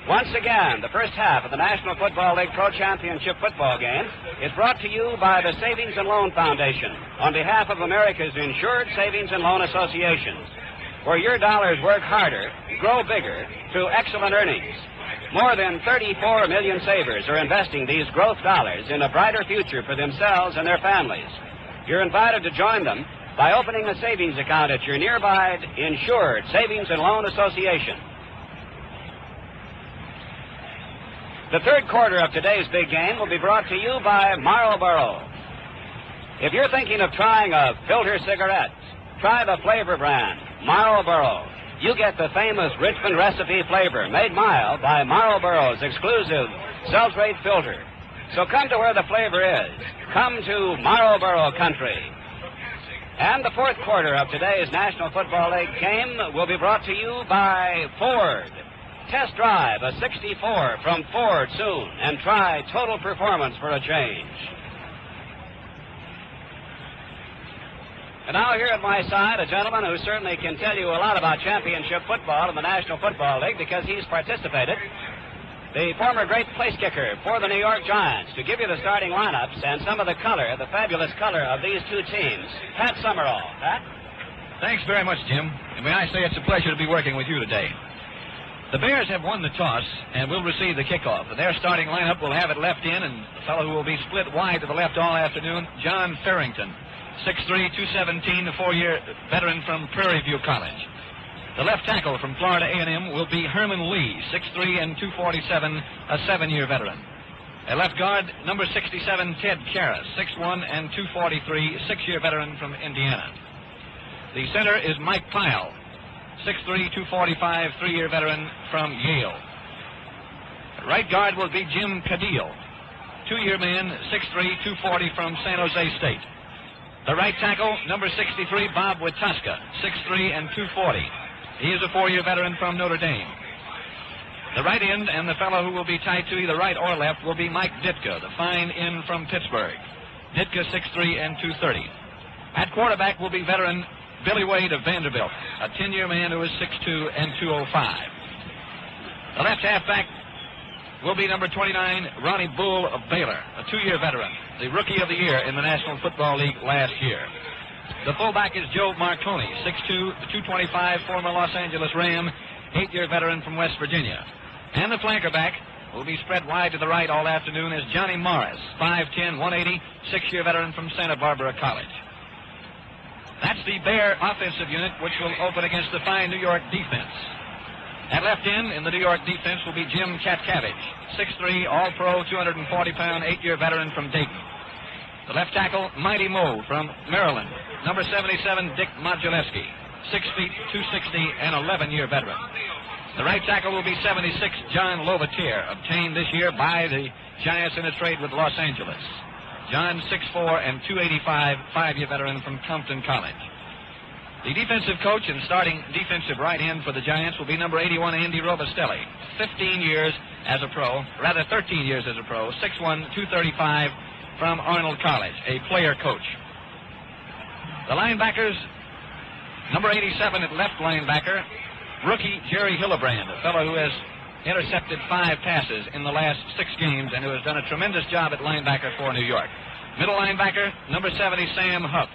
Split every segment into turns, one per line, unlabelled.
Once again, the first half of the National Football League Pro Championship football game is brought to you by the Savings and Loan Foundation on behalf of America's insured savings and loan associations, where your dollars work harder, grow bigger through excellent earnings. More than 34 million savers are investing these growth dollars in a brighter future for themselves and their families. You're invited to join them by opening a savings account at your nearby insured savings and loan association. The third quarter of today's big game will be brought to you by Marlboro. If you're thinking of trying a filter cigarette, try the flavor brand, Marlboro. You get the famous Richmond recipe flavor made mild by Marlboro's exclusive Seltrate filter. So come to where the flavor is. Come to Marlboro country. And the fourth quarter of today's National Football League game will be brought to you by Ford. Test drive a 64 from Ford soon and try total performance for a change. And now here at my side, a gentleman who certainly can tell you a lot about championship football in the National Football League because he's participated. The former great place kicker for the New York Giants, to give you the starting lineups and some of the color, the fabulous color of these two teams. Pat Summerall. Pat?
Thanks very much, Jim. And may I say it's a pleasure to be working with you today. The Bears have won the toss and will receive the kickoff. Their starting lineup will have it left in, and the fellow who will be split wide to the left all afternoon, John Farrington, 6'3", 217, a four-year veteran from Prairie View College. The left tackle from Florida A&M will be Herman Lee, 6'3" and 247, a seven-year veteran. A left guard, number 67, Ted Karras, 6'1" and 243, six-year veteran from Indiana. The center is Mike Pyle, 6'3", 245, three-year veteran from Yale. Right guard will be Jim Cadillo, two-year man, 6'3", 240 from San Jose State. The right tackle, number 63, Bob Witaska, 6'3" and 240. He is a four-year veteran from Notre Dame. The right end and the fellow who will be tied to either right or left will be Mike Ditka, the fine end from Pittsburgh. Ditka, 6'3" and 230. At quarterback will be veteran Billy Wade of Vanderbilt, a 10-year man who is 6'2" and 205. The left halfback will be number 29, Ronnie Bull of Baylor, a two-year veteran, the Rookie of the Year in the National Football League last year. The fullback is Joe Marconi, 6'2", 225, former Los Angeles Ram, 8-year veteran from West Virginia. And the flanker back will be spread wide to the right all afternoon is Johnny Morris, 5'10", 180, six-year veteran from Santa Barbara College. That's the Bear offensive unit, which will open against the fine New York defense. At left end in the New York defense will be Jim Katcavage, 6'3", all-pro, 240-pound, 8-year veteran from Dayton. The left tackle, Mighty Mo from Maryland, number 77, Dick Modulewski, 6 feet, 260, and 11-year veteran. The right tackle will be 76, John Lovatier, obtained this year by the Giants in a trade with Los Angeles. John, 6'4", and 285, 5-year veteran from Compton College. The defensive coach and starting defensive right end for the Giants will be number 81, Andy Robustelli, 13 years as a pro, 13 years as a pro, 6'1", 235, from Arnold College, a player coach. The linebackers, number 87 at left linebacker, rookie Jerry Hillebrand, a fellow who has intercepted 5 passes in the last 6 games and who has done a tremendous job at linebacker for New York. Middle linebacker, number 70, Sam Huff,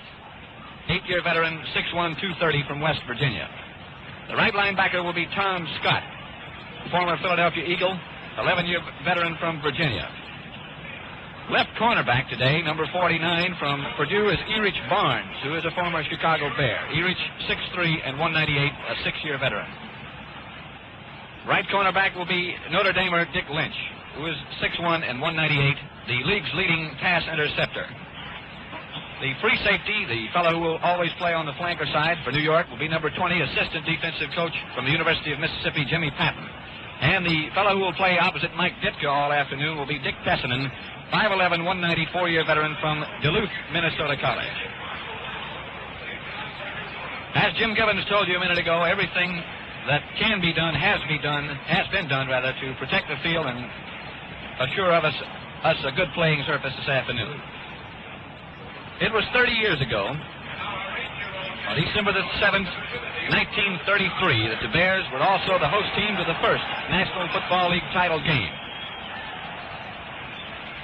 8-year veteran, 6'1", 230 from West Virginia. The right linebacker will be Tom Scott, former Philadelphia Eagle, 11-year veteran from Virginia. Left cornerback today, number 49 from Purdue, is Erich Barnes, who is a former Chicago Bear. Erich, 6'3", and 198, a 6-year veteran. Right cornerback will be Notre Damer Dick Lynch, who is 6'1", and 198, the league's leading pass interceptor. The free safety, the fellow who will always play on the flanker side for New York, will be number 20, assistant defensive coach from the University of Mississippi, Jimmy Patton. And the fellow who will play opposite Mike Ditka all afternoon will be Dick Pessinen, 5'11", 190, 4-year veteran from Duluth, Minnesota College. As Jim Gibbons told you a minute ago, everything that can be done has been done to protect the field and assure of us a good playing surface this afternoon. It was 30 years ago on December the 7th, 1933, that the Bears were also the host team to the first National Football League title game.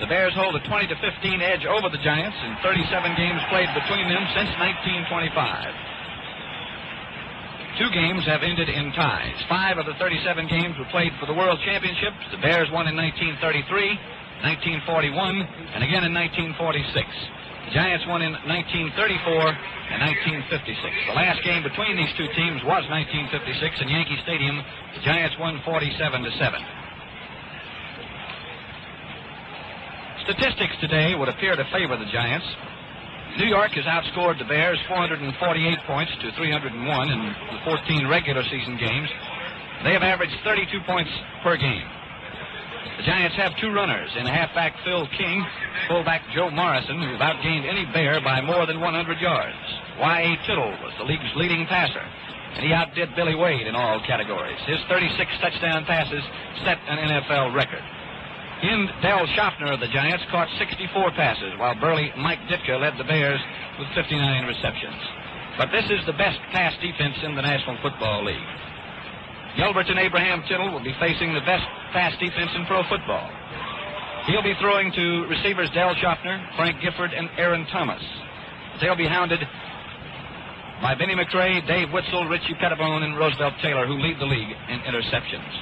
The Bears hold a 20-15 edge over the Giants in 37 games played between them since 1925. 2 games have ended in ties. 5 of the 37 games were played for the World Championships. The Bears won in 1933, 1941, and again in 1946. The Giants won in 1934 and 1956. The last game between these two teams was 1956 in Yankee Stadium. The Giants won 47-7. Statistics today would appear to favor the Giants. New York has outscored the Bears 448 points to 301 in the 14 regular season games. They have averaged 32 points per game. The Giants have 2 runners in halfback Phil King, fullback Joe Morrison, who have outgained any Bear by more than 100 yards. Y.A. Tittle was the league's leading passer, and he outdid Billy Wade in all categories. His 36 touchdown passes set an NFL record. Del Schaffner of the Giants caught 64 passes, while burly Mike Ditka led the Bears with 59 receptions. But this is the best pass defense in the National Football League. Gilberton Abraham Tittle will be facing the best pass defense in pro football. He'll be throwing to receivers Del Schaffner, Frank Gifford, and Aaron Thomas. They'll be hounded by Benny McRae, Dave Witzel, Richie Pettibone, and Roosevelt Taylor, who lead the league in interceptions.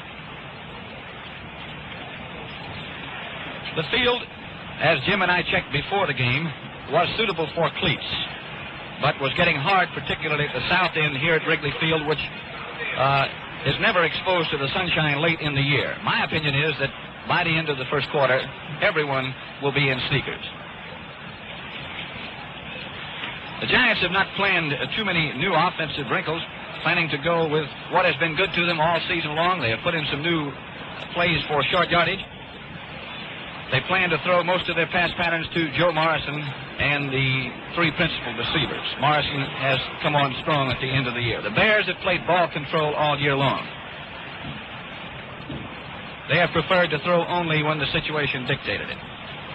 The field, as Jim and I checked before the game, was suitable for cleats, but was getting hard, particularly at the south end here at Wrigley Field, which is never exposed to the sunshine late in the year. My opinion is that by the end of the first quarter, everyone will be in sneakers. The Giants have not planned too many new offensive wrinkles, planning to go with what has been good to them all season long. They have put in some new plays for short yardage. They plan to throw most of their pass patterns to Joe Morrison and the 3 principal receivers. Morrison has come on strong at the end of the year. The Bears have played ball control all year long. They have preferred to throw only when the situation dictated it.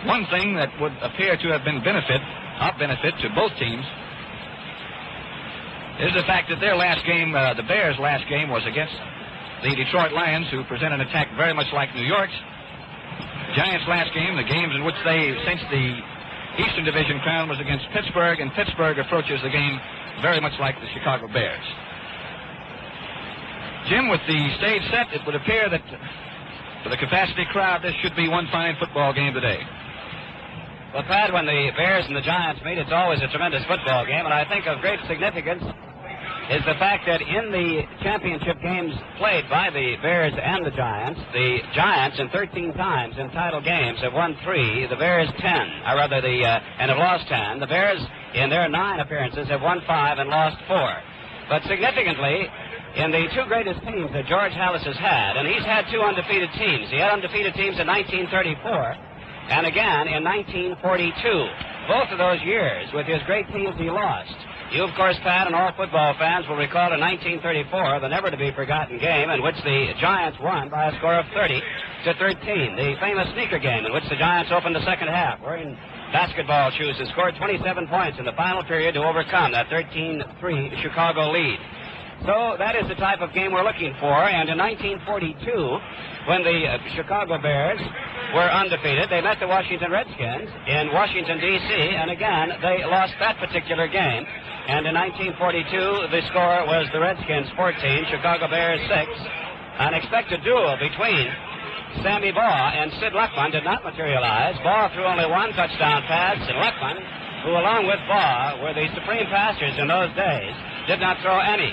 One thing that would appear to have been of benefit to both teams is the fact that their last game, the Bears' last game, was against the Detroit Lions, who present an attack very much like New York's. Giants' last game, the games in which they cinched the Eastern Division crown, was against Pittsburgh, and Pittsburgh approaches the game very much like the Chicago Bears. Jim, with the stage set, it would appear that for the capacity crowd, this should be one fine football game today.
Well, Pat, when the Bears and the Giants meet, it's always a tremendous football game, and I think of great significance is the fact that in the championship games played by the Bears and the Giants in 13 times in title games have won 3, the Bears 10, and have lost 10. The Bears, in their 9 appearances, have won 5 and lost 4. But significantly, in the 2 greatest teams that George Halas has had, and he's had 2 undefeated teams. He had undefeated teams in 1934 and again in 1942. Both of those years, with his great teams, he lost. You, of course, Pat, and all football fans will recall in 1934, the never-to-be-forgotten game in which the Giants won by a score of 30-13. The famous sneaker game in which the Giants opened the second half, wearing basketball shoes, and scored 27 points in the final period to overcome that 13-3 Chicago lead. So that is the type of game we're looking for. And in 1942, when the Chicago Bears were undefeated, they met the Washington Redskins in Washington, D.C., and again, they lost that particular game. And in 1942, the score was the Redskins 14, Chicago Bears 6. An expected duel between Sammy Baugh and Sid Luckman did not materialize. Baugh threw only 1 touchdown pass, and Luckman, who along with Baugh were the supreme passers in those days, did not throw any.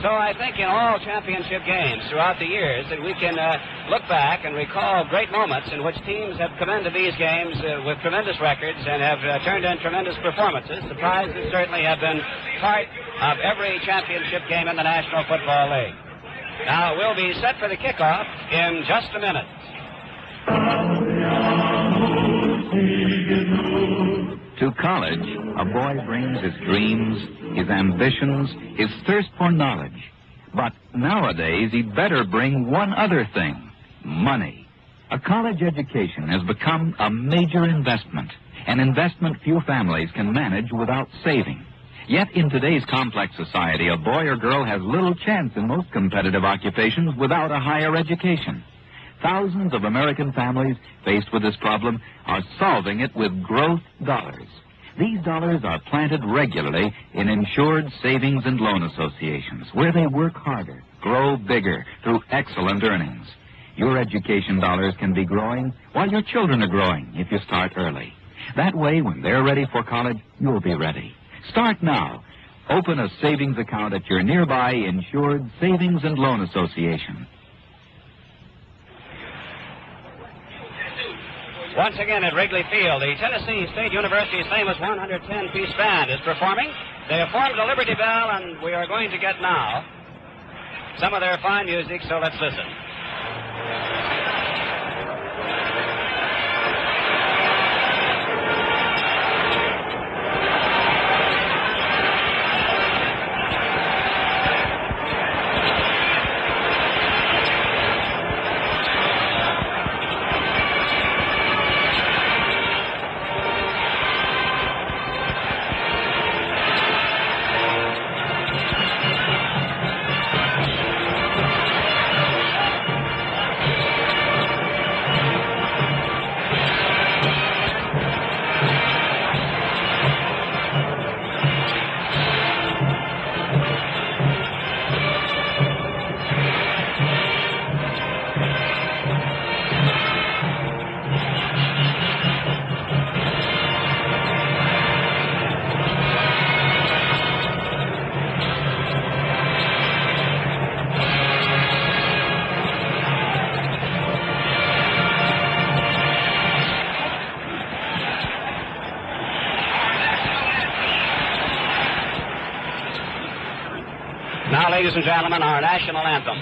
So I think in all championship games throughout the years that we can look back and recall great moments in which teams have come into these games with tremendous records and have turned in tremendous performances. The prizes certainly have been part of every championship game in the National Football League. Now, we'll be set for the kickoff in just a minute.
To college, a boy brings his dreams, his ambitions, his thirst for knowledge. But nowadays, he'd better bring one other thing: money. A college education has become a major investment, an investment few families can manage without saving. Yet in today's complex society, a boy or girl has little chance in most competitive occupations without a higher education. Thousands of American families faced with this problem are solving it with growth dollars. These dollars are planted regularly in insured savings and loan associations, where they work harder, grow bigger through excellent earnings. Your education dollars can be growing while your children are growing if you start early. That way, when they're ready for college, you'll be ready. Start now. Open a savings account at your nearby insured savings and loan association.
Once again at Wrigley Field, the Tennessee State University's famous 110-piece band is performing. They have formed a Liberty Bell, and we are going to get now some of their fine music, so let's listen. Now, ladies and gentlemen, our national anthem.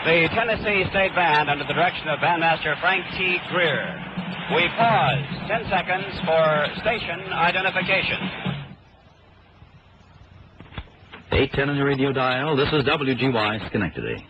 The Tennessee State Band under the direction of bandmaster Frank T. Greer. We pause 10 seconds for station identification.
810 on the radio dial. This is WGY Schenectady.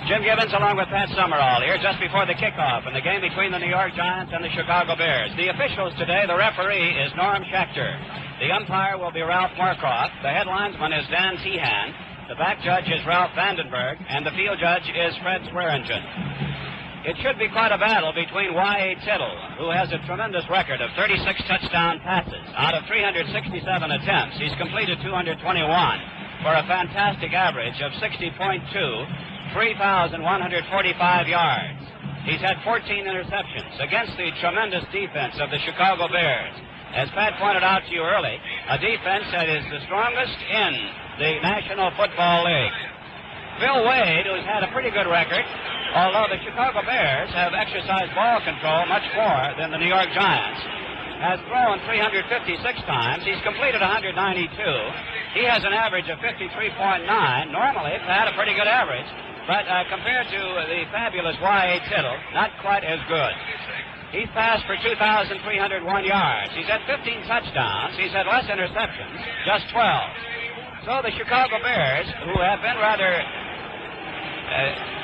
Jim Gibbons along with Pat Summerall here just before the kickoff in the game between the New York Giants and the Chicago Bears. The officials today, the referee is Norm Schechter. The umpire will be Ralph Moorcroft. The head linesman is Dan Seahan. The back judge is Ralph Vandenberg. And the field judge is Fred Swearingen. It should be quite a battle between Y.A. Tittle, who has a tremendous record of 36 touchdown passes. Out of 367 attempts, he's completed 221 for a fantastic average of 60.2, 3,145 yards. He's had 14 interceptions against the tremendous defense of the Chicago Bears. As Pat pointed out to you early, a defense that is the strongest in the National Football League. Bill Wade, who's had a pretty good record, although the Chicago Bears have exercised ball control much more than the New York Giants, has thrown 356 times. He's completed 192. He has an average of 53.9. Normally, Pat, a pretty good average, but compared to the fabulous Y.A. Tittle, not quite as good. He's passed for 2,301 yards. He's had 15 touchdowns. He's had less interceptions, just 12. So the Chicago Bears, who have been rather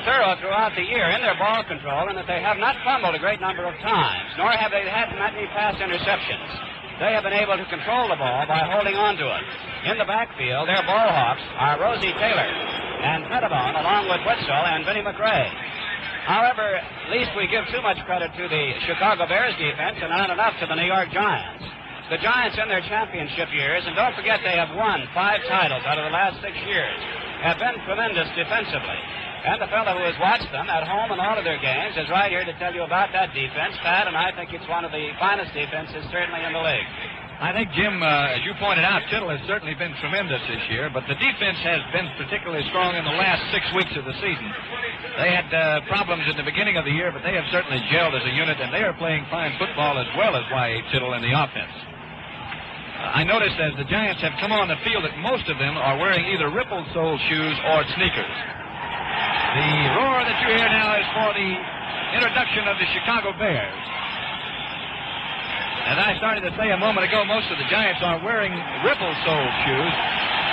thorough throughout the year in their ball control, and that they have not fumbled a great number of times, nor have they had many pass interceptions. They have been able to control the ball by holding on to it. In the backfield, their ball hawks are Rosie Taylor and Pettibone, along with Witzel and Vinnie McRae. However, least we give too much credit to the Chicago Bears defense and not enough to the New York Giants. The Giants in their championship years, and don't forget they have won 5 titles out of the last 6 years, have been tremendous defensively. And the fellow who has watched them at home in all of their games is right here to tell you about that defense, Pat, and I think it's one of the finest defenses certainly in the league.
I think, Jim, as you pointed out, Tittle has certainly been tremendous this year, but the defense has been particularly strong in the last 6 weeks of the season. They had problems in the beginning of the year, but they have certainly gelled as a unit, and they are playing fine football as well as Y.A. Tittle in the offense. I noticed as the Giants have come on the field that most of them are wearing either ripple-sole shoes or sneakers. The roar that you hear now is for the introduction of the Chicago Bears. As I started to say a moment ago, most of the Giants are wearing ripple-sole shoes.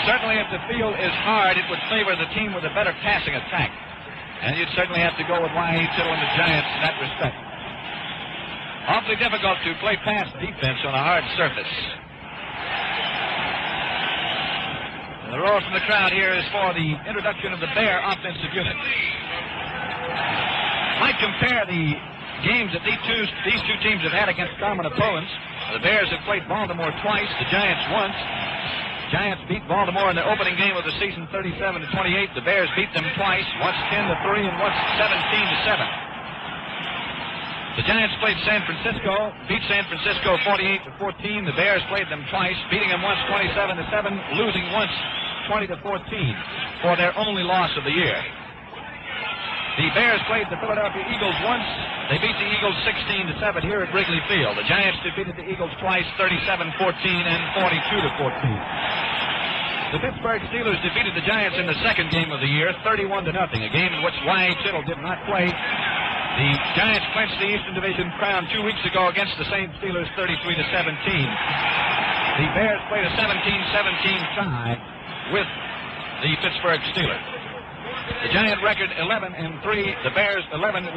Certainly if the field is hard, it would favor the team with a better passing attack. And you'd certainly have to go with Y.A. Tittle and the Giants in that respect. Awfully difficult to play pass defense on a hard surface. The roar from the crowd here is for the introduction of the Bear offensive unit. Might compare the games that these two teams have had against common opponents. The Bears have played Baltimore twice, the Giants once. Giants beat Baltimore in their opening game of the season 37-28. The Bears beat them twice, once 10-3 and once 17-7. The Giants played San Francisco, beat San Francisco 48-14. The Bears played them twice, beating them once 27-7, losing once 20-14 for their only loss of the year. The Bears played the Philadelphia Eagles once. They beat the Eagles 16-7 here at Wrigley Field. The Giants defeated the Eagles twice, 37-14 and 42-14. The Pittsburgh Steelers defeated the Giants in the second game of the year, 31-0, a game in which Y.A. Tittle did not play. The Giants clinched the Eastern Division crown 2 weeks ago against the same Steelers, 33-17. The Bears played a 17-17 tie with the Pittsburgh Steelers. The Giant record 11-3, the Bears 11-1-2.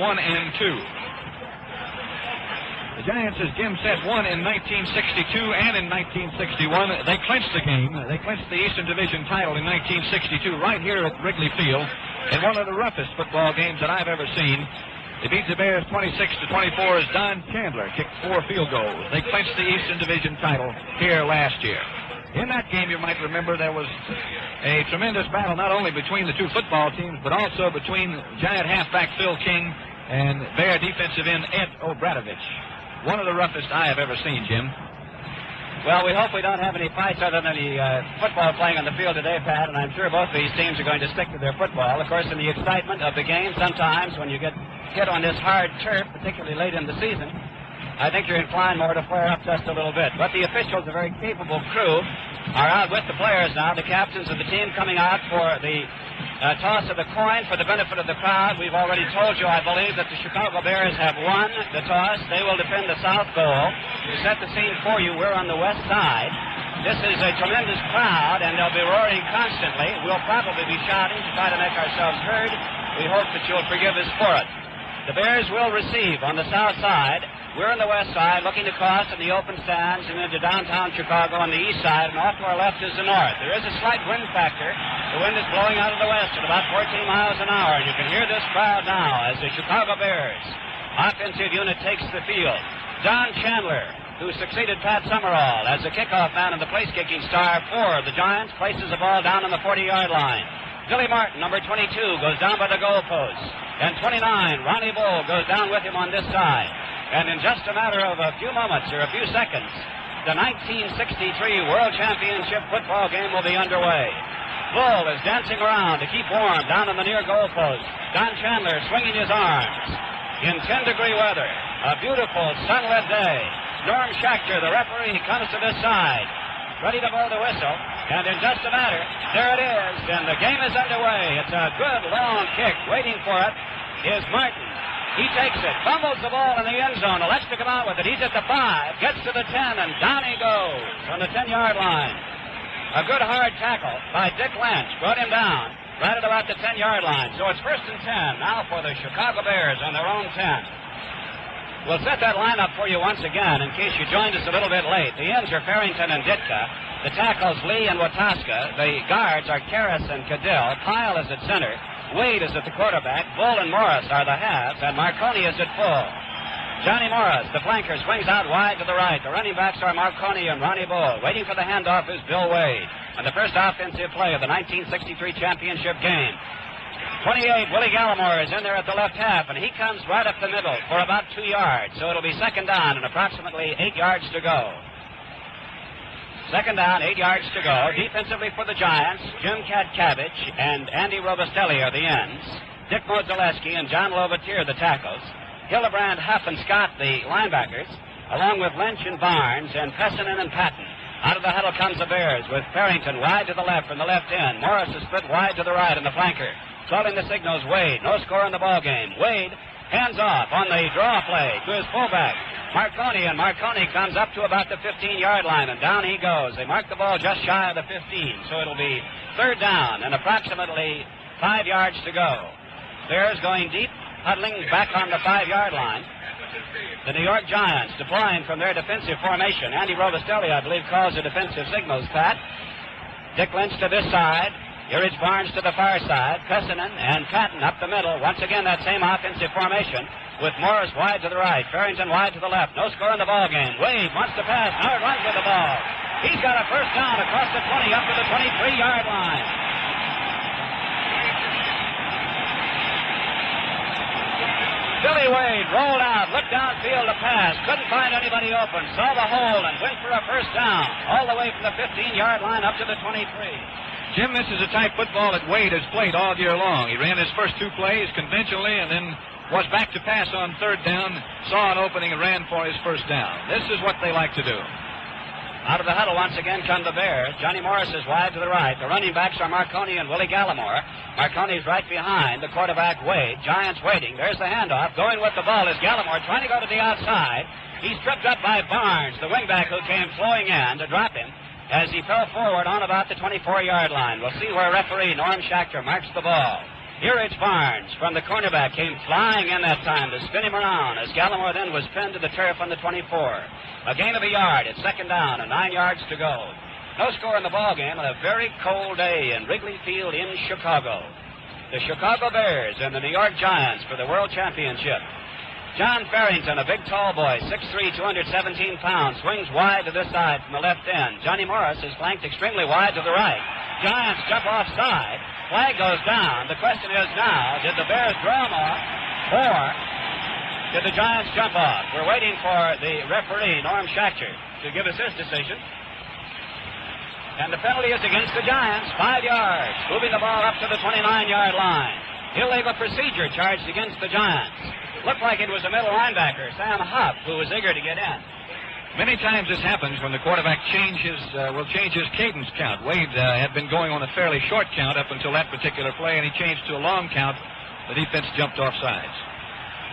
The Giants, as Jim said, won in 1962 and in 1961. They clinched the game. They clinched the Eastern Division title in 1962 right here at Wrigley Field in one of the roughest football games that I've ever seen. They beat the Bears 26-24 as Don Chandler kicked 4 field goals. They clinched the Eastern Division title here last year. In that game, you might remember, there was a tremendous battle not only between the two football teams, but also between Giant halfback Phil King and Bear defensive end Ed Obradovich. One of the roughest I have ever seen, Jim.
Well, we hope we don't have any fights other than the football playing on the field today, Pat, and I'm sure both these teams are going to stick to their football. Of course, in the excitement of the game, sometimes when you get hit on this hard turf, particularly late in the season, I think you're inclined more to flare up just a little bit. But the officials, a very capable crew, are out with the players now. The captains of the team coming out for the toss of the coin for the benefit of the crowd. We've already told you, I believe, that the Chicago Bears have won the toss. They will defend the south goal. To set the scene for you, we're on the west side. This is a tremendous crowd, and they'll be roaring constantly. We'll probably be shouting to try to make ourselves heard. We hope that you'll forgive us for it. The Bears will receive on the south side. We're on the west side, looking across in the open stands and into downtown Chicago on the east side, and off to our left is the north. There is a slight wind factor. The wind is blowing out of the west at about 14 miles an hour, and you can hear this crowd now as the Chicago Bears offensive unit takes the field. Don Chandler, who succeeded Pat Summerall as the kickoff man and the place-kicking star for the Giants, places the ball down on the 40-yard line. Billy Martin, number 22, goes down by the goalpost. And 29, Ronnie Bull, goes down with him on this side. And in just a matter of a few moments or a few seconds, the 1963 World Championship football game will be underway. Bull is dancing around to keep warm down on the near goalpost. Don Chandler swinging his arms. In 10-degree weather, a beautiful sunlit day. Norm Schachter, the referee, comes to this side, ready to blow the whistle. And in just a matter, there it is, and the game is underway. It's a good long kick. Waiting for it is Martin. He takes it, fumbles the ball in the end zone, elects to come out with it. He's at the 5, gets to the 10, and down he goes on the 10-yard line. A good hard tackle by Dick Lynch brought him down. right at about the 10-yard line. So it's 1st and 10 now for the Chicago Bears on their own 10. We'll set that lineup for you once again in case you joined us a little bit late. The ends are Farrington and Ditka. The tackles, Lee and Wataska. The guards are Karras and Cadill. Pyle is at center. Wade is at the quarterback. Bull and Morris are the halves. And Marconi is at full. Johnny Morris, the flanker, swings out wide to the right. The running backs are Marconi and Ronnie Bull. Waiting for the handoff is Bill Wade. And the first offensive play of the 1963 championship game. 28, Willie Gallimore is in there at the left half, and he comes right up the middle for about 2 yards. So it'll be 2nd down and approximately 8 yards to go. 2nd down, 8 yards to go. Defensively for the Giants, Jim Cabbage and Andy Robustelli are the ends. Dick Modzaleski and John Lovatier the tackles. Hildebrand, Huff, and Scott, the linebackers, along with Lynch and Barnes and Pessinen and Patton. Out of the huddle comes the Bears with Farrington wide to the left from the left end. Morris is split wide to the right in the flanker. Calling the signals, Wade. No score in the ball game. Wade hands off on the draw play to his fullback, Marconi, and Marconi comes up to about the 15-yard line, and down he goes. They mark the ball just shy of the 15, so it'll be 3rd down and approximately 5 yards to go. Bears going deep, huddling back on the 5-yard line. The New York Giants deploying from their defensive formation. Andy Robustelli, I believe, calls the defensive signals, Pat. Dick Lynch to this side. Urich Barnes to the far side. Pessinen and Patton up the middle. Once again, that same offensive formation with Morris wide to the right. Farrington wide to the left. No score in the ball game. Wade wants to pass. Now runs with the ball. He's got a 1st down across the 20 up to the 23-yard line. Billy Wade rolled out, looked downfield to pass, couldn't find anybody open, saw the hole, and went for a 1st down, all the way from the 15-yard line up to the 23.
Jim, this is a type football that Wade has played all year long. He ran his first 2 plays conventionally and then was back to pass on 3rd down, saw an opening and ran for his 1st down. This is what they like to do.
Out of the huddle once again come the Bears. Johnny Morris is wide to the right. The running backs are Marconi and Willie Gallimore. Marconi's right behind the quarterback, Wade. Giants waiting. There's the handoff. Going with the ball is Gallimore trying to go to the outside. He's tripped up by Barnes, the wingback who came flowing in to drop him as he fell forward on about the 24-yard line. We'll see where referee Norm Schachter marks the ball. Urich Barnes from the cornerback came flying in that time to spin him around as Gallimore then was pinned to the turf on the 24. A gain of a yard. It's 2nd down and 9 yards to go. No score in the ball game on a very cold day in Wrigley Field in Chicago. The Chicago Bears and the New York Giants for the World Championship. John Farrington, a big tall boy, 6'3", 217 pounds, swings wide to this side from the left end. Johnny Morris is flanked extremely wide to the right. Giants jump offside. Flag goes down. The question is now, did the Bears draw him off, or did the Giants jump off? We're waiting for the referee, Norm Schachter, to give us his decision. And the penalty is against the Giants, 5 yards, moving the ball up to the 29-yard line. Illegal procedure charged against the Giants. Looked like it was a middle linebacker, Sam Huff, who was eager to get in.
Many times this happens when the quarterback will change his cadence count. Wade had been going on a fairly short count up until that particular play, and he changed to a long count. The defense jumped off sides.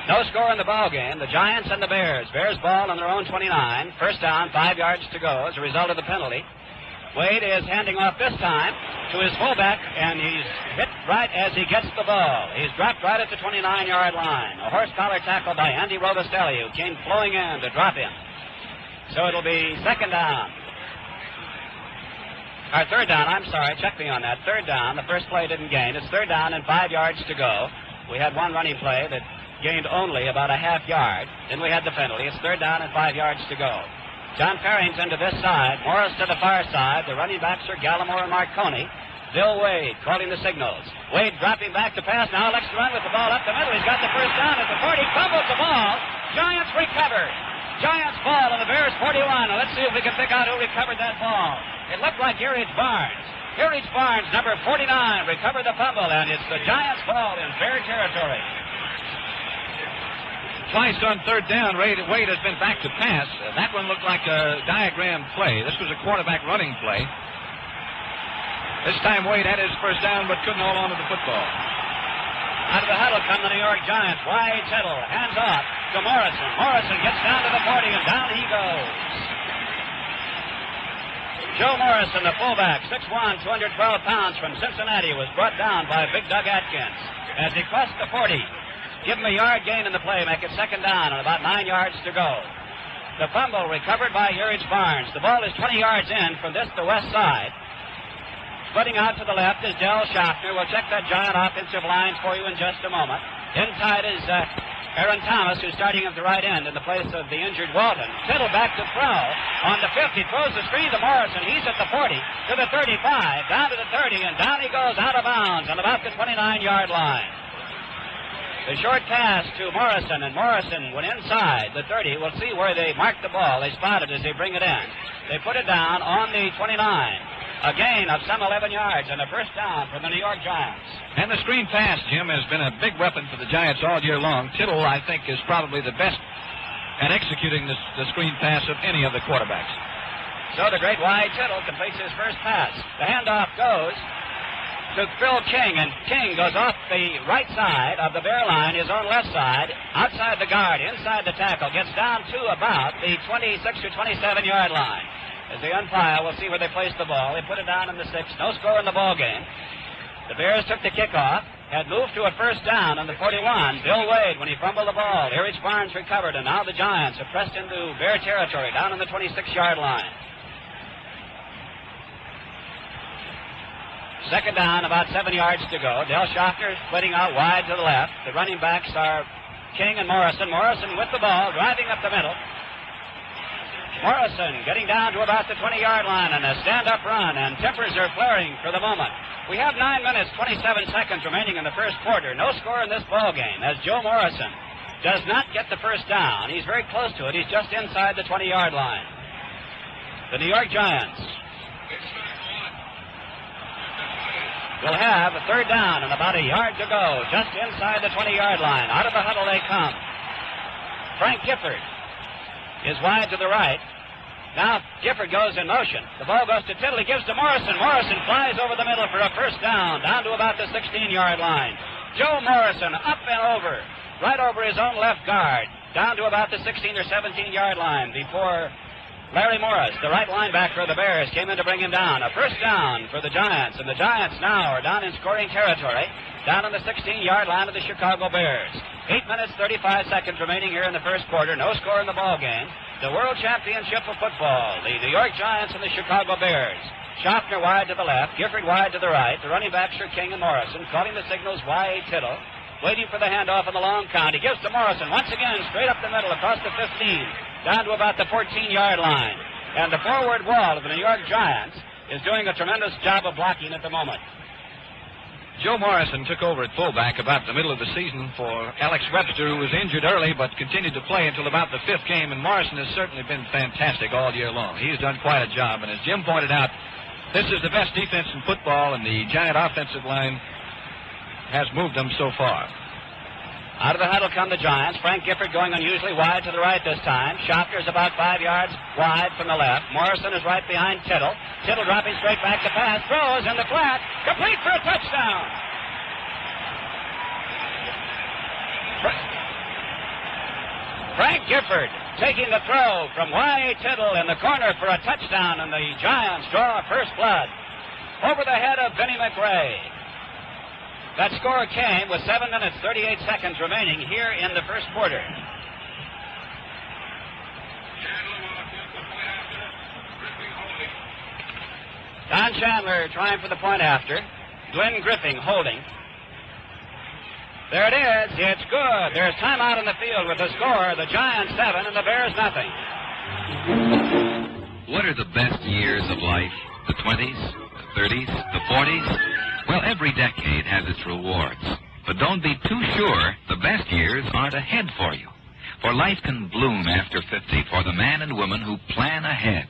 No score in the ball game. The Giants and the Bears. Bears ball on their own 29. 1st down, 5 yards to go as a result of the penalty. Wade is handing off this time to his fullback, and he's hit right as he gets the ball. He's dropped right at the 29-yard line. A horse collar tackle by Andy Robustelli, who came flowing in to drop him. So it'll be 2nd down. Or 3rd down, I'm sorry. Check me on that. 3rd down. The first play didn't gain. It's 3rd down and 5 yards to go. We had one running play that gained only about a half yard. Then we had the penalty. It's 3rd down and 5 yards to go. John Farrington to this side. Morris to the far side. The running backs are Gallimore and Marconi. Bill Wade calling the signals. Wade dropping back to pass. Now elects to run with the ball up the middle. He's got the 1st down at the 40. Fumbles the ball. Giants recover. Giants ball on the Bears 41. Now let's see if we can pick out who recovered that ball. It looked like Urich Barnes. Urich Barnes, number 49, recovered the fumble, and it's the Giants ball in fair territory.
Twice on 3rd down, Wade has been back to pass. That one looked like a diagrammed play. This was a quarterback running play. This time Wade had his 1st down but couldn't hold on to the football.
Out of the huddle come the New York Giants. Wide settle, hands off to Morrison. Morrison gets down to the 40, and down he goes. Joe Morrison, the fullback, 6'1", 212 pounds from Cincinnati, was brought down by Big Doug Atkins as he crossed the 40. Give him a yard gain in the play, make it second down and about 9 yards to go. The fumble recovered by Urich Barnes. The ball is 20 yards in from this the west side. Splitting out to the left is Del Schaffner. We'll check that giant offensive line for you in just a moment. Inside is Aaron Thomas, who's starting at the right end in the place of the injured Walton. Tittle back to throw on the 50. Throws the screen to Morrison. He's at the 40, to the 35, down to the 30, and down he goes out of bounds on about the 29-yard line. The short pass to Morrison, and Morrison went inside the 30. We'll see where they mark the ball. They spot it as they bring it in. They put it down on the 29. A gain of some 11 yards and a first down for the New York Giants.
And the screen pass, Jim, has been a big weapon for the Giants all year long. Tittle, I think, is probably the best at executing the screen pass of any of the quarterbacks.
So the great Y. Tittle completes his first pass. The handoff goes to Phil King, and King goes off the right side of the Bear line, his own left side, outside the guard, inside the tackle, gets down to about the 26 or 27-yard line. As they unpile, we'll see where they place the ball. They put it down in the 6. No score in the ball game. The Bears took the kickoff, had moved to a first down on the 41. Bill Wade, when he fumbled the ball, Urich Barnes recovered, and now the Giants have pressed into Bear territory down on the 26-yard line. Second down, about 7 yards to go. Del Schaffner splitting out wide to the left. The running backs are King and Morrison. Morrison with the ball, driving up the middle. Morrison getting down to about the 20-yard line on a stand-up run, and tempers are flaring for the moment. We have 9 minutes, 27 seconds remaining in the first quarter. No score in this ball game as Joe Morrison does not get the first down. He's very close to it. He's just inside the 20-yard line. The New York Giants will have a third down and about a yard to go, just inside the 20-yard line. Out of the huddle they come. Frank Gifford is wide to the right. Now Gifford goes in motion. The ball goes to Tittle. He gives to Morrison. Morrison flies over the middle for a first down to about the 16-yard line. Joe Morrison up and over, right over his own left guard, down to about the 16 or 17-yard line before Larry Morris, the right linebacker of the Bears, came in to bring him down. A first down for the Giants, and the Giants now are down in scoring territory, down on the 16-yard line of the Chicago Bears. 8 minutes, 35 seconds remaining here in the first quarter. No score in the ball game. The World Championship of Football, the New York Giants and the Chicago Bears. Schaffner wide to the left, Gifford wide to the right. The running backs are King and Morrison, calling the signals Y.A. Tittle, waiting for the handoff on the long count. He gives to Morrison once again, straight up the middle, across the 15, down to about the 14-yard line. And the forward wall of the New York Giants is doing a tremendous job of blocking at the moment.
Joe Morrison took over at fullback about the middle of the season for Alex Webster, who was injured early but continued to play until about the 5th game, and Morrison has certainly been fantastic all year long. He's done quite a job, and as Jim pointed out, this is the best defense in football, and the Giant offensive line has moved them so far.
Out of the huddle come the Giants. Frank Gifford going unusually wide to the right this time. Schaffner's about 5 yards wide from the left. Morrison is right behind Tittle. Tittle dropping straight back to pass. Throws in the flat. Complete for a touchdown. Frank Gifford taking the throw from Y.A. Tittle in the corner for a touchdown, and the Giants draw first blood over the head of Benny McRae. That score came with 7 minutes, 38 seconds remaining here in the first quarter. Don Chandler trying for the point after. Glenn Griffin holding. There it is. It's good. There's time out in the field with the score. The Giants 7 and the Bears nothing.
What are the best years of life? The 20s, the 30s, the 40s? Well, every decade has its rewards. But don't be too sure the best years aren't ahead for you. For life can bloom after 50 for the man and woman who plan ahead.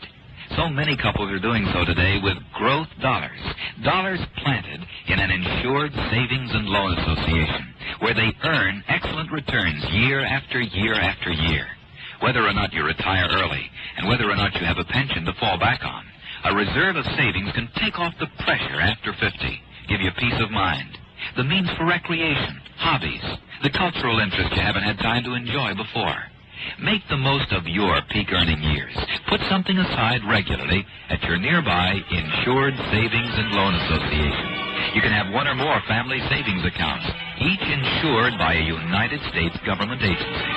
So many couples are doing so today with growth dollars. Dollars planted in an insured savings and loan association where they earn excellent returns year after year after year. Whether or not you retire early and whether or not you have a pension to fall back on, a reserve of savings can take off the pressure after 50. Give you peace of mind, the means for recreation, hobbies, the cultural interest you haven't had time to enjoy before. Make the most of your peak earning years. Put something aside regularly at your nearby Insured Savings and Loan Association. You can have one or more family savings accounts, each insured by a United States government agency.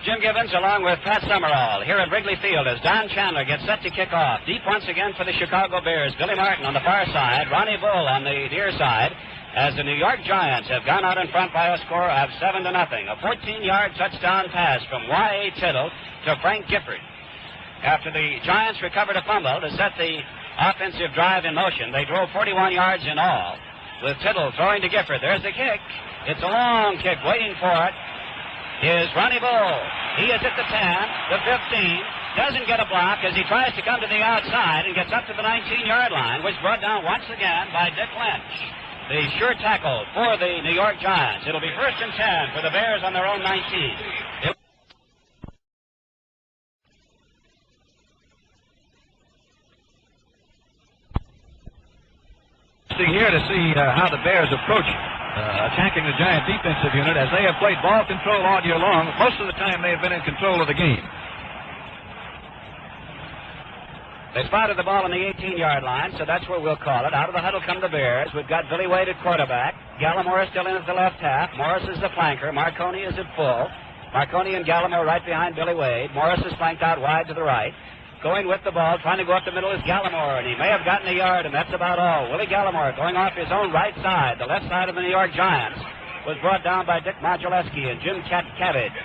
Jim Gibbons along with Pat Summerall here at Wrigley Field as Don Chandler gets set to kick off. Deep once again for the Chicago Bears. Billy Martin on the far side, Ronnie Bull on the near side, as the New York Giants have gone out in front by a score of 7-0. A 14-yard touchdown pass from Y.A. Tittle to Frank Gifford. After the Giants recovered a fumble to set the offensive drive in motion, they drove 41 yards in all, with Tittle throwing to Gifford. There's the kick. It's a long kick. Waiting for it is Ronnie Bull. He is at the 10, the 15, doesn't get a block as he tries to come to the outside and gets up to the 19-yard line, which brought down once again by Dick Lynch, the sure tackle for the New York Giants. It'll be 1st and 10 for the Bears on their own 19.
Here to see how the Bears approach attacking the Giant defensive unit, as they have played ball control all year long. Most of the time they have been in control of the game.
They spotted the ball on the 18-yard line, so that's where we'll call it. Out of the huddle come the Bears. We've got Billy Wade at quarterback. Gallimore is still in at the left half. Morris is the flanker. Marconi is at full. Marconi and Gallimore right behind Billy Wade. Morris is flanked out wide to the right. Going with the ball, trying to go up the middle is Gallimore, and he may have gotten a yard, and that's about all. Willie Gallimore going off his own right side. The left side of the New York Giants was brought down by Dick Modulewski and Jim Cabbage.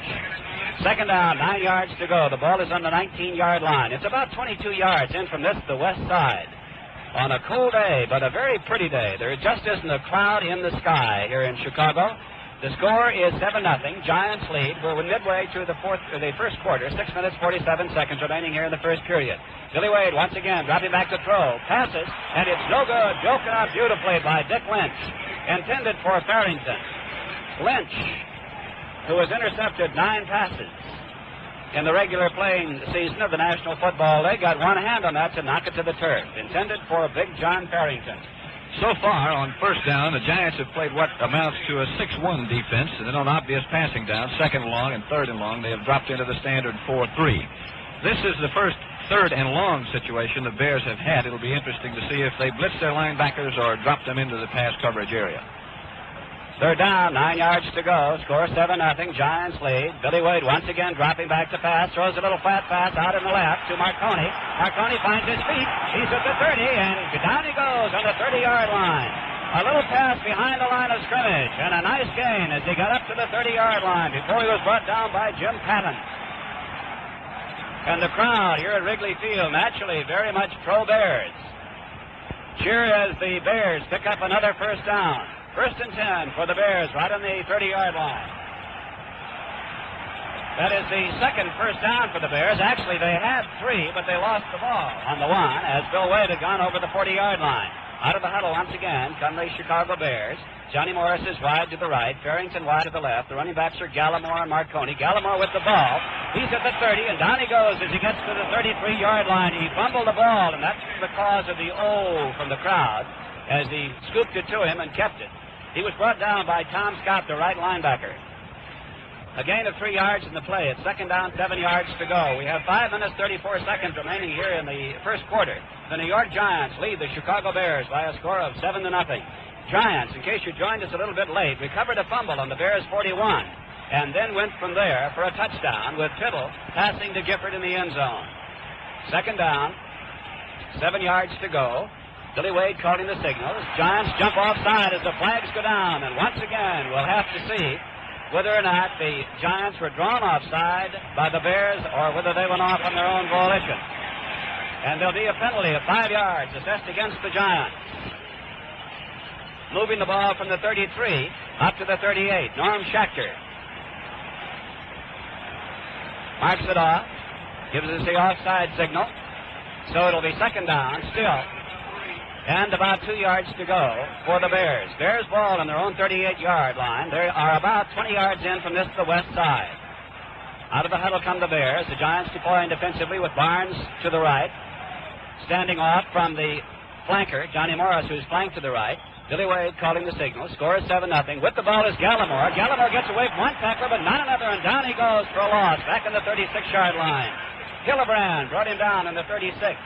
2nd down, 9 yards to go. The ball is on the 19-yard line. It's about 22 yards in from this, the west side. On a cool day, but a very pretty day. There just isn't a cloud in the sky here in Chicago. The score is 7-0. Giants lead. We're midway through the first quarter. 6 minutes, 47 seconds remaining here in the first period. Billy Wade once again dropping back to throw. Passes, and it's no good. Broken out beautifully by Dick Lynch. Intended for Farrington. Lynch, who has intercepted 9 passes in the regular playing season of the National Football League, got one hand on that to knock it to the turf. Intended for Big John Farrington.
So far, on 1st down, the Giants have played what amounts to a 6-1 defense, and then on obvious passing down, 2nd and long and 3rd and long, they have dropped into the standard 4-3. This is the first 3rd and long situation the Bears have had. It'll be interesting to see if they blitz their linebackers or drop them into the pass coverage area.
3rd down, 9 yards to go. Score 7-0. Giants lead. Billy Wade once again dropping back to pass. Throws a little flat pass out in the left to Marconi. Marconi finds his feet. He's at the 30, and down he goes on the 30-yard line. A little pass behind the line of scrimmage, and a nice gain as he got up to the 30-yard line before he was brought down by Jim Patton. And the crowd here at Wrigley Field, naturally very much pro-Bears. Cheer as the Bears pick up another 1st down. 1st and 10 for the Bears right on the 30-yard line. That is the second 1st down for the Bears. Actually, they had 3, but they lost the ball on the 1 as Bill Wade had gone over the 40-yard line. Out of the huddle once again come the Chicago Bears. Johnny Morris is wide to the right. Farrington wide to the left. The running backs are Gallimore and Marconi. Gallimore with the ball. He's at the 30, and down he goes as he gets to the 33-yard line. He fumbled the ball, and that's the cause of the "oh" from the crowd as he scooped it to him and kept it. He was brought down by Tom Scott, the right linebacker. A gain of 3 yards in the play. It's 2nd down, 7 yards to go. We have 5 minutes, 34 seconds remaining here in the first quarter. The New York Giants lead the Chicago Bears by a score of 7-0. Giants, in case you joined us a little bit late, recovered a fumble on the Bears' 41, and then went from there for a touchdown with Tittle passing to Gifford in the end zone. 2nd down, 7 yards to go. Billy Wade calling the signals. Giants jump offside as the flags go down. And once again, we'll have to see whether or not the Giants were drawn offside by the Bears or whether they went off on their own volition. And there'll be a penalty of 5 yards assessed against the Giants. Moving the ball from the 33 up to the 38. Norm Schachter marks it off. Gives us the offside signal. So it'll be 2nd down still. And about 2 yards to go for the Bears. Bears ball on their own 38-yard line. They are about 20 yards in from this, the west side. Out of the huddle come the Bears. The Giants deploying defensively with Barnes to the right. Standing off from the flanker, Johnny Morris, who's flanked to the right. Billy Wade calling the signal. Score is 7-0. With the ball is Gallimore. Gallimore gets away from one tackler, but not another, and down he goes for a loss. Back in the 36-yard line. Hildebrand brought him down in the 36.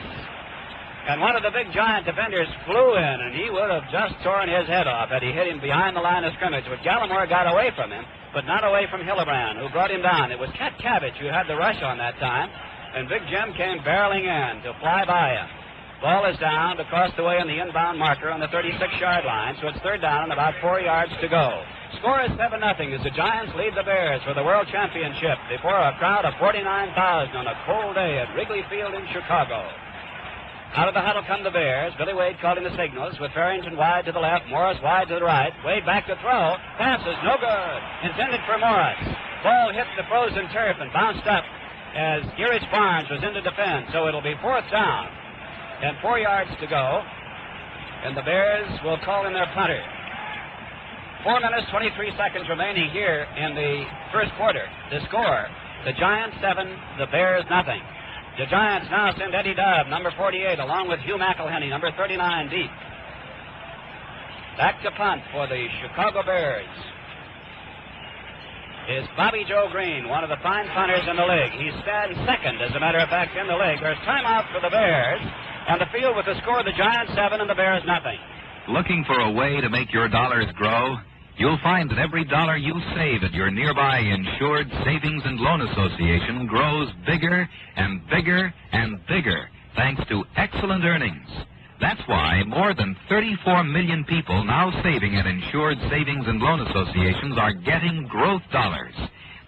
And one of the big giant defenders flew in, and he would have just torn his head off had he hit him behind the line of scrimmage. But Gallimore got away from him, but not away from Hildebrand, who brought him down. It was Cat Cabbage who had the rush on that time, and Big Jim came barreling in to fly by him. Ball is down across the way on the inbound marker on the 36-yard line, so it's third down and about 4 yards to go. Score is 7-0 as the Giants lead the Bears for the World Championship before a crowd of 49,000 on a cold day at Wrigley Field in Chicago. Out of the huddle come the Bears. Billy Wade calling the signals with Farrington wide to the left, Morris wide to the right. Wade back to throw. Passes, no good. Intended for Morris. Ball hit the frozen turf and bounced up as Gearich Barnes was in to defend. So it'll be fourth down and 4 yards to go. And the Bears will call in their punter. 4 minutes, 23 seconds remaining here in the first quarter. The score, the Giants 7, the Bears nothing. The Giants now send Eddie Dubb, number 48, along with Hugh McElhenney, number 39, deep. Back to punt for the Chicago Bears is Bobby Joe Green, one of the fine punters in the league. He stands second, as a matter of fact, in the league. There's timeout for the Bears on the field with the score, the Giants 7 and the Bears nothing.
Looking for a way to make your dollars grow? You'll find that every dollar you save at your nearby Insured Savings and Loan Association grows bigger and bigger and bigger, thanks to excellent earnings. That's why more than 34 million people now saving at Insured Savings and Loan Associations are getting growth dollars.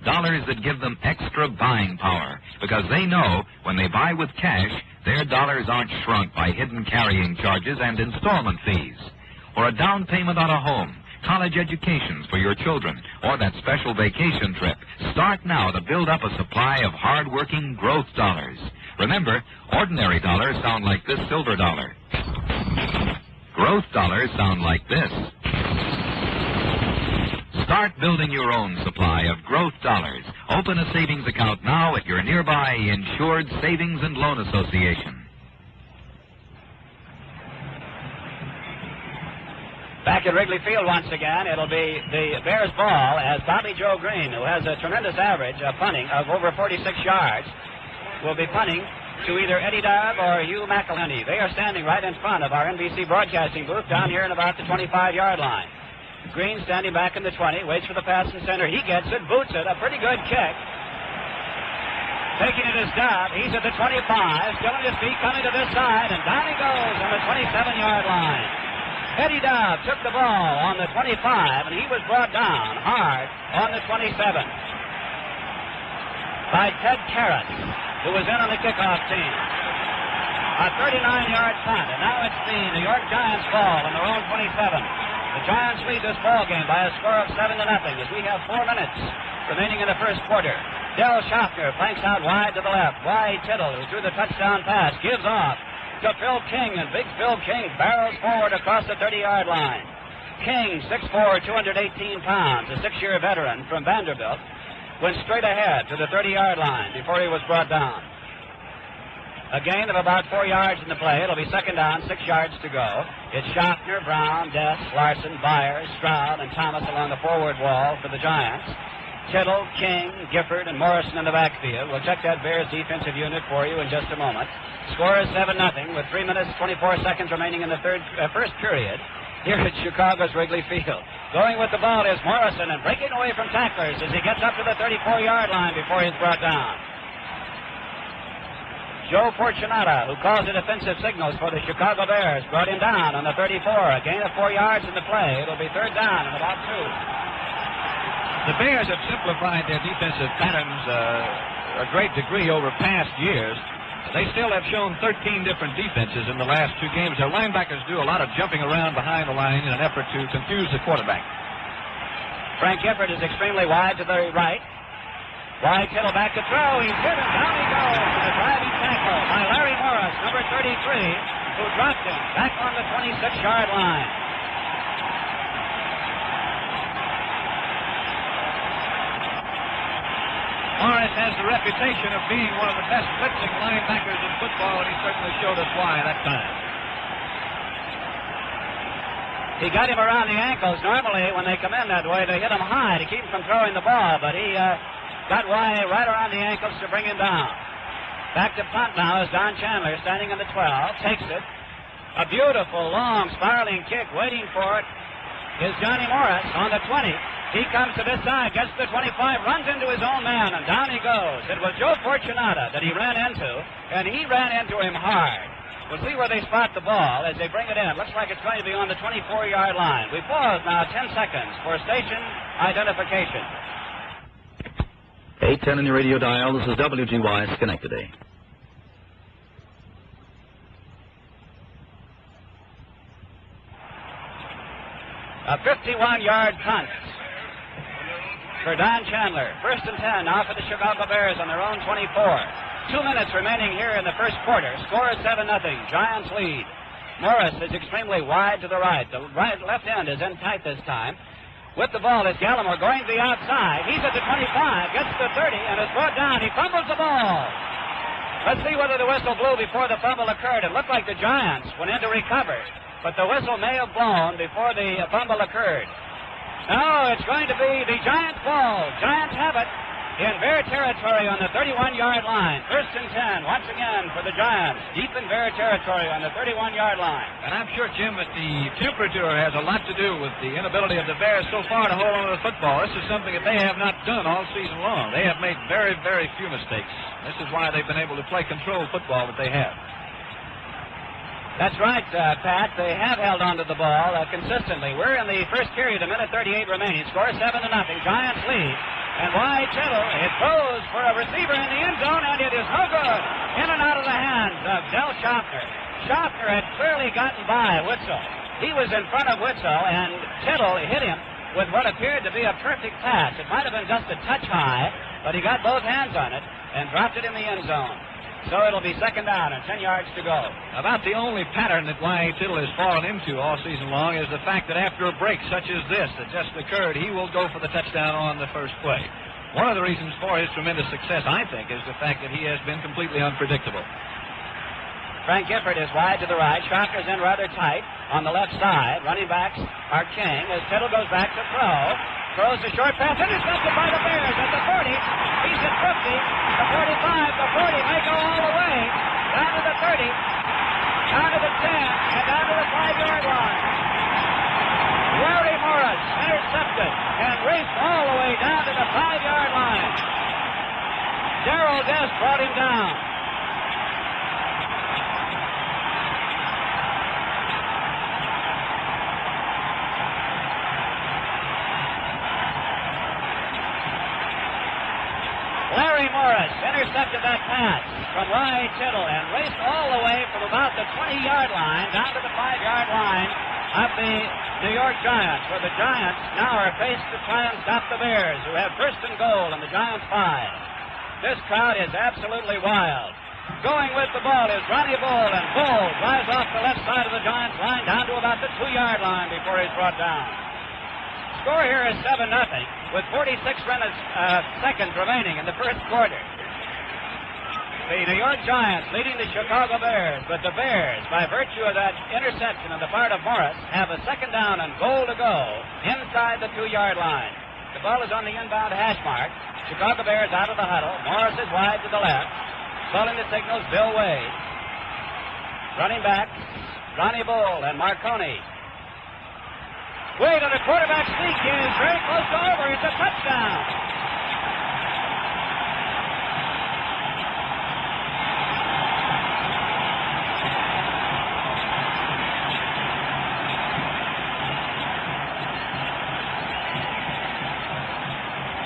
Dollars that give them extra buying power, because they know when they buy with cash, their dollars aren't shrunk by hidden carrying charges and installment fees. Or a down payment on a home, college educations for your children, or that special vacation trip. Start now to build up a supply of hard-working growth dollars. Remember, ordinary dollars sound like this silver dollar. Growth dollars sound like this. Start building your own supply of growth dollars. Open a savings account now at your nearby Insured Savings and Loan Association.
Back at Wrigley Field once again, it'll be the Bears' ball as Bobby Joe Green, who has a tremendous average of punting of over 46 yards, will be punting to either Eddie Dubb or Hugh McElhenney. They are standing right in front of our NBC broadcasting booth down here in about the 25-yard line. Green standing back in the 20, waits for the pass in center. He gets it, boots it, a pretty good kick. Taking it is Dubb. He's at the 25, still on his feet, coming to this side, and down he goes on the 27-yard line. Eddie Dubb took the ball on the 25, and he was brought down hard on the 27 by Ted Karras, who was in on the kickoff team. A 39-yard punt, and now it's the New York Giants ball on their own 27. The Giants lead this ball game by a score of 7-0 as we have 4 minutes remaining in the first quarter. Del Schaffner flanks out wide to the left. Wide Tittle, who threw the touchdown pass, gives off to Phil King, and big Phil King barrels forward across the 30-yard line. King, 6'4", 218 pounds, a 6-year veteran from Vanderbilt, went straight ahead to the 30-yard line before he was brought down. A gain of about 4 yards in the play. It'll be second down, 6 yards to go. It's Schaffner, Brown, Dess, Larson, Byers, Stroud, and Thomas along the forward wall for the Giants. Tittle, King, Gifford, and Morrison in the backfield. We'll check that Bears defensive unit for you in just a moment. Score is 7-0 with 3 minutes, 24 seconds remaining in the first period here at Chicago's Wrigley Field. Going with the ball is Morrison, and breaking away from tacklers as he gets up to the 34-yard line before he's brought down. Joe Fortunata, who calls the defensive signals for the Chicago Bears, brought him down on the 34. A gain of 4 yards in the play. It'll be third down and about 2.
The Bears have simplified their defensive patterns a great degree over past years. They still have shown 13 different defenses in the last 2 games. Their linebackers do a lot of jumping around behind the line in an effort to confuse the quarterback.
Frank Gifford is extremely wide to the right. Wide Tittle back to throw. He's hit, and down he goes with a driving tackle by Larry Morris, number 33, who dropped him back on the 26-yard line.
Morris has the reputation of being one of the best blitzing linebackers in football, and he certainly showed us why that time.
He got him around the ankles. Normally, when they come in that way, they hit him high to keep him from throwing the ball, but he got Y right around the ankles to bring him down. Back to punt now is Don Chandler standing in the 12, takes it. A beautiful, long, spiraling kick waiting for it is Johnny Morris on the 20. He comes to this side, gets the 25, runs into his own man, and down he goes. It was Joe Fortunata that he ran into, and he ran into him hard. We'll see where they spot the ball as they bring it in. Looks like it's going to be on the 24-yard line. We pause now 10 seconds for station identification.
810 on your radio dial. This is WGY Schenectady.
A 51-yard punt for Don Chandler. First and 10 now for the Chicago Bears on their own 24. 2 minutes remaining here in the first quarter. Score is 7-0. Giants lead. Morris is extremely wide to the right. The left end is in tight this time. With the ball is Gallimore going to the outside. He's at the 25, gets to the 30, and is brought down. He fumbles the ball. Let's see whether the whistle blew before the fumble occurred. It looked like the Giants went in to recover, but the whistle may have blown before the fumble occurred. No, it's going to be the Giants' ball. Giants have it in Bear territory on the 31-yard line. First and 10, once again for the Giants, deep in Bear territory on the 31-yard line.
And I'm sure, Jim, that the temperature has a lot to do with the inability of the Bears so far to hold on to the football. This is something that they have not done all season long. They have made very, very few mistakes. This is why they've been able to play control football that they have.
That's right, Pat. They have held on to the ball consistently. We're in the first period, a minute 38 remaining. Score 7-0. Giants lead. And Y. Tittle, it throws for a receiver in the end zone, and it is no good. In and out of the hands of Del Schaffner. Schaffner had clearly gotten by Witzel. He was in front of Witzel, and Tittle hit him with what appeared to be a perfect pass. It might have been just a touch high, but he got both hands on it and dropped it in the end zone. So it'll be second down and 10 yards to go.
About the only pattern that Y. Tittle has fallen into all season long is the fact that after a break such as this that just occurred, he will go for the touchdown on the first play. One of the reasons for his tremendous success, I think, is the fact that he has been completely unpredictable.
Frank Gifford is wide to the right. Schaffner's in rather tight on the left side. Running backs are King as Tittle goes back to throw. Throws a short pass, intercepted by the Bears at the 40. He's at 50, the 45, the 40 may go all the way. Down to the 30, down to the 10, and down to the 5-yard line. Larry Morris intercepted and raced all the way down to the 5-yard line. Darrell Dess brought him down. Larry Morris intercepted that pass from Y. Tittle and raced all the way from about the 20-yard line down to the 5-yard line of the New York Giants, where the Giants now are faced to try and stop the Bears, who have first and goal in the Giants' 5. This crowd is absolutely wild. Going with the ball is Ronnie Bull, and Bull drives off the left side of the Giants' line down to about the 2-yard line before he's brought down. Score here is 7-0 with 46 seconds remaining in the first quarter. The New York Giants leading the Chicago Bears, but the Bears, by virtue of that interception on the part of Morris, have a second down and goal to go inside the 2-yard line. The ball is on the inbound hash mark. Chicago Bears out of the huddle. Morris is wide to the left. Calling the signals, Bill Wade. Running back, Ronnie Bull and Marconi. Wade on a quarterback sneak is very close to over. It's a touchdown.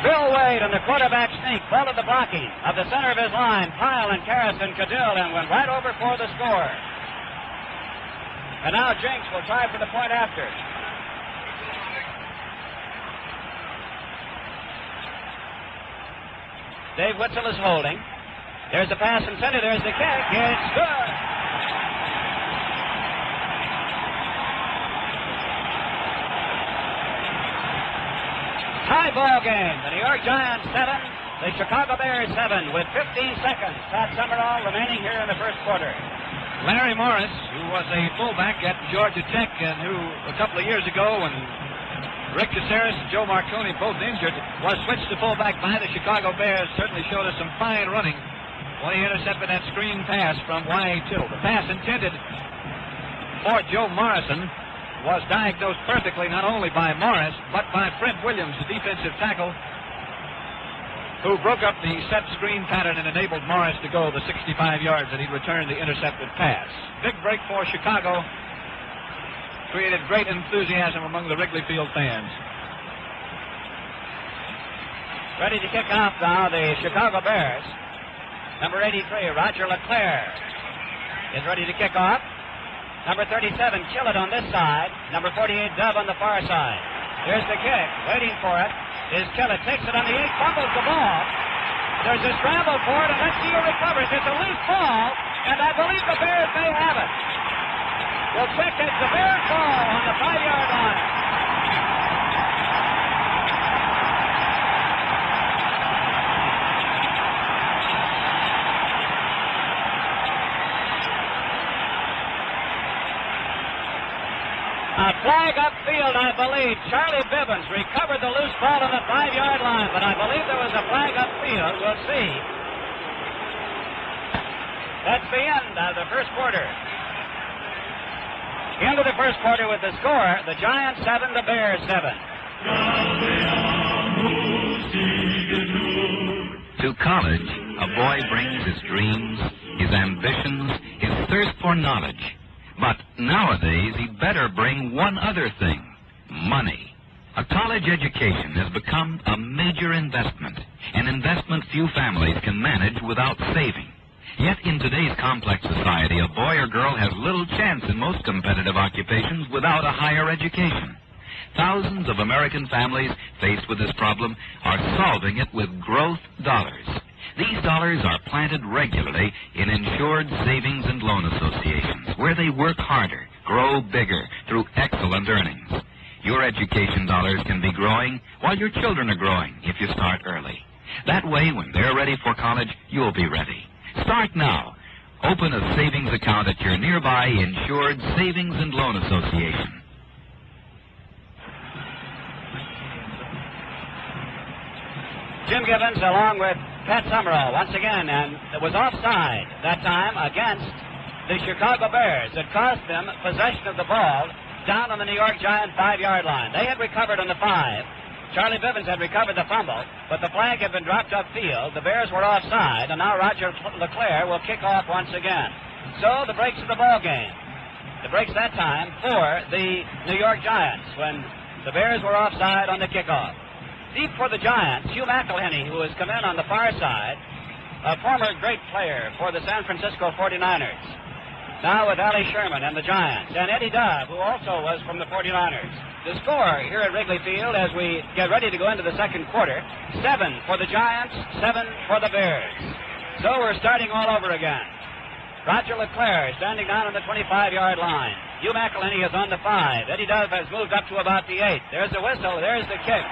Bill Wade on the quarterback sneak followed the blocking of the center of his line, Pyle and Karras and Cadill, and went right over for the score. And now Jinks will try for the point after. Dave Witzel is holding. There's the pass intended. There's the kick. It's good. Tie ball game. The New York Giants 7, the Chicago Bears 7 with 15 seconds. Pat Summerall remaining here in the first quarter.
Larry Morris, who was a fullback at Georgia Tech and who a couple of years ago when Rick Caceres and Joe Marconi both injured was switched to fullback by the Chicago Bears, certainly showed us some fine running when he intercepted that screen pass from Y.A. Tittle. The pass intended for Joe Morrison was diagnosed perfectly not only by Morris but by Fred Williams, the defensive tackle, who broke up the set screen pattern and enabled Morris to go the 65 yards that he returned the intercepted pass. Big break for Chicago. Created great enthusiasm among the Wrigley Field fans.
Ready to kick off now, the Chicago Bears. Number 83, Roger LeClaire, is ready to kick off. Number 37, Killett on this side. Number 48, Dove on the far side. Here's the kick. Waiting for it is Killett. Takes it on the 8, fumbles the ball. There's a scramble for it, and let's see who recovers. It's a loose ball, and I believe the Bears may have it. We'll check it. The Bears ball on the 5-yard line. A flag upfield, I believe. Charlie Bibbins recovered the loose ball on the 5-yard line, but I believe there was a flag upfield. We'll see. That's the end of the first quarter. Into the first quarter with the score, the Giants 7, the Bears 7.
To college, a boy brings his dreams, his ambitions, his thirst for knowledge. But nowadays, he'd better bring one other thing: money. A college education has become a major investment, an investment few families can manage without saving. Yet in today's complex society, a boy or girl has little chance in most competitive occupations without a higher education. Thousands of American families faced with this problem are solving it with growth dollars. These dollars are planted regularly in insured savings and loan associations, where they work harder, grow bigger through excellent earnings. Your education dollars can be growing while your children are growing if you start early. That way, when they're ready for college, you'll be ready. Start now. Open a savings account at your nearby insured savings and loan association.
Jim Gibbons along with Pat Summerall once again, and it was offside that time against the Chicago Bears. It cost them possession of the ball down on the New York Giant 5-yard line. They had recovered on the 5. Charlie Bibbins had recovered the fumble, but the flag had been dropped upfield. The Bears were offside, and now Roger LeClaire will kick off once again. So the breaks of the ball game. The breaks that time for the New York Giants when the Bears were offside on the kickoff. Deep for the Giants, Hugh McElhenney, who has come in on the far side, a former great player for the San Francisco 49ers. Now with Ali Sherman and the Giants, and Eddie Dove, who also was from the 49ers. The score here at Wrigley Field as we get ready to go into the second quarter, 7 for the Giants, 7 for the Bears. So we're starting all over again. Roger LeClaire standing down on the 25-yard line. Hugh McElhenney is on the 5. Eddie Dove has moved up to about the 8. There's the whistle. There's the kick.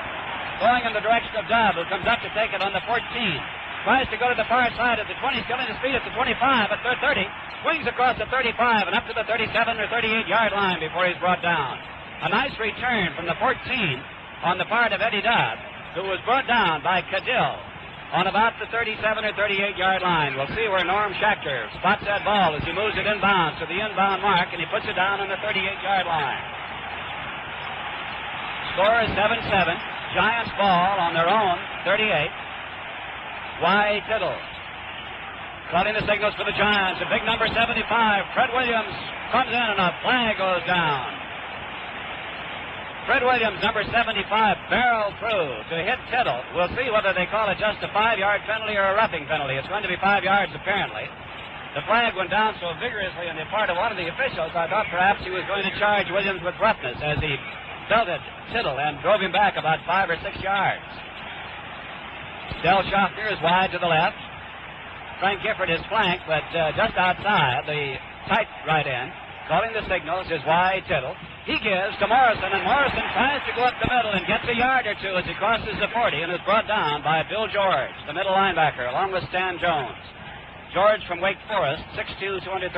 Going in the direction of Dove, who comes up to take it on the 14. Tries to go to the far side at the 20, still in his feet at the 25, at the 30. Swings across the 35 and up to the 37 or 38-yard line before he's brought down. A nice return from the 14 on the part of Eddie Dove, who was brought down by Cadill on about the 37 or 38-yard line. We'll see where Norm Schachter spots that ball as he moves it inbounds to the inbound mark, and he puts it down on the 38-yard line. Score is 7-7. Giants ball on their own 38. Y. Tittle calling the signals for the Giants. A big number 75. Fred Williams comes in and a flag goes down. Fred Williams, number 75, barreled through to hit Tittle. We'll see whether they call it just a 5-yard penalty or a roughing penalty. It's going to be 5 yards apparently. The flag went down so vigorously on the part of one of the officials, I thought perhaps he was going to charge Williams with roughness as he belted Tittle and drove him back about 5 or 6 yards. Del Schachter is wide to the left. Frank Gifford is flanked, but just outside the tight right end. Calling the signals is Y. Tittle. He gives to Morrison, and Morrison tries to go up the middle and gets a yard or two as he crosses the 40 and is brought down by Bill George, the middle linebacker, along with Stan Jones. George from Wake Forest, 6'2", 235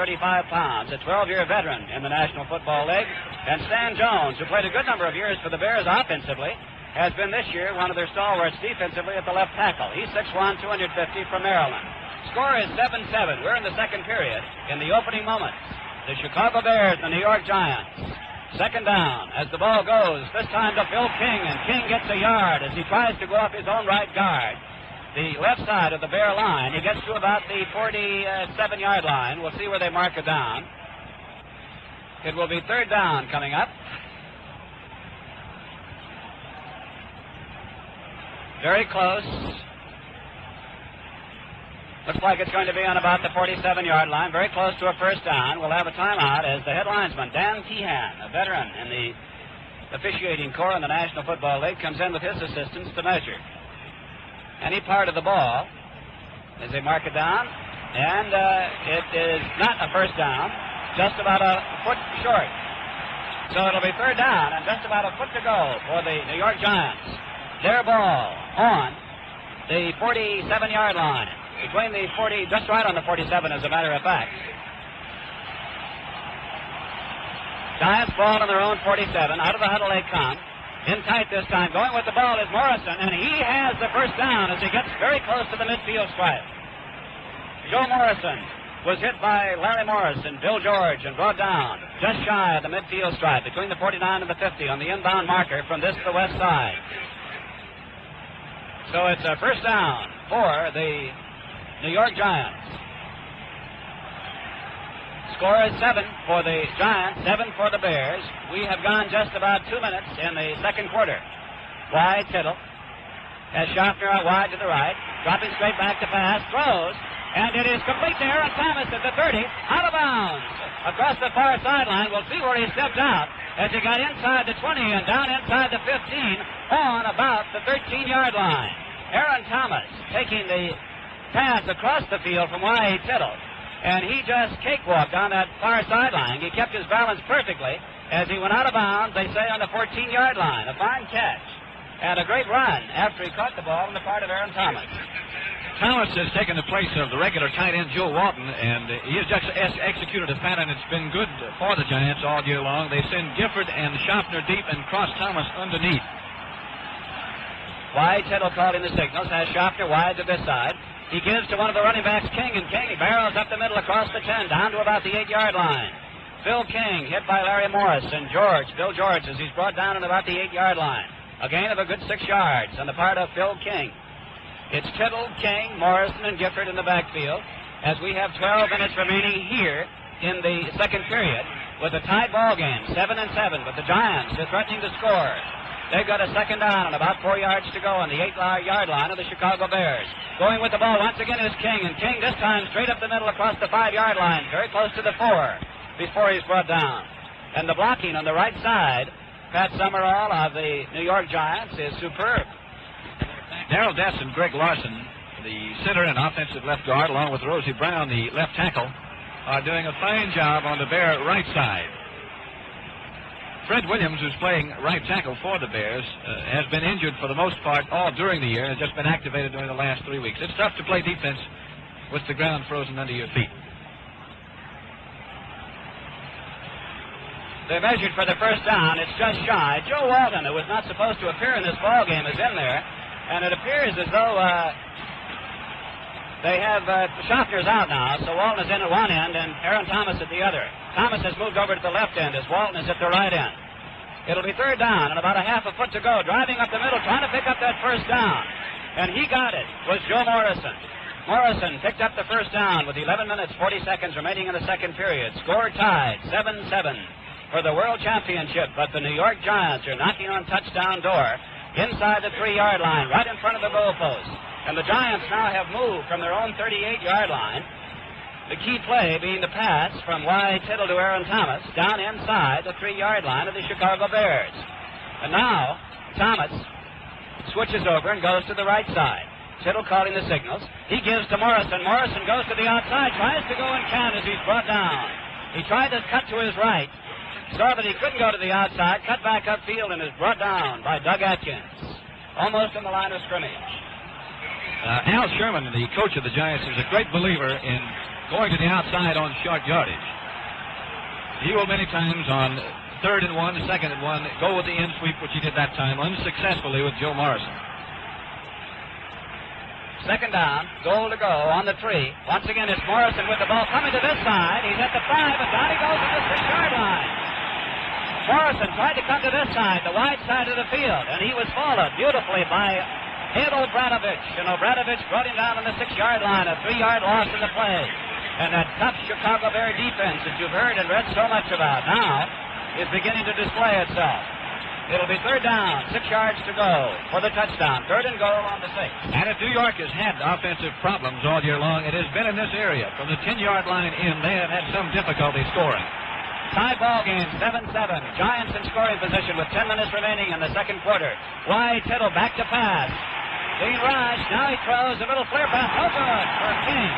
pounds, a 12-year veteran in the National Football League. And Stan Jones, who played a good number of years for the Bears offensively, has been this year one of their stalwarts defensively at the left tackle. He's 6'1", 250 from Maryland. Score is 7-7. We're in the second period. In the opening moments, the Chicago Bears and the New York Giants. Second down as the ball goes, this time to Phil King, and King gets a yard as he tries to go up his own right guard. The left side of the Bear line. He gets to about the 47-yard line. We'll see where they mark it down. It will be third down coming up. Very close. Looks like it's going to be on about the 47-yard line, very close to a first down. We'll have a timeout as the head linesman, Dan Tehan, a veteran in the officiating corps in the National Football League, comes in with his assistants to measure any part of the ball as they mark it down. And it is not a first down, just about a foot short. So it'll be third down and just about a foot to go for the New York Giants. Their ball on the 47-yard line. Between the 40, just right on the 47, as a matter of fact. Giants ball on their own 47. Out of the huddle they come. In tight this time. Going with the ball is Morrison, and he has the first down as he gets very close to the midfield stripe. Joe Morrison was hit by Larry Morris and Bill George and brought down just shy of the midfield stripe between the 49 and the 50 on the inbound marker from this to the west side. So it's a first down for the New York Giants. Score is 7 for the Giants, 7 for the Bears. We have gone just about 2 minutes in the second quarter. Wide Tittle has Schaffner out wide to the right, dropping straight back to pass, throws, and it is complete to Aaron Thomas at the 30, out of bounds. Across the far sideline, we'll see where he stepped out as he got inside the 20 and down inside the 15 on about the 13-yard line. Aaron Thomas taking the pass across the field from Y.A. Tittle, and he just cakewalked on that far sideline. He kept his balance perfectly as he went out of bounds, they say, on the 14-yard line. A fine catch and a great run after he caught the ball on the part of Aaron Thomas.
Thomas has taken the place of the regular tight end Joe Walton, and he has just executed a pattern that's been good for the Giants all year long. They send Gifford and Schaffner deep and cross Thomas underneath.
Y.A. Tittle called in the signals, has Schaffner wide to this side. He gives to one of the running backs, King, and King barrels up the middle across the 10, down to about the 8-yard line. Phil King hit by Larry Morris, and Bill George, as he's brought down at about the 8-yard line. A gain of a good 6 yards on the part of Phil King. It's Tittle, King, Morrison, and Gifford in the backfield as we have 12 minutes remaining here in the second period with a tied ball game, 7-7, but the Giants are threatening to score. They've got a second down and about 4 yards to go on the 8-yard line of the Chicago Bears. Going with the ball once again is King, and King this time straight up the middle across the 5-yard line, very close to the 4 before he's brought down. And the blocking on the right side, Pat Summerall of the New York Giants, is superb.
Darrell Dess and Greg Larson, the center and offensive left guard, along with Rosie Brown, the left tackle, are doing a fine job on the Bear right side. Fred Williams, who's playing right tackle for the Bears, has been injured for the most part all during the year and has just been activated during the last 3 weeks. It's tough to play defense with the ground frozen under your feet.
They measured for the first down. It's just shy. Joe Walton, who was not supposed to appear in this ball game, is in there, and it appears as though they have Schaffner's out now, so Walton is in at one end and Aaron Thomas at the other. Thomas has moved over to the left end as Walton is at the right end. It'll be third down and about a half a foot to go. Driving up the middle, trying to pick up that first down. And he got it, was Joe Morrison. Morrison picked up the first down with 11 minutes, 40 seconds remaining in the second period. Score tied, 7-7 for the World Championship. But the New York Giants are knocking on touchdown door inside the 3-yard line, right in front of the goalpost. And the Giants now have moved from their own 38-yard line. The key play being the pass from Y.A. Tittle to Aaron Thomas down inside the 3-yard line of the Chicago Bears. And now Thomas switches over and goes to the right side. Tittle calling the signals. He gives to Morrison. Morrison goes to the outside, tries to go and can't as he's brought down. He tried to cut to his right, saw that he couldn't go to the outside, cut back upfield, and is brought down by Doug Atkins, almost on the line of scrimmage.
Al Sherman, the coach of the Giants, is a great believer in going to the outside on short yardage. He will many times on 3rd and 1, 2nd and 1, go with the in sweep, which he did that time unsuccessfully with Joe Morrison.
Second down, goal to go on the 3. Once again, it's Morrison with the ball coming to this side. He's at the 5, and down he goes to the 6-yard line. Morrison tried to come to this side, the wide side of the field, and he was followed beautifully by Ed Obradovich. And Obradovich brought him down on the 6-yard line, a 3-yard loss in the play. And that tough Chicago Bear defense that you've heard and read so much about now is beginning to display itself. It'll be 3rd down, 6 yards to go for the touchdown. 3rd and goal on the 6.
And if New York has had offensive problems all year long, it has been in this area. From the 10-yard line in, they have had some difficulty scoring.
Tie ball game, 7-7. Giants in scoring position with 10 minutes remaining in the second quarter. Wide Tittle back to pass. Being rushed. Now he throws a little flare pass. No good for King.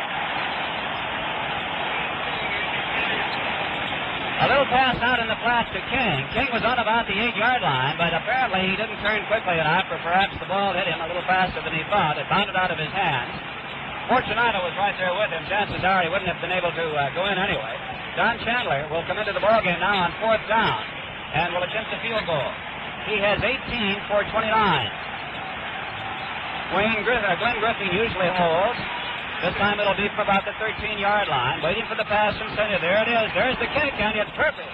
A little pass out in the flat to King. King was on about the 8-yard line, but apparently he didn't turn quickly enough, or perhaps the ball hit him a little faster than he thought. It bounded out of his hands. Fortunato was right there with him. Chances are he wouldn't have been able to go in anyway. Don Chandler will come into the ballgame now on 4th down and will attempt a field goal. He has 18 for 29. Glenn Griffin usually holds. This time it'll be for about the 13-yard line. Waiting for the pass from center. There it is. There's the kick, and it's perfect.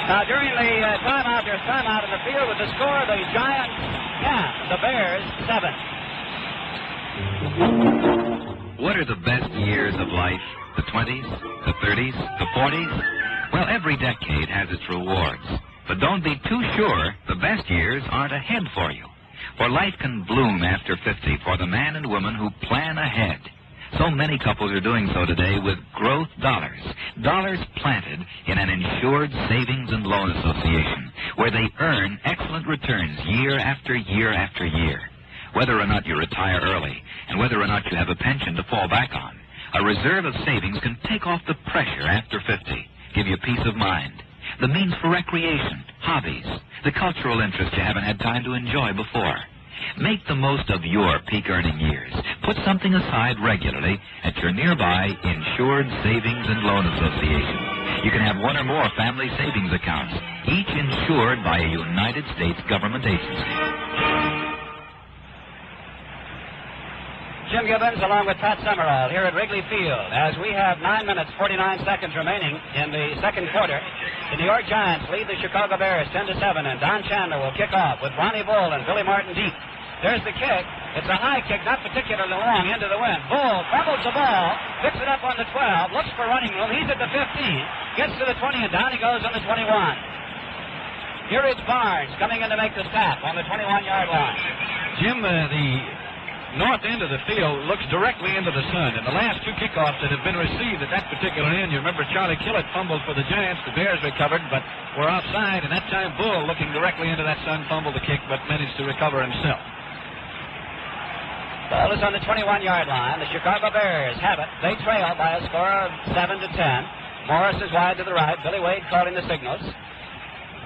Now, during the timeout, there's timeout in the field with the score. The Giants 10, the Bears 7.
What are the best years of life? The 20s, the 30s, the 40s? Well, every decade has its rewards. But don't be too sure the best years aren't ahead for you. For life can bloom after 50 for the man and woman who plan ahead. So many couples are doing so today with growth dollars. Dollars planted in an insured savings and loan association where they earn excellent returns year after year after year. Whether or not you retire early and whether or not you have a pension to fall back on, a reserve of savings can take off the pressure after 50, give you peace of mind. The means for recreation, hobbies, the cultural interest you haven't had time to enjoy before. Make the most of your peak earning years. Put something aside regularly at your nearby Insured Savings and Loan Association. You can have one or more family savings accounts, each insured by a United States government agency.
Jim Gibbons along with Pat Summerall here at Wrigley Field as we have 9 minutes, 49 seconds remaining in the second quarter. The New York Giants lead the Chicago Bears 10-7, and Don Chandler will kick off with Ronnie Bull and Billy Martin deep. There's the kick. It's a high kick, not particularly long, into the wind. Bull fumbles the ball, picks it up on the 12, looks for running room. He's at the 15, gets to the 20, and down he goes on the 21. Here is Barnes coming in to make the stop on the 21-yard line.
Jim, the north end of the field looks directly into the sun. And the last two kickoffs that have been received at that particular end, you remember Charlie Killett fumbled for the Giants. The Bears recovered, but were offside. And that time Bull, looking directly into that sun, fumbled the kick, but managed to recover himself.
Ball is on the 21-yard line. The Chicago Bears have it. They trail by a score of 7-10. Morris is wide to the right. Billy Wade calling the signals.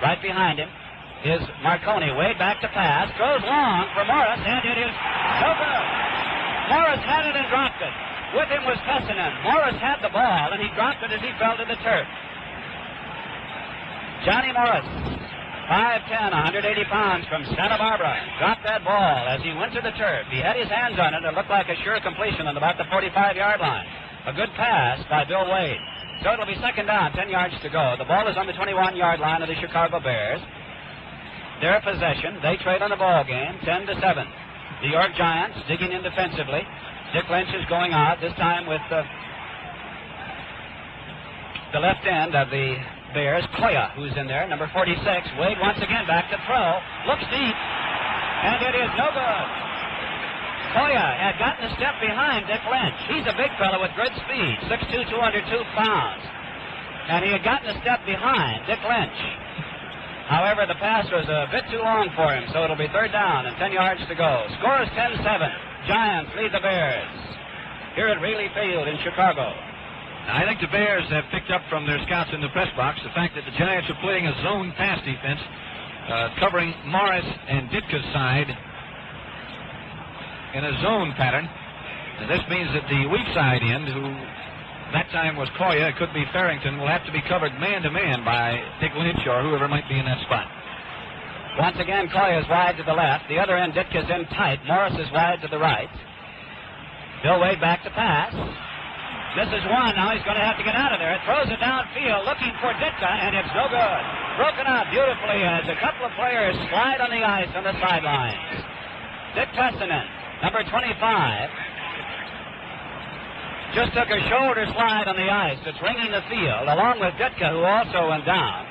Right behind him is Marconi. Wade back to pass. Throws long for Morris, and it is no good. Morris had it and dropped it. With him was Tessinen. Morris had the ball, and he dropped it as he fell to the turf. Johnny Morris, 5'10", 180 pounds from Santa Barbara, dropped that ball as he went to the turf. He had his hands on it. It looked like a sure completion on about the 45-yard line. A good pass by Bill Wade. So it'll be second down, 10 yards to go. The ball is on the 21-yard line of the Chicago Bears. Their possession. They trade on the ball game, 10-7. New York Giants digging in defensively. Dick Lynch is going out, this time with the left end of the Bears, Koya, who's in there, number 46. Wade once again back to throw. Looks deep, and it is no good. Koya had gotten a step behind Dick Lynch. He's a big fellow with good speed, 6'2", 202 pounds. And he had gotten a step behind Dick Lynch. However, the pass was a bit too long for him, so it'll be third down and 10 yards to go. Score is 10-7. Giants lead the Bears here at Wrigley Field in Chicago.
I think the Bears have picked up from their scouts in the press box the fact that the Giants are playing a zone pass defense. covering Morris and Ditka's side in a zone pattern. And this means that the weak side end, who that time was Koya, it could be Farrington, will have to be covered man-to-man by Dick Lynch or whoever might be in that spot.
Once again, Koya is wide to the left. The other end, Ditka's in tight. Morris is wide to the right. Bill Wade back to pass. Misses one. Now he's going to have to get out of there. Throws it downfield, looking for Ditka, and it's no good. Broken up beautifully as a couple of players slide on the ice on the sidelines. Dick Tessinen, number 25, just took a shoulder slide on the ice. It's ringing the field, along with Ditka, who also went down.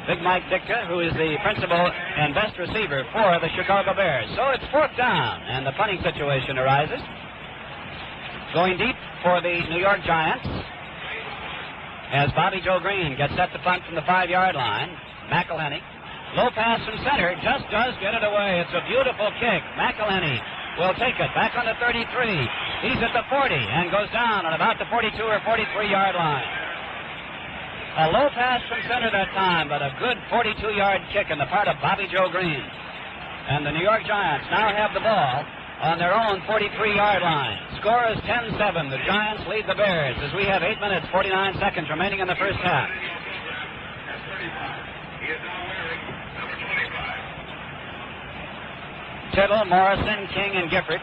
Big Mike Ditka, who is the principal and best receiver for the Chicago Bears. So it's fourth down, and the punting situation arises. Going deep for the New York Giants as Bobby Joe Green gets set to punt from the 5-yard line. McElhenney, low pass from center, just does get it away. It's a beautiful kick. McElhenney will take it back on the 33. He's at the 40 and goes down on about the 42 or 43-yard line. A low pass from center that time, but a good 42-yard kick on the part of Bobby Joe Green. And the New York Giants now have the ball on their own 43-yard line. Score is 10-7. The Giants lead the Bears as we have 8 minutes, 49 seconds remaining in the first half. Tittle, Morrison, King, and Gifford.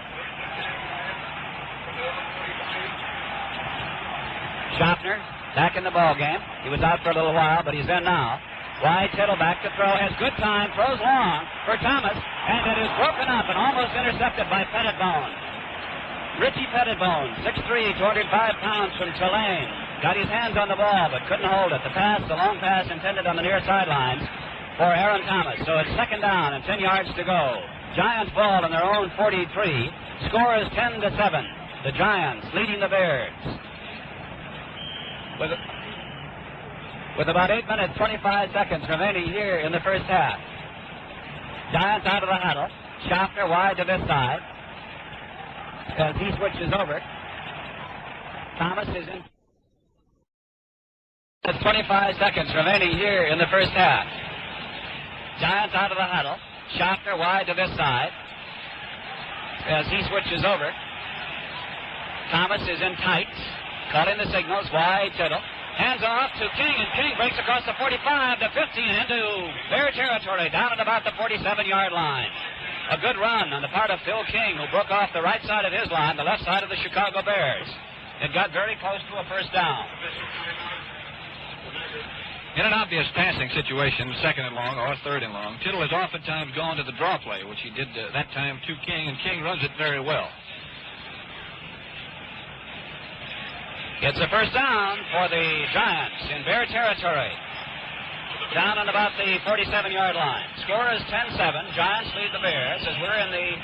Schaffner back in the ball game. He was out for a little while, but he's in now. Wide Tittle back to throw. Has good time. Throws long for Thomas. And it is broken up and almost intercepted by Pettibone. Richie Pettibone, 6'3", 205 pounds from Tulane. Got his hands on the ball but couldn't hold it. The long pass intended on the near sidelines for Aaron Thomas. So it's second down and 10 yards to go. Giants ball on their own 43. Score is 10-7. The Giants leading the Bears. With about 8 minutes, 25 seconds remaining here in the first half. Giants out of the huddle. Schaffner wide to this side as he switches over. Thomas is in. It's 25 seconds remaining here in the first half. Giants out of the huddle. Schaffner wide to this side as he switches over. Thomas is in tight. Calling the signals. Wide Tittle. Hands off to King, and King breaks across the 45 to 15 into Bear territory, down at about the 47-yard line. A good run on the part of Phil King, who broke off the right side of his line, the left side of the Chicago Bears. It got very close to a first down.
In an obvious passing situation, second and long or third and long, Tittle has oftentimes gone to the draw play, which he did that time to King, and King runs it very well.
It's a first down for the Giants in Bear territory. Down on about the 47-yard line. Score is 10-7. Giants lead the Bears as we're in the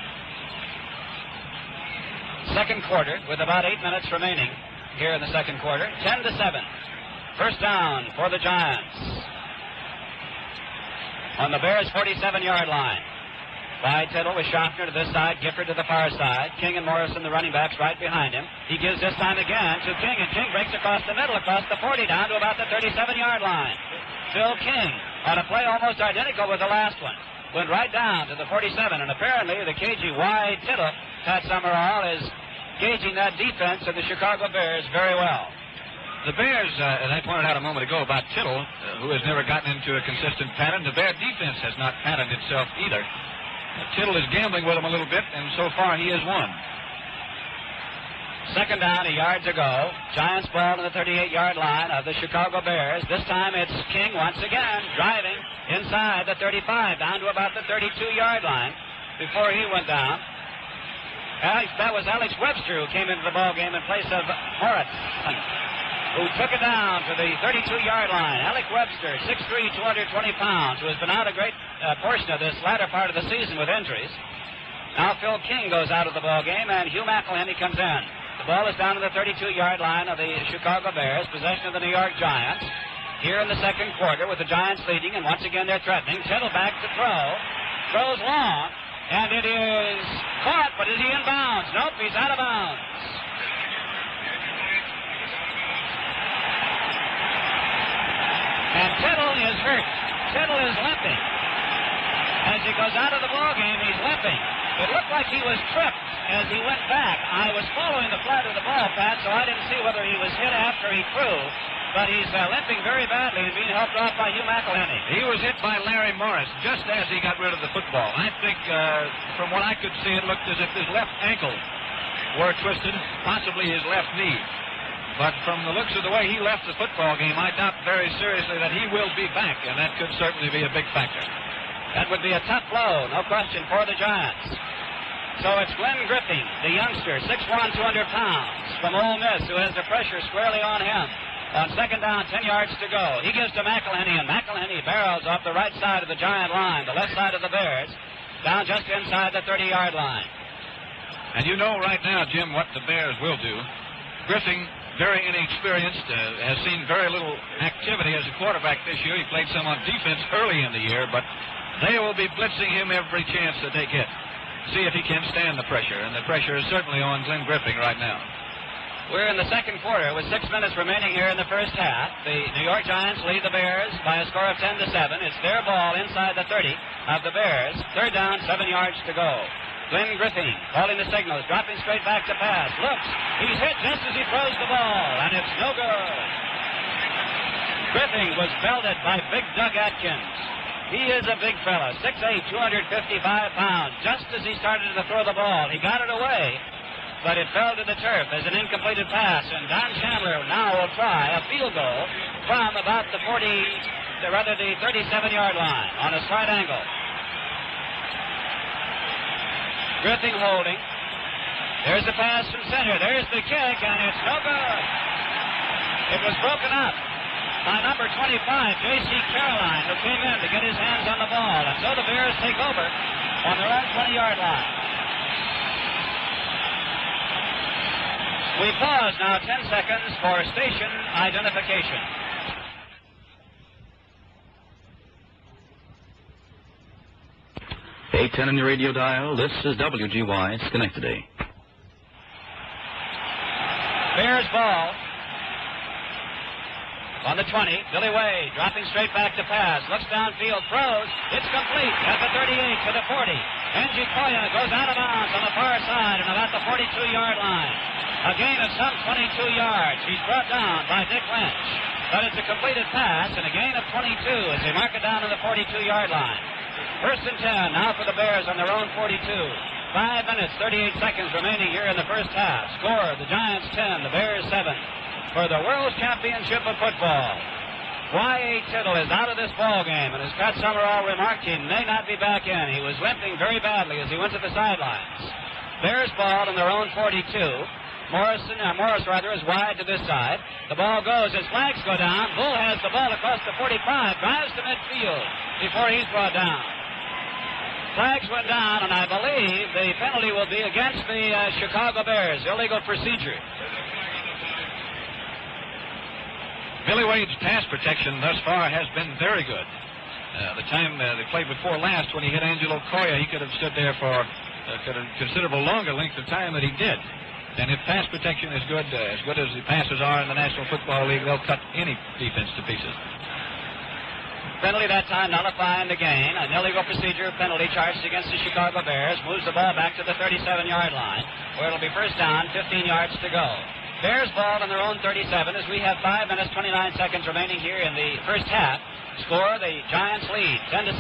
second quarter with about 8 minutes remaining here in the second quarter. 10-7. First down for the Giants on the Bears' 47-yard line. By Tittle with Schaffner to this side, Gifford to the far side. King and Morrison, the running backs, right behind him. He gives this time again to King, and King breaks across the middle, across the 40, down to about the 37-yard line. Phil King on a play almost identical with the last one. Went right down to the 47, and apparently the cagey wide Tittle, Pat Summerall, is gauging that defense of the Chicago Bears very well.
The Bears, as I pointed out a moment ago about Tittle, who has never gotten into a consistent pattern, the Bear defense has not patterned itself either. Tittle is gambling with him a little bit, and so far he has won.
Second down, a yard to go. Giants ball to the 38-yard line of the Chicago Bears. This time it's King once again, driving inside the 35, down to about the 32-yard line before he went down. That was Alex Webster who came into the ball game in place of Moritz, who took it down to the 32-yard line. Alec Webster, 6'3", 220 pounds, who has been out a great portion of this latter part of the season with injuries. Now Phil King goes out of the ball game, and Hugh McElhenney comes in. The ball is down to the 32-yard line of the Chicago Bears, possession of the New York Giants. Here in the second quarter with the Giants leading, and once again they're threatening. Tittle back to throw. Throws long, and it is caught, but is he in bounds? Nope, he's out of bounds. And Tittle is hurt. Tittle is limping. As he goes out of the ball game, he's limping. It looked like he was tripped as he went back. I was following the flight of the ball, Pat, so I didn't see whether he was hit after he threw. But he's limping very badly and being helped off by Hugh McElhenney.
He was hit by Larry Morris just as he got rid of the football. I think, from what I could see, it looked as if his left ankle were twisted, possibly his left knee. But from the looks of the way he left the football game, I doubt very seriously that he will be back, and that could certainly be a big factor.
That would be a tough blow, no question, for the Giants. So it's Glenn Griffin, the youngster, 6'1", 200 pounds, from Ole Miss, who has the pressure squarely on him. On second down, 10 yards to go. He gives to McElhenney, and McElhenney barrels off the right side of the Giant line, the left side of the Bears, down just inside the 30-yard line.
And you know right now, Jim, what the Bears will do. Griffin, very inexperienced, has seen very little activity as a quarterback this year. He played some on defense early in the year, but they will be blitzing him every chance that they get. See if he can stand the pressure, and the pressure is certainly on Glenn Griffin right now.
We're in the second quarter with 6 minutes remaining here in the first half. The New York Giants lead the Bears by a score of 10-7. It's their ball inside the 30 of the Bears. Third down, 7 yards to go. Glenn Griffin calling the signals, dropping straight back to pass. Looks, he's hit just as he throws the ball, and it's no good. Griffin was belted by Big Doug Atkins. He is a big fella, 6'8", 255 pounds. Just as he started to throw the ball, he got it away, but it fell to the turf as an incompleted pass, and Don Chandler now will try a field goal from about the 37-yard line on a slight angle. Griffin holding. There's the pass from center. There's the kick, and it's no good. It was broken up by number 25, J.C. Caroline, who came in to get his hands on the ball, and so the Bears take over on their own 20-yard line. We pause now 10 seconds for station identification.
810 on your radio dial. This is WGY Schenectady.
Bears ball on the 20. Billy Wade dropping straight back to pass. Looks downfield, throws. It's complete at the 38 to the 40. Angie Koya goes out of bounds on the far side and about the 42-yard line. A gain of some 22 yards. He's brought down by Dick Lynch. But it's a completed pass and a gain of 22 as they mark it down to the 42-yard line. First and 10 now for the Bears on their own 42. 5 minutes, 38 seconds remaining here in the first half. Score, the Giants 10, the Bears 7. For the World Championship of Football. Y.A. Tittle is out of this ball game, and as Pat Summerall remarked, he may not be back in. He was limping very badly as he went to the sidelines. Bears ball on their own 42. Morris is wide to this side. The ball goes as flags go down. Bull has the ball across the 45, drives to midfield before he's brought down. Flags went down, and I believe the penalty will be against the Chicago Bears. Illegal procedure.
Billy Wade's pass protection thus far has been very good. The time they played before last, when he hit Angelo Koya, he could have stood there for a considerable longer length of time than he did. And if pass protection is good, as good as the passes are in the National Football League, they'll cut any defense to pieces.
Penalty that time nullifying the gain. An illegal procedure penalty charged against the Chicago Bears. Moves the ball back to the 37-yard line, where it'll be first down, 15 yards to go. Bears ball on their own 37 as we have 5 minutes, 29 seconds remaining here in the first half. Score, the Giants lead, 10-7.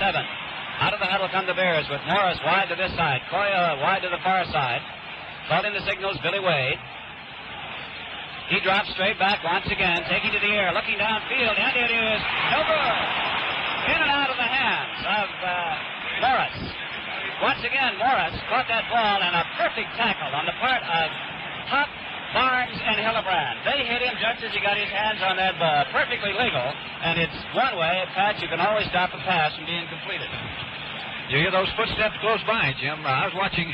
Out of the huddle come the Bears with Morris wide to this side, Koya wide to the far side. Calling the signals, Billy Wade. He drops straight back once again, taking to the air, looking downfield, and it is no good. In and out of the hands of Morris. Once again, Morris caught that ball and a perfect tackle on the part of Huff, Barnes, and Hillebrand. They hit him just as he got his hands on that ball. Perfectly legal, and it's one way, Pat, you can always stop a pass from being completed.
You hear those footsteps close by, Jim. I was watching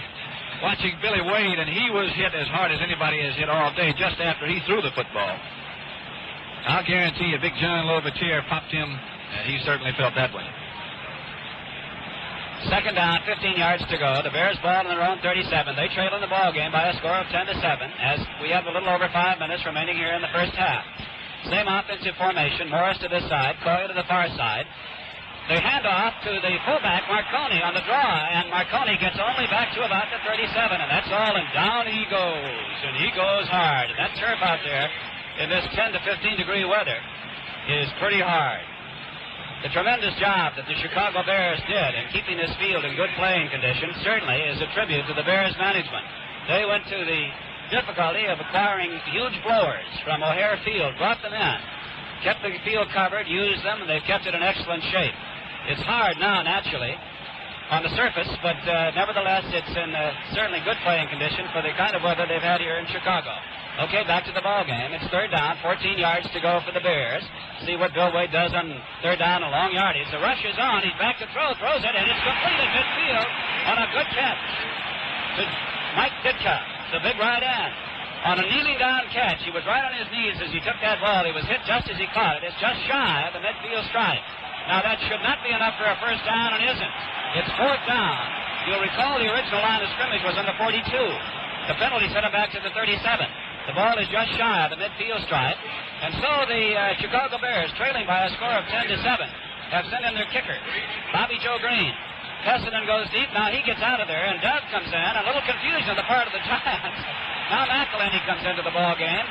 Billy Wade, and he was hit as hard as anybody has hit all day just after he threw the football. I'll guarantee you Big John Lovatier popped him, and he certainly felt that way.
Second down, 15 yards to go. The Bears ball on their own 37. They trail in the ball game by a score of 10-7 as we have a little over 5 minutes remaining here in the first half. Same offensive formation. Morris to this side, Koya to the far side. The handoff to the fullback, Marconi, on the draw, and Marconi gets only back to about the 37, and that's all, and down he goes, and he goes hard. And that turf out there in this 10 to 15 degree weather is pretty hard. The tremendous job that the Chicago Bears did in keeping this field in good playing condition certainly is a tribute to the Bears management. They went to the difficulty of acquiring huge blowers from O'Hare Field, brought them in, kept the field covered, used them, and they've kept it in excellent shape. It's hard now, naturally, on the surface, but nevertheless, it's in certainly good playing condition for the kind of weather they've had here in Chicago. Okay, back to the ball game. It's third down, 14 yards to go for the Bears. See what Bill Wade does on third down, a long yardage. The rush is on. He's back to throw, throws it, and it's completed midfield on a good catch to Mike Ditka, the big right end. On a kneeling down catch, he was right on his knees as he took that ball. He was hit just as he caught it. It's just shy of the midfield stripe. Now, that should not be enough for a first down, and isn't. It's fourth down. You'll recall the original line of scrimmage was on the 42. The penalty sent him back to the 37. The ball is just shy of the midfield stripe. And so the Chicago Bears, trailing by a score of 10 to 7, have sent in their kicker, Bobby Joe Green. Pessinen goes deep. Now he gets out of there, and Dove comes in. A little confusion on the part of the Giants. Now McElhenney comes into the ball game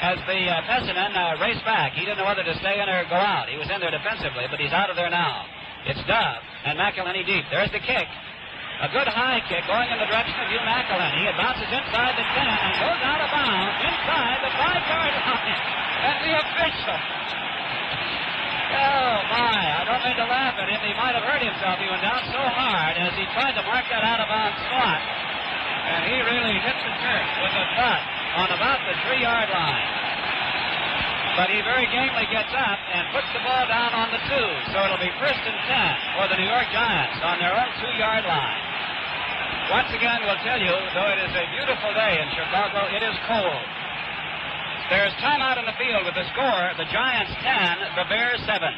as the Pessinen raced back. He didn't know whether to stay in or go out. He was in there defensively, but he's out of there now. It's Dove and McElhenney deep. There's the kick. A good high kick going in the direction of Hugh McElhenney. It bounces inside the 10 and goes out of bounds inside the 5-yard line. And the official. Oh, my. I don't mean to laugh at him. He might have hurt himself. He went down so hard as he tried to mark that out-of-bounds spot. And he really hit the turf with a butt on about the 3-yard line. But he very gamely gets up and puts the ball down on the 2. So it'll be first and 10 for the New York Giants on their own 2-yard line. Once again, we'll tell you, though it is a beautiful day in Chicago, it is cold. There's timeout in the field with the score, the Giants 10, the Bears 7.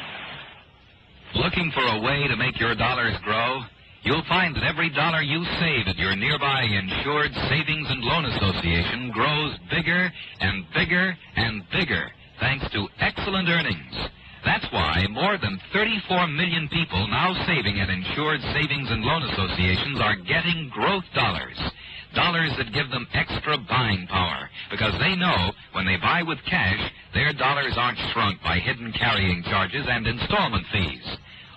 Looking for a way to make your dollars grow? You'll find that every dollar you save at your nearby Insured Savings and Loan Association grows bigger and bigger and bigger, thanks to excellent earnings. That's why more than 34 million people now saving at Insured Savings and Loan Associations are getting growth dollars. Dollars that give them extra buying power, because they know when they buy with cash, their dollars aren't shrunk by hidden carrying charges and installment fees.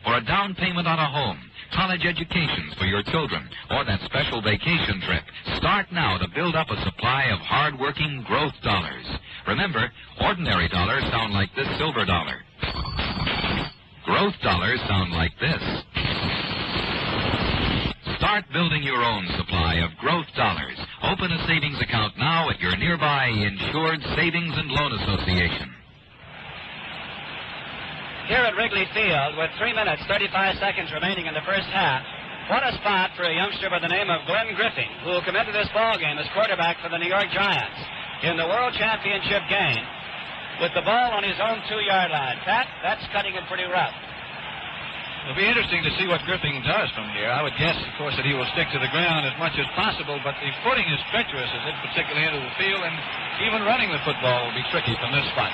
Or a down payment on a home, college educations for your children, or that special vacation trip. Start now to build up a supply of hard-working growth dollars. Remember, ordinary dollars sound like this silver dollar. Growth dollars sound like this. Start building your own supply of growth dollars. Open a savings account now at your nearby Insured Savings and Loan Association.
Here at Wrigley Field, with 3 minutes, 35 seconds remaining in the first half, what a spot for a youngster by the name of Glenn Griffin, who will come into this ball game as quarterback for the New York Giants in the World Championship game with the ball on his own 2-yard line. Pat, that's cutting it pretty rough.
It'll be interesting to see what Griffin does from here. I would guess, of course, that he will stick to the ground as much as possible, but the footing is treacherous as it particularly into the field, and even running the football will be tricky from this spot.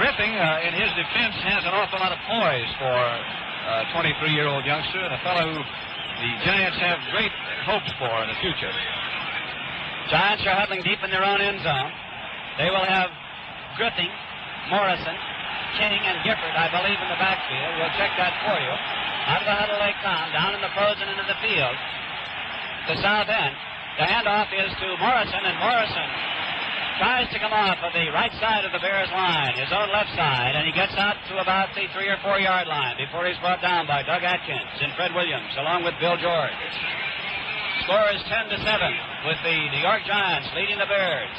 Griffin, in his defense, has an awful lot of poise for a 23-year-old youngster, and a fellow who the Giants have great hopes for in the future.
Giants are huddling deep in their own end zone. They will have Griffin, Morrison, King, and Gifford, I believe, in the backfield. We'll check that for you. Out of the huddle they come, down in the frozen into the field. The south end. The handoff is to Morrison, and Morrison tries to come off of the right side of the Bears line, his own left side, and he gets out to about the 3 or 4 yard line before he's brought down by Doug Atkins and Fred Williams, along with Bill George. Score is 10 to 7, with the New York Giants leading the Bears.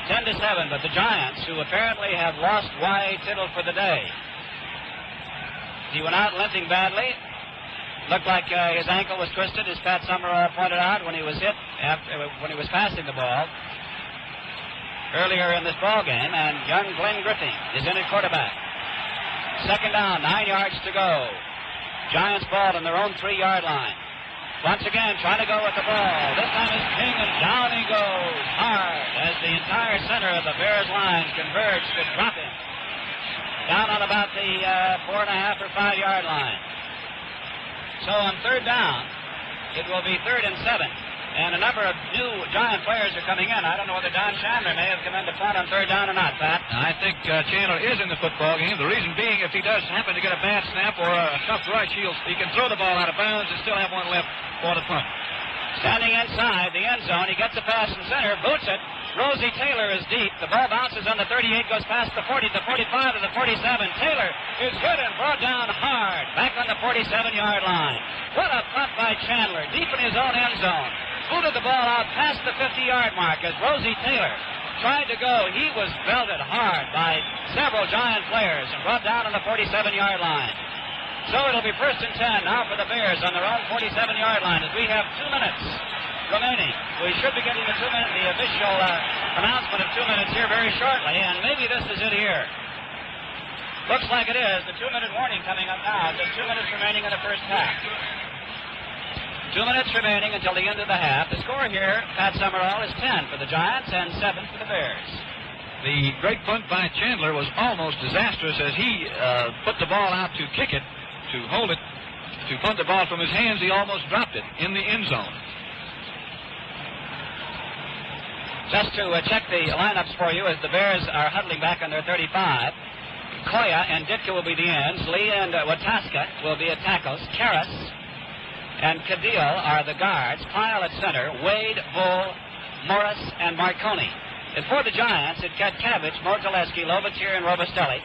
10 to 7, but the Giants, who apparently have lost Y. Tittle for the day. He went out limping badly. Looked like his ankle was twisted, as Pat Summerall pointed out when he was hit when he was passing the ball earlier in this ball game, and young Glenn Griffin is in at quarterback. Second down, 9 yards to go. Giants ball on their own 3-yard line. Once again, trying to go with the ball. This time it's King, and down he goes hard as the entire center of the Bears line converge to drop him down on about the 4.5 or 5 yard line. So on third down, it will be 3rd and 7. And a number of new Giant players are coming in. I don't know whether Don Chandler may have come in to punt on third down or not, Pat.
I think Chandler is in the football game. The reason being, if he does happen to get a bad snap or a tough rush, he can throw the ball out of bounds and still have one left for the punt.
Standing inside the end zone, he gets a pass in center, boots it. Rosie Taylor is deep. The ball bounces on the 38, goes past the 40, the 45, to the 47. Taylor is hit and brought down hard, back on the 47-yard line. What a punt by Chandler, deep in his own end zone. Booted the ball out past the 50-yard mark as Rosie Taylor tried to go. He was belted hard by several Giant players and brought down on the 47-yard line. So it'll be 1st and 10 now for the Bears on their own 47-yard line as we have 2 minutes remaining. We should be getting the official announcement of 2 minutes here very shortly, and maybe this is it here. Looks like it is. The 2-minute warning coming up now. Just 2 minutes remaining in the first half. 2 minutes remaining until the end of the half. The score here, Pat Summerall, is 10 for the Giants and 7 for the Bears.
The great punt by Chandler was almost disastrous as he put the ball out to kick it, to hold it, to punt the ball from his hands. He almost dropped it in the end zone.
Just to check the lineups for you as the Bears are huddling back on their 35. Koya and Ditka will be the ends. Lee and Wataska will be at tackles. Karras and Cadillo are the guards. Pyle at center. Wade, Bull, Morris, and Marconi. And for the Giants, it got Cabbage, Mortaleski, Lovatier, and Robustelli.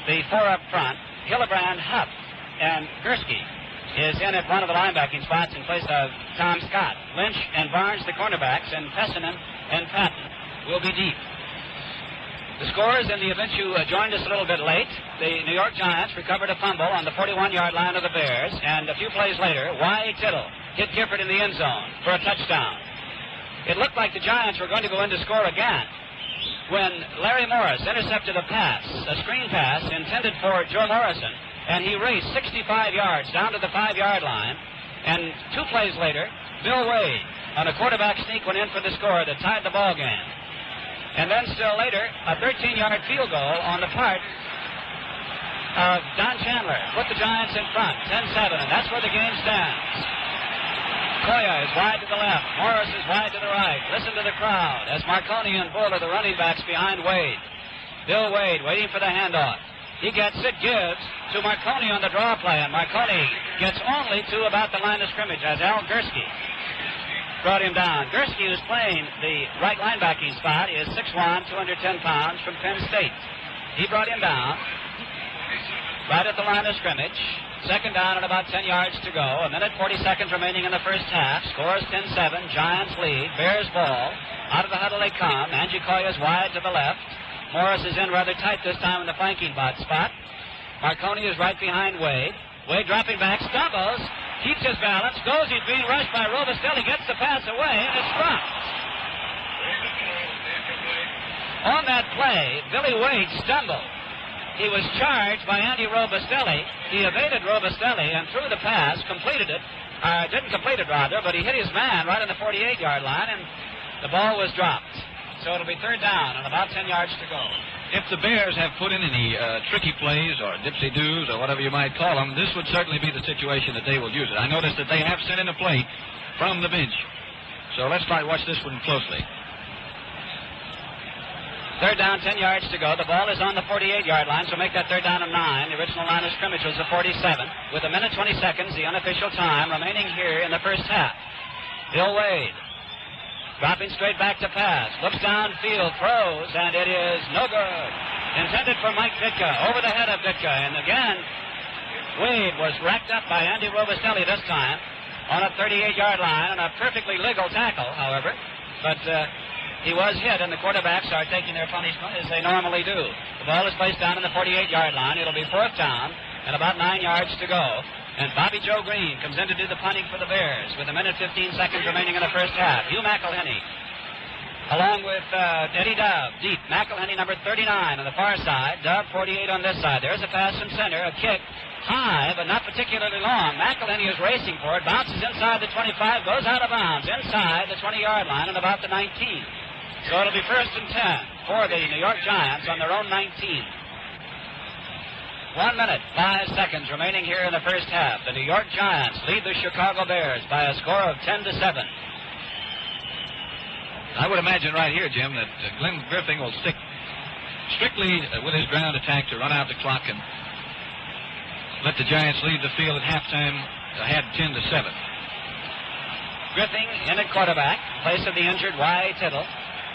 The 4 up front. Hillebrand, Huff, and Gursky is in at one of the linebacking spots in place of Tom Scott. Lynch and Barnes, the cornerbacks, and Pessinen and Patton will be deep. The scores in the event you joined us a little bit late. The New York Giants recovered a fumble on the 41-yard line of the Bears, and a few plays later, Y. Tittle hit Gifford in the end zone for a touchdown. It looked like the Giants were going to go in to score again when Larry Morris intercepted a pass, a screen pass intended for Joe Morrison, and he raced 65 yards down to the 5-yard line, and 2 plays later, Bill Wade on a quarterback sneak went in for the score that tied the ball game. And then still later, a 13-yard field goal on the part of Don Chandler put the Giants in front, 10-7, and that's where the game stands. Koya is wide to the left. Morris is wide to the right. Listen to the crowd as Marconi and Bull are the running backs behind Wade. Bill Wade waiting for the handoff. He gets it, gives to Marconi on the draw play, and Marconi gets only to about the line of scrimmage as Al Gursky brought him down. Gursky, who's playing the right linebacking spot, is 6'1", 210 pounds from Penn State. He brought him down right at the line of scrimmage. 2nd down and about 10 yards to go. A minute 40 seconds remaining in the first half. Scores 10-7. Giants lead. Bears ball. Out of the huddle they come. Angie Koya's wide to the left. Morris is in rather tight this time in the flanking spot. Marconi is right behind Wade. Wade dropping back, stumbles, keeps his balance, goes. He's being rushed by Robustelli, gets the pass away, and it's dropped. On that play, Billy Wade stumbled. He was charged by Andy Robustelli. He evaded Robustelli and threw the pass, completed it. Didn't complete it, rather, but he hit his man right on the 48-yard line, and the ball was dropped. So it'll be 3rd down and about 10 yards to go.
If the Bears have put in any tricky plays or dipsy-doos or whatever you might call them, this would certainly be the situation that they will use it. I noticed that they have sent in a play from the bench. So let's try to watch this one closely.
3rd down, 10 yards to go. The ball is on the 48-yard line, so make that 3rd down and 9. The original line of scrimmage was the 47. With a minute 20 seconds, the unofficial time remaining here in the first half. Bill Wade dropping straight back to pass. Looks downfield, throws, and it is no good. Intended for Mike Ditka, over the head of Ditka. And again, Wade was racked up by Andy Robustelli this time on a 38-yard line, and a perfectly legal tackle, however. But he was hit, and the quarterbacks are taking their punishment as they normally do. The ball is placed down in the 48-yard line. It'll be 4th down and about 9 yards to go. And Bobby Joe Green comes in to do the punting for the Bears with a minute 15 seconds remaining in the first half. Hugh McElhenney, along with Eddie Dove, deep. McElhenney, number 39 on the far side. Dove, 48 on this side. There's a pass from center, a kick, high, but not particularly long. McElhenney is racing for it, bounces inside the 25, goes out of bounds, inside the 20-yard line and about the 19. So it'll be 1st and 10 for the New York Giants on their own 19. 1 minute, 5 seconds remaining here in the first half. The New York Giants lead the Chicago Bears by a score of 10-7.
I would imagine right here, Jim, that Glenn Griffin will stick strictly with his ground attack to run out the clock and let the Giants leave the field at halftime ahead 10-7.
Griffin in at quarterback, in place of the injured Y. Tittle,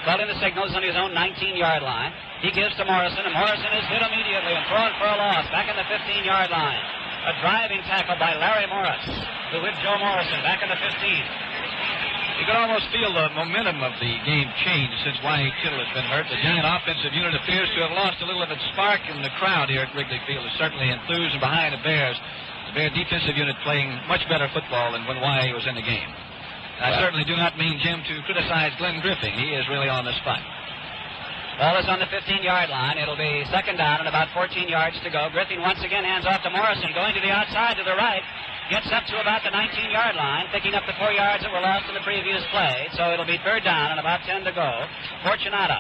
calling the signals on his own 19-yard line. He gives to Morrison, and Morrison is hit immediately and thrown for a loss back in the 15-yard line. A driving tackle by Larry Morris, who hit Joe Morrison back in the 15.
You can almost feel the momentum of the game change since Y. Tittle has been hurt. The Giant offensive unit appears to have lost a little of its spark, and the crowd here at Wrigley Field is certainly enthused and behind the Bears. The Bear defensive unit playing much better football than when Y. was in the game. I certainly do not mean, Jim, to criticize Glenn Griffin. He is really on the spot.
Ball is on the 15-yard line. It'll be second down and about 14 yards to go. Griffin once again hands off to Morrison, going to the outside to the right. Gets up to about the 19-yard line, picking up the 4 yards that were lost in the previous play. So it'll be third down and about 10 to go. Fortunata,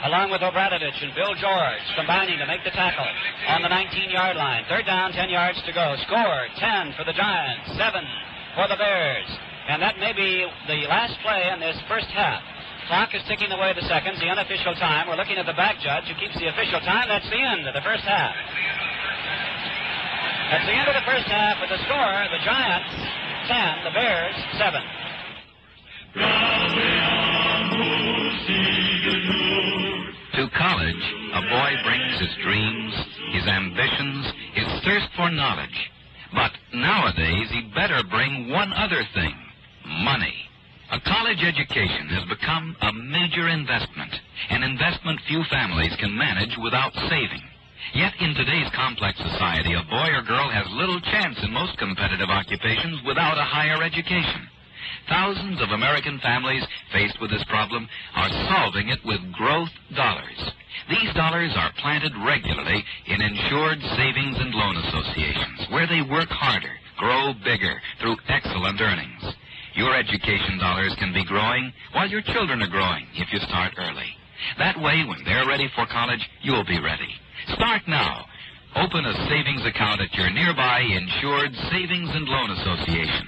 along with Obradovich and Bill George, combining to make the tackle on the 19-yard line. Third down, 10 yards to go. Score, 10 for the Giants, 7 for the Bears. And that may be the last play in this first half. Clock is ticking away the seconds, the unofficial time. We're looking at the back judge who keeps the official time. That's the end of the first half. That's the end of the first half with the score, the Giants 10, the Bears 7.
To college, a boy brings his dreams, his ambitions, his thirst for knowledge. But nowadays, he'd better bring one other thing, money. A college education has become a major investment, an investment few families can manage without saving. Yet in today's complex society, a boy or girl has little chance in most competitive occupations without a higher education. Thousands of American families faced with this problem are solving it with growth dollars. These dollars are planted regularly in insured savings and loan associations, where they work harder, grow bigger through excellent earnings. Your education dollars can be growing while your children are growing if you start early. That way, when they're ready for college, you'll be ready. Start now. Open a savings account at your nearby insured savings and loan association.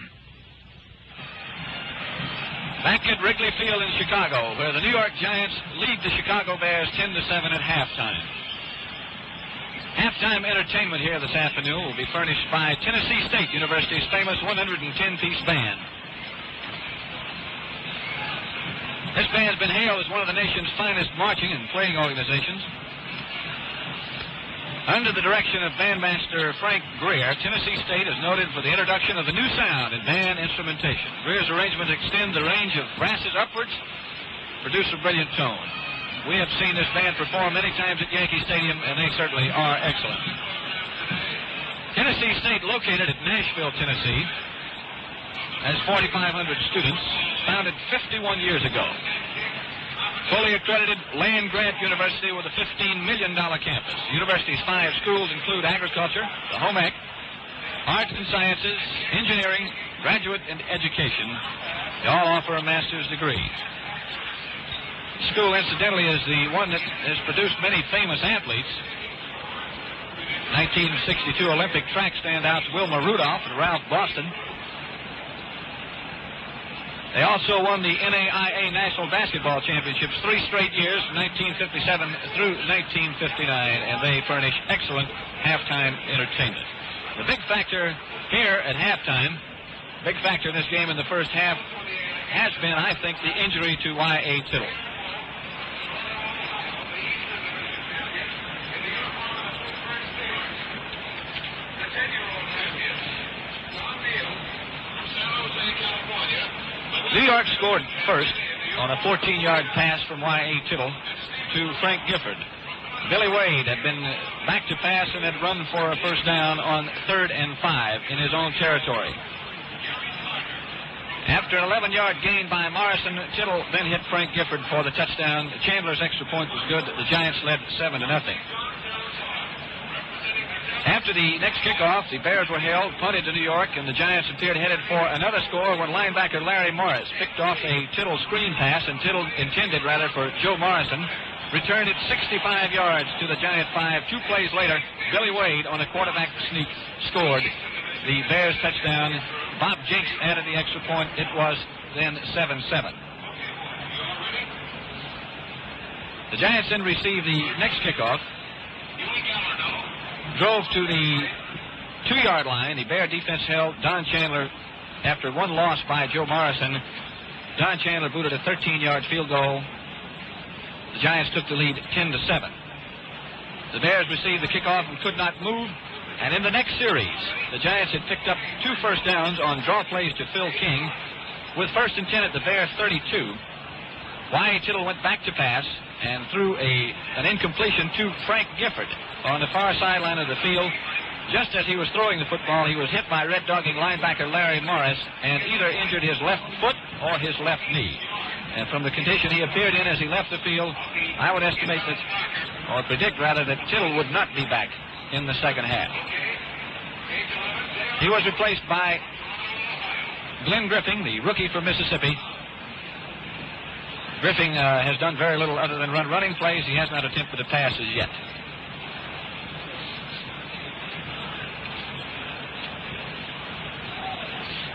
Back at Wrigley Field in Chicago, where the New York Giants lead the Chicago Bears 10-7 at halftime. Halftime entertainment here this afternoon will be furnished by Tennessee State University's famous 110-piece band. This band's been hailed as one of the nation's finest marching and playing organizations. Under the direction of bandmaster Frank Greer, Tennessee State is noted for the introduction of the new sound in band instrumentation. Greer's arrangements extend the range of brasses upwards, produce a brilliant tone. We have seen this band perform many times at Yankee Stadium, and they certainly are excellent. Tennessee State, located at Nashville, Tennessee, has 4,500 students, founded 51 years ago. Fully accredited land-grant university with a $15 million campus. The university's 5 schools include agriculture, the home ec, arts and sciences, engineering, graduate, and education. They all offer a master's degree. The school, incidentally, is the one that has produced many famous athletes. 1962 Olympic track standouts Wilma Rudolph and Ralph Boston. They also won the NAIA National Basketball Championships 3 straight years, from 1957 through 1959, and they furnish excellent halftime entertainment. The big factor here at halftime, big factor in this game in the first half, has been, I think, the injury to Y.A. Tittle. New York scored first on a 14-yard pass from Y.A. Tittle to Frank Gifford. Billy Wade had been back to pass and had run for a first down on 3rd and 5 in his own territory. After an 11-yard gain by Morrison, Tittle then hit Frank Gifford for the touchdown. Chandler's extra point was good. The Giants led 7-0. After the next kickoff, the Bears were held, punted to New York, and the Giants appeared headed for another score when linebacker Larry Morris picked off a Tittle screen pass, and Tittle intended, rather, for Joe Morrison. returned it 65 yards to the Giant 5. 2 plays later, Billy Wade on a quarterback sneak scored the Bears touchdown. Bob Jinks added the extra point. It was then 7-7. The Giants then received the next kickoff, drove to the 2-yard line. The Bear defense held Don Chandler after one loss by Joe Morrison. Don Chandler booted a 13-yard field goal. The Giants took the lead 10-7. The Bears received the kickoff and could not move. And in the next series, the Giants had picked up 2 first downs on draw plays to Phil King. With 1st and 10 at the Bears 32, Y. Tittle went back to pass and threw an incompletion to Frank Gifford on the far sideline of the field. Just as he was throwing the football, he was hit by red dogging linebacker Larry Morris and either injured his left foot or his left knee. And from the condition he appeared in as he left the field, I would estimate that, or predict rather, that Tittle would not be back in the second half. He was replaced by Glenn Griffin, the rookie from Mississippi. Griffin has done very little other than run running plays. He has not attempted a pass as yet.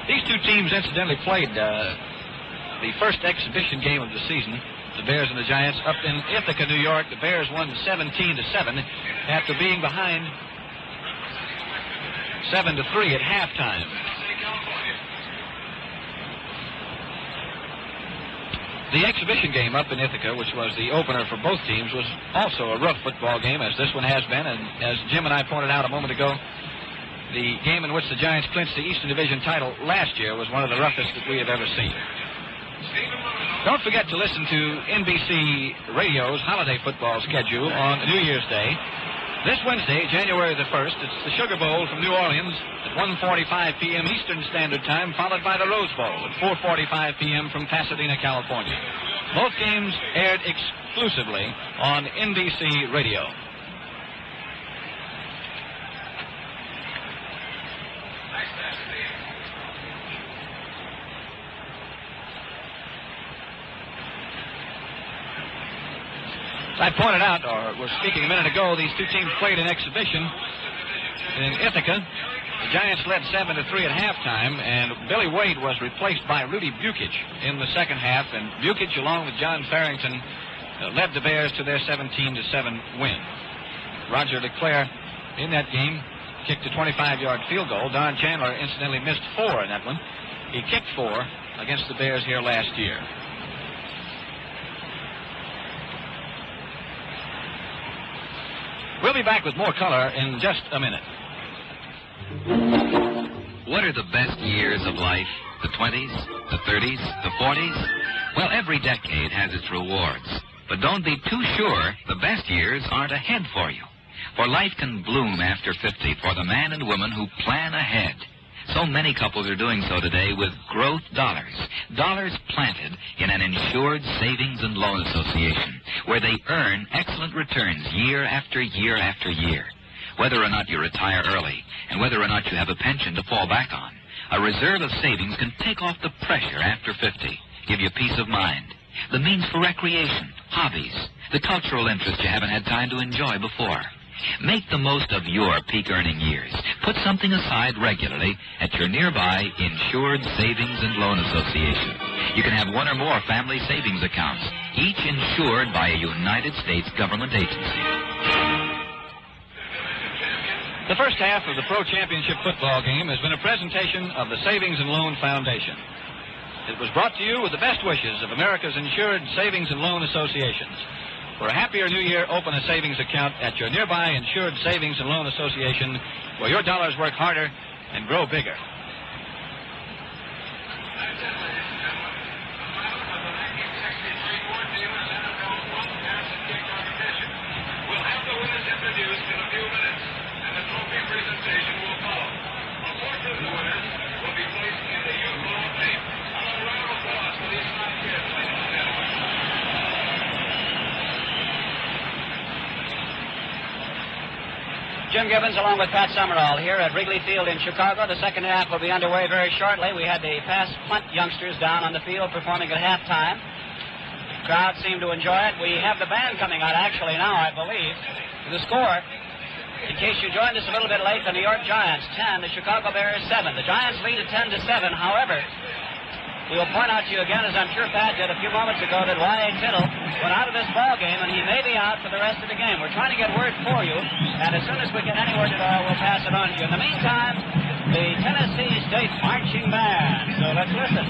These two teams incidentally played the first exhibition game of the season, the Bears and the Giants, up in Ithaca, New York. The Bears won 17-7 after being behind 7-3 at halftime. The exhibition game up in Ithaca, which was the opener for both teams, was also a rough football game, as this one has been. And as Jim and I pointed out a moment ago, the game in which the Giants clinched the Eastern Division title last year was one of the roughest that we have ever seen. Don't forget to listen to NBC Radio's holiday football schedule on New Year's Day. This Wednesday, January the 1st, it's the Sugar Bowl from New Orleans at 1:45 p.m. Eastern Standard Time, followed by the Rose Bowl at 4:45 p.m. from Pasadena, California. Both games aired exclusively on NBC Radio. I pointed out, or was speaking a minute ago, these two teams played an exhibition in Ithaca. The Giants led 7-3 at halftime, and Billy Wade was replaced by Rudy Bukic in the second half, and Bukic, along with John Farrington, led the Bears to their 17-7 win. Roger LeClaire, in that game, kicked a 25-yard field goal. Don Chandler, incidentally, missed 4 in that one. He kicked 4 against the Bears here last year. We'll be back with more color in just a minute.
What are the best years of life? The 20s, the 30s, the 40s? Well, every decade has its rewards. But don't be too sure the best years aren't ahead for you. For life can bloom after 50 for the man and woman who plan ahead. So many couples are doing so today with growth dollars. Dollars planted in an insured savings and loan association where they earn excellent returns year after year after year. Whether or not you retire early and whether or not you have a pension to fall back on, a reserve of savings can take off the pressure after 50, give you peace of mind, the means for recreation, hobbies, the cultural interest you haven't had time to enjoy before. Make the most of your peak earning years. Put something aside regularly at your nearby Insured Savings and Loan Association. You can have one or more family savings accounts, each insured by a United States government agency.
The first half of the Pro Championship football game has been a presentation of the Savings and Loan Foundation. It was brought to you with the best wishes of America's Insured Savings and Loan Associations. For a happier new year, open a savings account at your nearby Insured Savings and Loan Association, where your dollars work harder and grow bigger.
We'll have the winners introduced in a few minutes, and the trophy presentation will follow. A portrait of the winners will be placed in the youth hall of fame. Another round of applause for these fine kids, ladies and gentlemen.
Jim Gibbons along with Pat Summerall here at Wrigley Field in Chicago. The second half will be underway very shortly. We had the pass punt youngsters down on the field performing at halftime. crowd seem to enjoy it. We have the band coming out actually now, I believe. The score, in case you joined us a little bit late, the New York Giants 10, the Chicago Bears 7. The Giants lead at 10-7. However, we will point out to you again, as I'm sure Pat did a few moments ago, that Y.A. Tittle went out of this ball game, and he may be out for the rest of the game. We're trying to get word for you, and as soon as we get any word at all, we'll pass it on to you. In the meantime, the Tennessee State Marching Band. So let's listen.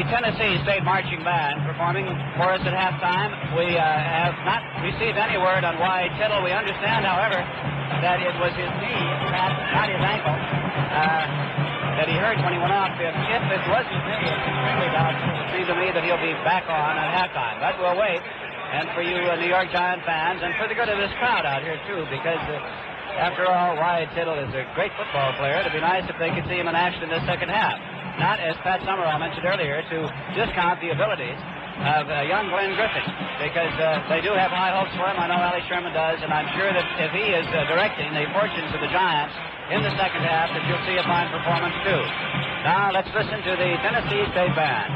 Tennessee State Marching Band performing for us at halftime. We have not received any word on Y.A. Tittle. We understand, however, that it was his knee, not his ankle, that he hurt when he went off. If it was his knee, it's extremely doubtful. It seems to me that he'll be back on at halftime. But we'll wait. And for you New York Giant fans, and for the good of this crowd out here, too, because after all, Y.A. Tittle is a great football player. It'd be nice if they could see him in action in the second half. Not, as Pat Summerall mentioned earlier, to discount the abilities of young Glenn Griffin, because they do have high hopes for him. I know Allie Sherman does, and I'm sure that if he is directing the fortunes of the Giants in the second half, that you'll see a fine performance, too. Now, let's listen to the Tennessee State Band.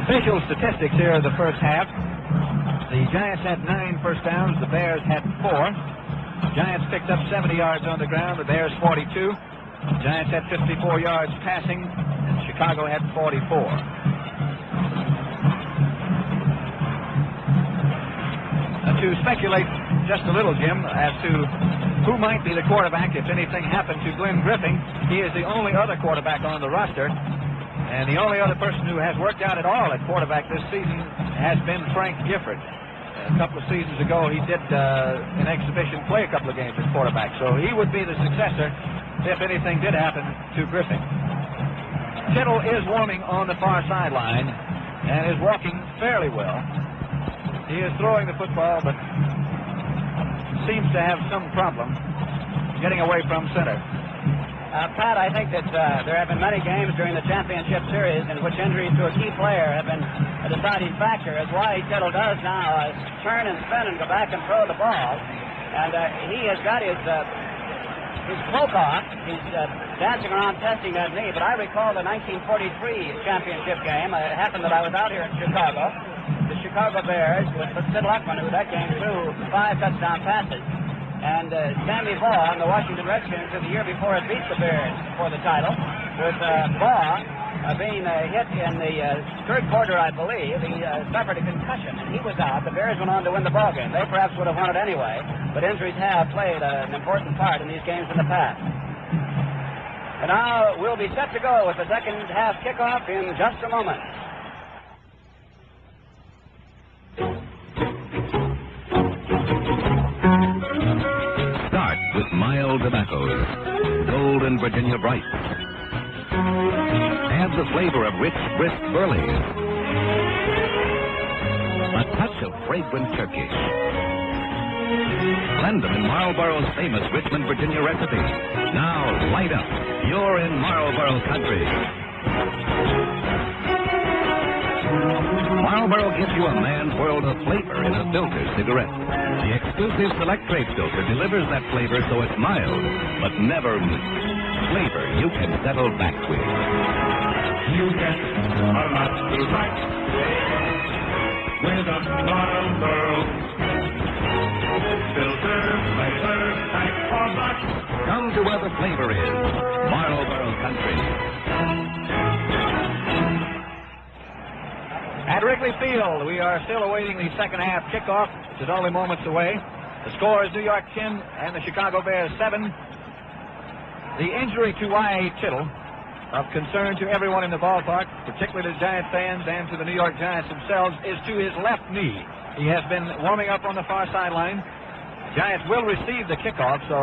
Official statistics here of the first half. The Giants had 9 first downs. The Bears had 4. Giants picked up 70 yards on the ground. The Bears 42. Giants had 54 yards passing, and Chicago had 44. To speculate just a little, Jim, as to who might be the quarterback if anything happened to Glenn Griffin. He is the only other quarterback on the roster. And the only other person who has worked out at all at quarterback this season has been Frank Gifford. A couple of seasons ago, he did an exhibition play a couple of games at quarterback. So he would be the successor if anything did happen to Griffin. Tittle is warming on the far sideline and is walking fairly well. He is throwing the football, but seems to have some problem getting away from center.
Pat, I think that there have been many games during the championship series in which injuries to a key player have been a deciding factor, as Y.A. Tittle does now turn and spin and go back and throw the ball. And he has got his his cloak off. He's dancing around testing that knee, but I recall the 1943 championship game. It happened that I was out here in Chicago. The Chicago Bears, with Sid Luckman, who that game threw 5 touchdown passes. And Sammy Vaugh on the Washington Redskins the year before it beat the Bears for the title, with Vaugh being hit in the third quarter, I believe. He suffered a concussion, and he was out. The Bears went on to win the ballgame. They perhaps would have won it anyway, but injuries have played an important part in these games in the past. And now we'll be set to go with the second half kickoff in just a moment.
Start with mild tobaccos, Golden Virginia Bright. Add the flavor of rich, brisk burleys. A touch of fragrant Turkish. Blend them in Marlboro's famous Richmond, Virginia recipe. Now light up. You're in Marlboro country. Marlboro gives you a man's world of flavor in a filter cigarette. The exclusive Select Trade filter delivers that flavor so it's mild, but never meat. Flavor you can settle back with.
You get a lot to like with a Marlboro filter, flavor, pack or box.
Come to where the flavor is. Marlboro country.
At Wrigley Field, we are still awaiting the second half kickoff, which is only moments away. The score is New York 10 and the Chicago Bears 7. The injury to Y.A. Tittle, of concern to everyone in the ballpark, particularly the Giant fans and to the New York Giants themselves, is to his left knee. He has been warming up on the far sideline. Giants will receive the kickoff, so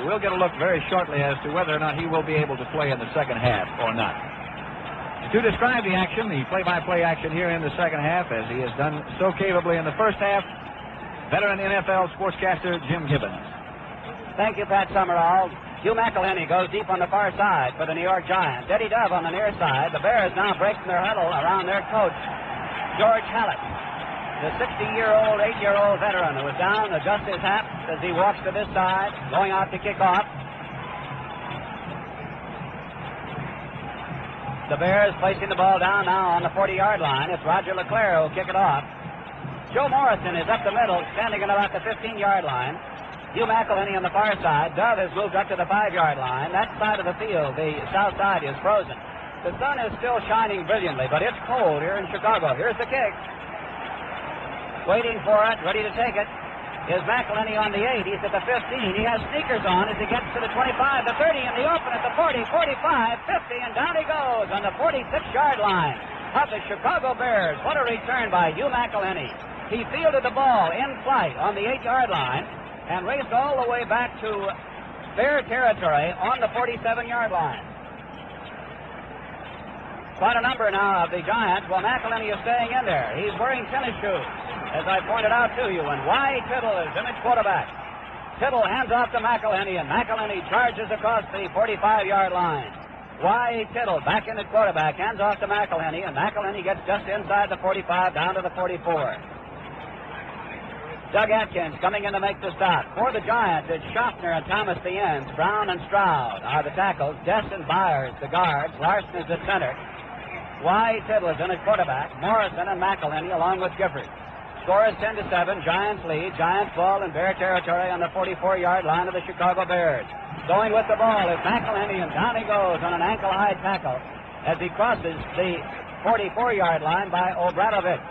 we'll get a look very shortly as to whether or not he will be able to play in the second half or not. To describe the action, the play-by-play action here in the second half, as he has done so capably in the first half, veteran NFL sportscaster Jim Gibbons.
Thank you, Pat Summerall. Hugh McElhenney goes deep on the far side for the New York Giants. Eddie Dove on the near side. The Bears now break from their huddle around their coach, George Hallett, the 60-year-old, 8-year-old veteran who was down, adjusts his hat as he walks to this side, going out to kick off. The Bears placing the ball down now on the 40-yard line. It's Roger LeClaire who will kick it off. Joe Morrison is up the middle, standing at about the 15-yard line. Hugh McElhenney on the far side. Dove has moved up to the 5-yard line. That side of the field, the south side, is frozen. The sun is still shining brilliantly, but it's cold here in Chicago. Here's the kick. Waiting for it, ready to take it, is McElhenney on the 8. He's at the 15. He has sneakers on as he gets to the 25, the 30, in the open at the 40, 45, 50, and down he goes on the 46-yard line of the Chicago Bears. What a return by Hugh McElhenney. He fielded the ball in flight on the 8-yard line and raced all the way back to Bear territory on the 47-yard line. Quite a number now of the Giants. Well, McElhenney is staying in there. He's wearing tennis shoes, as I pointed out to you, and Y. Tittle is in at quarterback. Tittle hands off to McElhenney, and McElhenney charges across the 45-yard line. Y. Tittle back in at quarterback, hands off to McElhenney, and McElhenney gets just inside the 45, down to the 44. Doug Atkins coming in to make the stop. For the Giants, it's Schaffner and Thomas the ends. Brown and Stroud are the tackles. Dess and Byers, the guards. Larson is at center. Y. Tittle is in at quarterback. Morrison and McElhenney along with Gifford. Score is 10-7. Giants lead. Giants ball in Bear territory on the 44-yard line of the Chicago Bears. Going with the ball is McElhenney, and down he goes on an ankle-high tackle as he crosses the 44-yard line by Obradovich.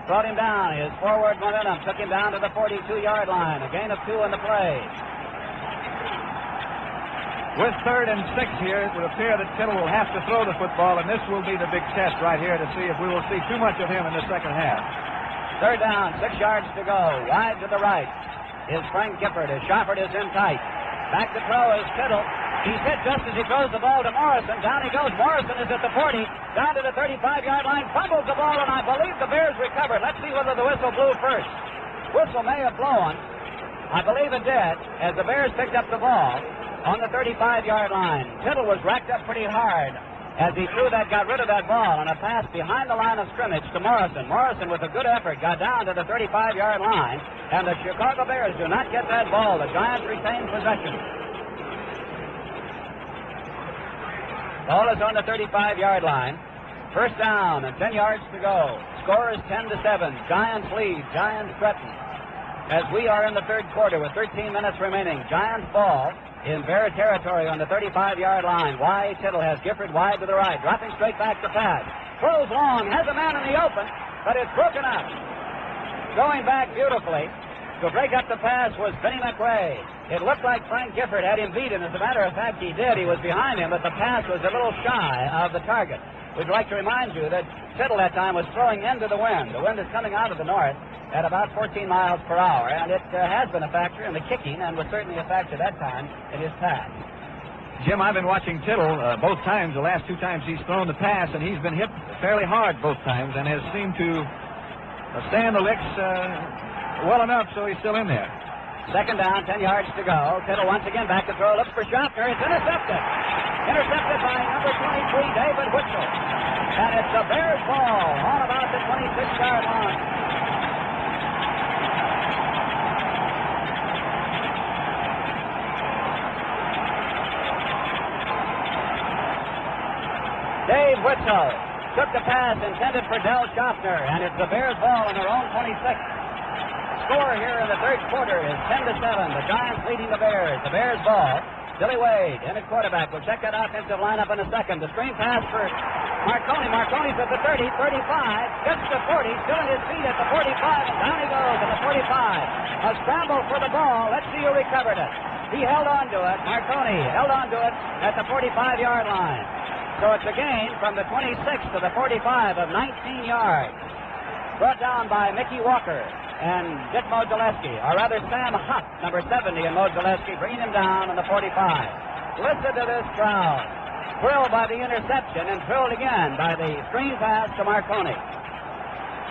Brought him down. His forward momentum took him down to the 42-yard line. A gain of 2 in the play.
With 3rd and 6 here, it would appear that Tittle will have to throw the football, and this will be the big test right here to see if we will see too much of him in the second half.
3rd down, 6 yards to go. Wide to the right is Frank Gifford as Shofford is in tight. Back to throw is Tittle. He's hit just as he throws the ball to Morrison. Down he goes. Morrison is at the 40, down to the 35-yard line, fumbles the ball, and I believe the Bears recovered. Let's see whether the whistle blew first. Whistle may have blown. I believe it did, as the Bears picked up the ball on the 35-yard line. Tittle was racked up pretty hard as he got rid of that ball on a pass behind the line of scrimmage to Morrison. Morrison, with a good effort, got down to the 35-yard line, and the Chicago Bears do not get that ball. The Giants retain possession. Ball is on the 35-yard line. First down and 10 yards to go. Score is 10-7. Giants lead. Giants threaten. As we are in the third quarter with 13 minutes remaining, Giants ball in Bear territory on the 35-yard line. Tittle has Gifford wide to the right, dropping straight back to pass. Throws long, has a man in the open, but it's broken up. Going back beautifully to break up the pass was Benny McRae. It looked like Frank Gifford had him beaten. As a matter of fact, he did. He was behind him, but the pass was a little shy of the target. We'd like to remind you that Tittle that time was throwing into the wind. The wind is coming out of the north at about 14 miles per hour, and it has been a factor in the kicking and was certainly a factor that time in his pass.
Jim, I've been watching Tittle both times, the last two times he's thrown the pass, and he's been hit fairly hard both times and has seemed to stand the licks well enough so he's still in there.
Second down, 10 yards to go. Tittle once again back to throw, looks for Schaffner. It's intercepted. Intercepted by number 23, David Whitchell. And it's the Bears' ball on about the 26-yard line. Dave Whitchell took the pass intended for Del Schaffner, and it's the Bears' ball on their own 26. Score here in the third quarter is 10-7. The Giants leading the Bears. The Bears' ball. Billy Wade in at quarterback. We'll check that offensive lineup in a second. The screen pass for Marconi. Marconi's at the 30, 35, gets to 40, still on his feet at the 45, and down he goes at the 45. A scramble for the ball. Let's see who recovered it. He held on to it. Marconi held on to it at the 45-yard line. So it's a gain from the 26 to the 45 of 19 yards. Brought down by Mickey Walker and Dick Modzelewski, or rather Sam Huff, number 70 in Modzelewski, bringing him down on the 45. Listen to this crowd. Thrilled by the interception and thrilled again by the screen pass to Marconi.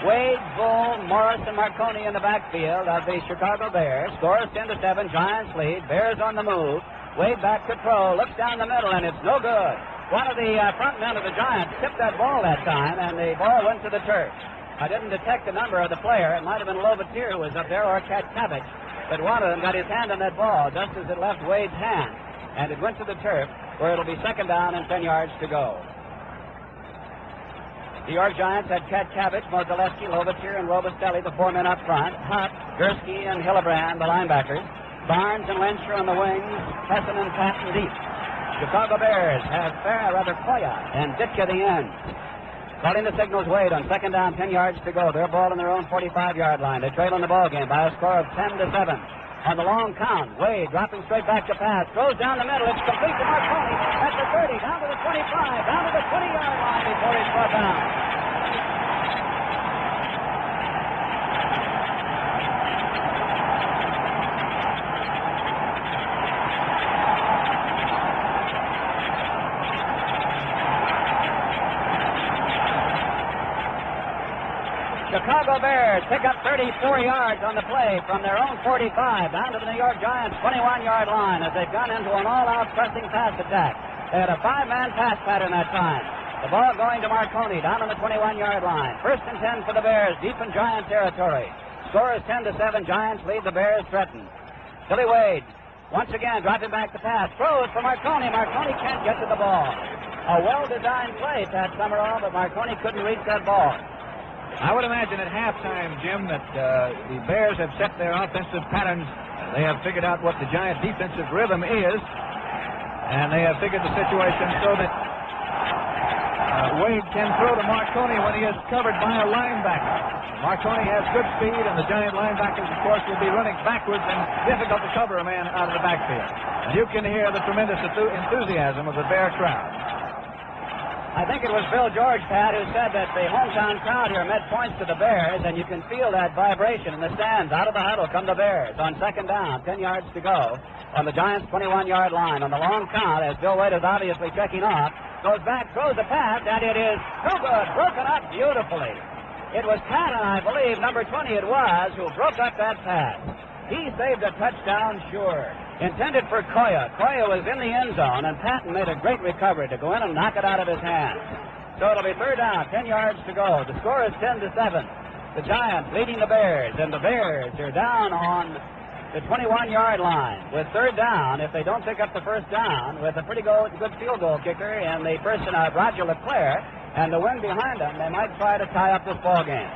Wade, Bull, Morris, and Marconi in the backfield of the Chicago Bears. Scores 10-7, Giants lead. Bears on the move. Wade back to throw, looks down the middle, and it's no good. One of the front men of the Giants tipped that ball that time, and the ball went to the turf. I didn't detect the number of the player. It might have been Lovatier who was up there, or Katkavich. But one of them got his hand on that ball just as it left Wade's hand. And it went to the turf, where it'll be second down and 10 yards to go. The York Giants had Katkavich, Modzelewski, Lovatier, and Robustelli, the four men up front. Hutt, Gursky, and Hillebrand, the linebackers. Barnes and Lensher on the wings. Hessen and Patton deep. Chicago Bears have Koya and Ditka the end. Calling the signals, Wade on second down, 10 yards to go. Their ball on their own 45-yard line. They trail in the ball game by a score of 10-7. On the long count, Wade dropping straight back to pass. Throws down the middle. It's complete to Marconi at the 30, down to the 25, down to the 20-yard line before he's brought down. Chicago Bears pick up 34 yards on the play from their own 45 down to the New York Giants 21-yard line as they've gone into an all-out pressing pass attack. They had a five-man pass pattern that time. The ball going to Marconi down on the 21-yard line. First and 10 for the Bears deep in Giant territory. Score is 10-7. Giants lead. The Bears threaten. Billy Wade once again dropping back the pass. Throws for Marconi. Marconi can't get to the ball. A well-designed play, Pat Summerall, but Marconi couldn't reach that ball.
I would imagine at halftime, Jim, that the Bears have set their offensive patterns. They have figured out what the Giant defensive rhythm is, and they have figured the situation so that Wade can throw to Marconi when he is covered by a linebacker. Marconi has good speed, and the Giant linebackers, of course, will be running backwards and difficult to cover a man out of the backfield. And you can hear the tremendous enthusiasm of the Bear crowd.
I think it was Bill George, Pat, who said that the hometown crowd here meant points to the Bears, and you can feel that vibration in the stands. Out of the huddle come the Bears on second down, 10 yards to go on the Giants' 21-yard line. On the long count, as Bill Wade is obviously checking off, goes back, throws a pass, and it is no good, broken up beautifully. It was Patton, I believe, number 20 it was, who broke up that pass. He saved a touchdown, sure. Intended for Koya. Koya was in the end zone, and Patton made a great recovery to go in and knock it out of his hands. So it'll be third down, 10 yards to go. The score is 10-7. The Giants leading the Bears, and the Bears are down on the 21-yard line with third down. If they don't pick up the first down with a pretty good field goal kicker and the person, Roger LeClaire, and the wind behind them, they might try to tie up this ball game.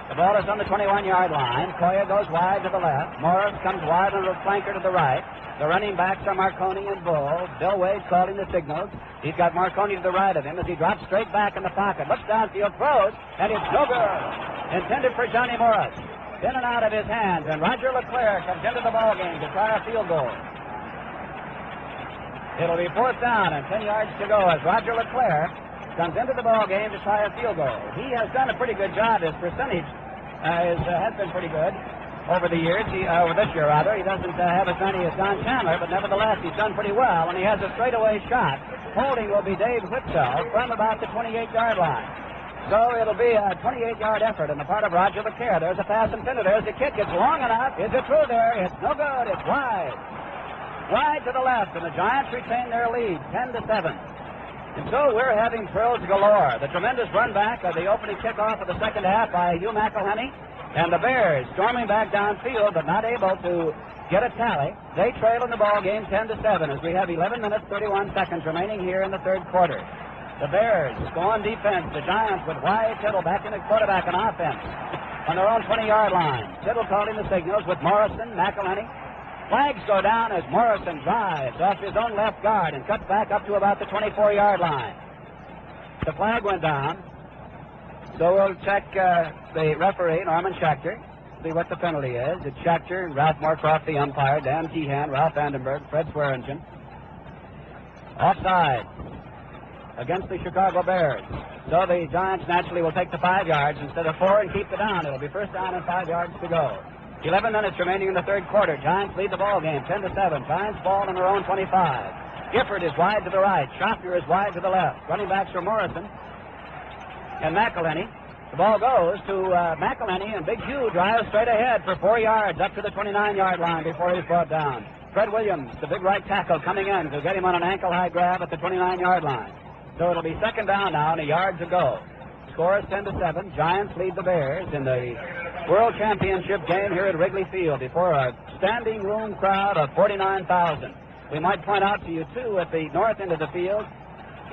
The ball is on the 21-yard line. Koya goes wide to the left. Morris comes wide on the flanker to the right. The running backs are Marconi and Bull. Bill Wade calling the signals. He's got Marconi to the right of him as he drops straight back in the pocket. Looks downfield, throws, and it's no good. Intended for Johnny Morris. In and out of his hands, and Roger LeClaire comes into the ball game to try a field goal. It'll be fourth down and 10 yards to go as Roger LeClaire comes into the ball game to try a field goal. He has done a pretty good job. His percentage has been pretty good over the years. Over this year, rather. He doesn't have as many as Don Chandler, but nevertheless, he's done pretty well, and he has a straightaway shot. Holding will be Dave Whitwell from about the 28-yard line. So it'll be a 28-yard effort on the part of Roger LeClaire. There's a pass intended. There's the kick. It's long enough. Is it through there? It's no good. It's wide. Wide to the left, and the Giants retain their lead, 10-7. And so we're having thrills galore. The tremendous run back of the opening kickoff of the second half by Hugh McElhenney, and the Bears storming back downfield but not able to get a tally. They trail in the ball game 10-7 as we have 11 minutes, 31 seconds remaining here in the third quarter. The Bears go on defense. The Giants with Wyatt Tittle back in the quarterback on offense on their own 20-yard line. Tittle calling the signals with Morrison, McElhenney. Flags go down as Morrison drives off his own left guard and cuts back up to about the 24-yard line. The flag went down. So we'll check the referee, Norman Schechter, see what the penalty is. It's Schechter, Ralph Moorcroft, the umpire, Dan Tehan, Ralph Vandenberg, Fred Swearingen. Offside against the Chicago Bears. So the Giants naturally will take the 5 yards instead of 4 and keep the down. It'll be first down and 5 yards to go. 11 minutes remaining in the third quarter. Giants lead the ball game 10-7. Giants ball on their own 25. Gifford is wide to the right. Shofner is wide to the left. Running backs are Morrison and McElhenney. The ball goes to McElhenney, and Big Hugh drives straight ahead for 4 yards up to the 29-yard line before he's brought down. Fred Williams, the big right tackle, coming in to get him on an ankle-high grab at the 29-yard line. So it'll be second down now and a yard to go. Score is 10-7. Giants lead the Bears in the World Championship game here at Wrigley Field before a standing room crowd of 49,000. We might point out to you, too, at the north end of the field,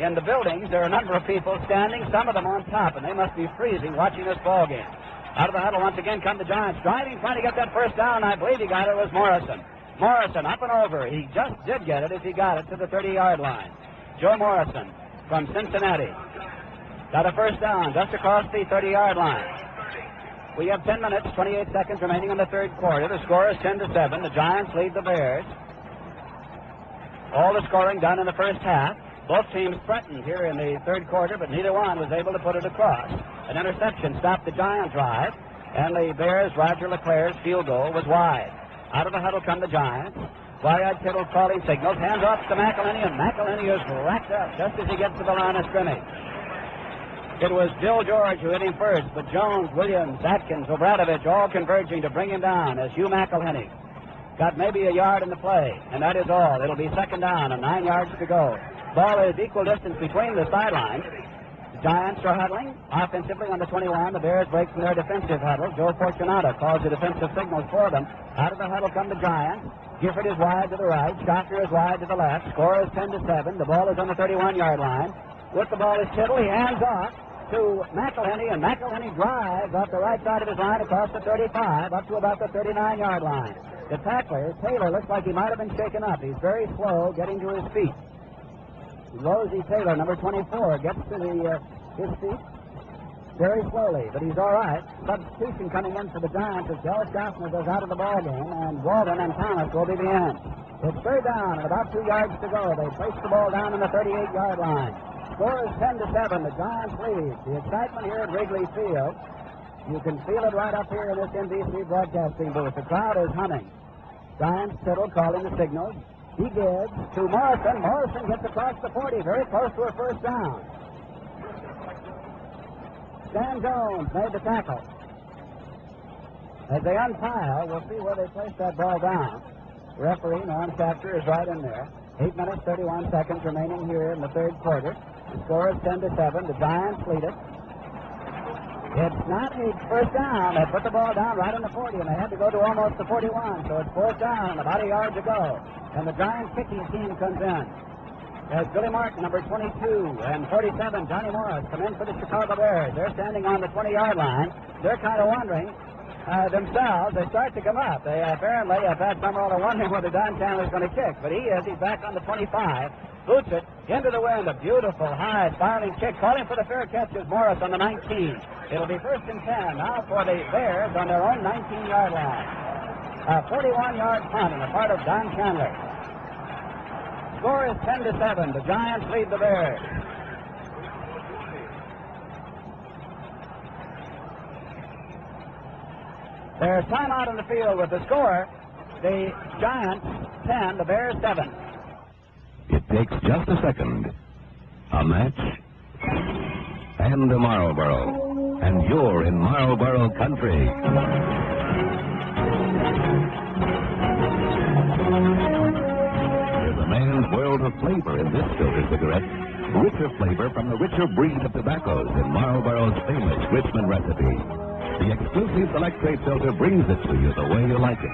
in the buildings, there are a number of people standing, some of them on top, and they must be freezing watching this ball game. Out of the huddle once again come the Giants. Driving, trying to get that first down. I believe he got it. It was Morrison. Morrison up and over. He just did get it as he got it to the 30-yard line. Joe Morrison from Cincinnati got a first down just across the 30-yard line. We have 10 minutes, 28 seconds remaining in the third quarter. The score is 10-7. The Giants lead the Bears. All the scoring done in the first half. Both teams threatened here in the third quarter, but neither one was able to put it across. An interception stopped the Giant drive, and the Bears' Roger LeClaire's field goal was wide. Out of the huddle come the Giants. Wyatt Tittle calling signals. Hands off to McElhenney, and McElhenney is racked up just as he gets to the line of scrimmage. It was Bill George who hit him first, but Jones, Williams, Atkins, Obradovich all converging to bring him down as Hugh McElhenney got maybe a yard in the play, and that is all. It'll be second down and 9 yards to go. Ball is equal distance between the sidelines. The Giants are huddling offensively on the 21. The Bears break from their defensive huddle. Joe Fortunato calls the defensive signals for them. Out of the huddle come the Giants. Gifford is wide to the right. Shofner is wide to the left. Score is 10-7. The ball is on the 31-yard line. With the ball is Tittle. He hands off to McElhenney, and McElhenney drives off the right side of his line across the 35 up to about the 39-yard line. The tackler, Taylor, looks like he might have been shaken up. He's very slow getting to his feet. Rosie Taylor, number 24, gets to his feet very slowly, but he's all right. Substitution coming in for the Giants as Del Schaffner goes out of the ball game, and Walden and Thomas will be the end. It's third down and about 2 yards to go. They place the ball down on the 38-yard line. Score is 10-7. The Giants lead. The excitement here at Wrigley Field, you can feel it right up here in this NBC broadcasting booth. The crowd is humming. Giants Tittle calling the signals. He gives to Morrison. Morrison gets across the 40, very close to a first down. Stan Jones made the tackle. As they unpile, we'll see where they place that ball down. Referee Norm Schechter is right in there. 8 minutes, 31 seconds remaining here in the third quarter. The score is 10-7. The Giants lead it. It's not a first down. They put the ball down right on the 40, and they had to go to almost the 41, so it's fourth down and about a yard to go. And the Giants kicking team comes in. As Billy Martin, number 22, and 47, Johnny Morris, come in for the Chicago Bears. They're standing on the 20-yard line. They're kind of wondering themselves. They start to come up. They apparently have had Summerall wondering whether Don Chandler's going to kick, but he is. He's back on the 25. Boots it into the wind. A beautiful, high, spiraling kick. Calling for the fair catch is Morris on the 19. It'll be first and 10 now for the Bears on their own 19-yard line. A 41-yard punt on the part of Don Chandler. Score is 10-7. The Giants lead the Bears. There's timeout on the field with the score. The Giants 10, the Bears 7.
It takes just a second. A match and a Marlboro. And you're in Marlboro country. There's a man's world of flavor in this filter cigarette. Richer flavor from the richer breed of tobaccos in Marlboro's famous Richmond recipe. The exclusive Select Trade filter brings it to you the way you like it.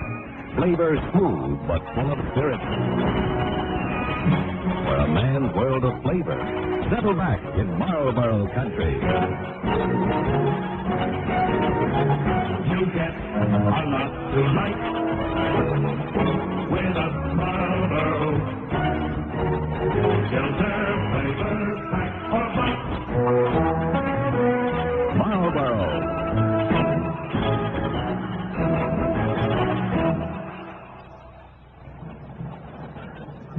Flavor smooth but full of spirit. For a man's world of flavor, settle back in Marlboro country.
You get a lot to like with a Marlboro. Filter flavor pack or box.
Marlboro.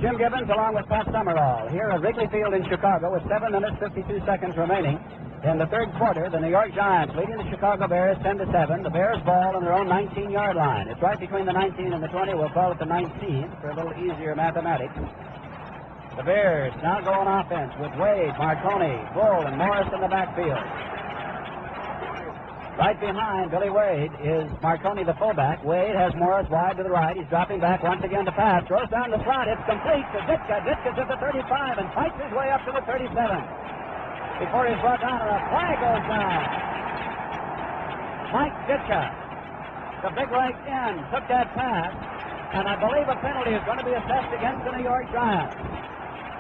Jim Gibbons along with Pat Summerall here at Wrigley Field in Chicago with 7 minutes 52 seconds remaining in the third quarter. The New York Giants leading the Chicago Bears 10-7. The Bears ball on their own 19-yard line. It's right between the 19 and the 20. We'll call it the 19 for a little easier mathematics. The Bears now go on offense with Wade, Marconi, Bull, and Morris in the backfield. Right behind Billy Wade is Marconi, the fullback. Wade has Morris wide to the right. He's dropping back once again to pass. Throws down the slot. It's complete to Ditka. Ditka's at the 35 and fights his way up to the 37. Before he's brought down, a flag goes down. Mike Ditka, the big right end, took that pass, and I believe a penalty is going to be assessed against the New York Giants.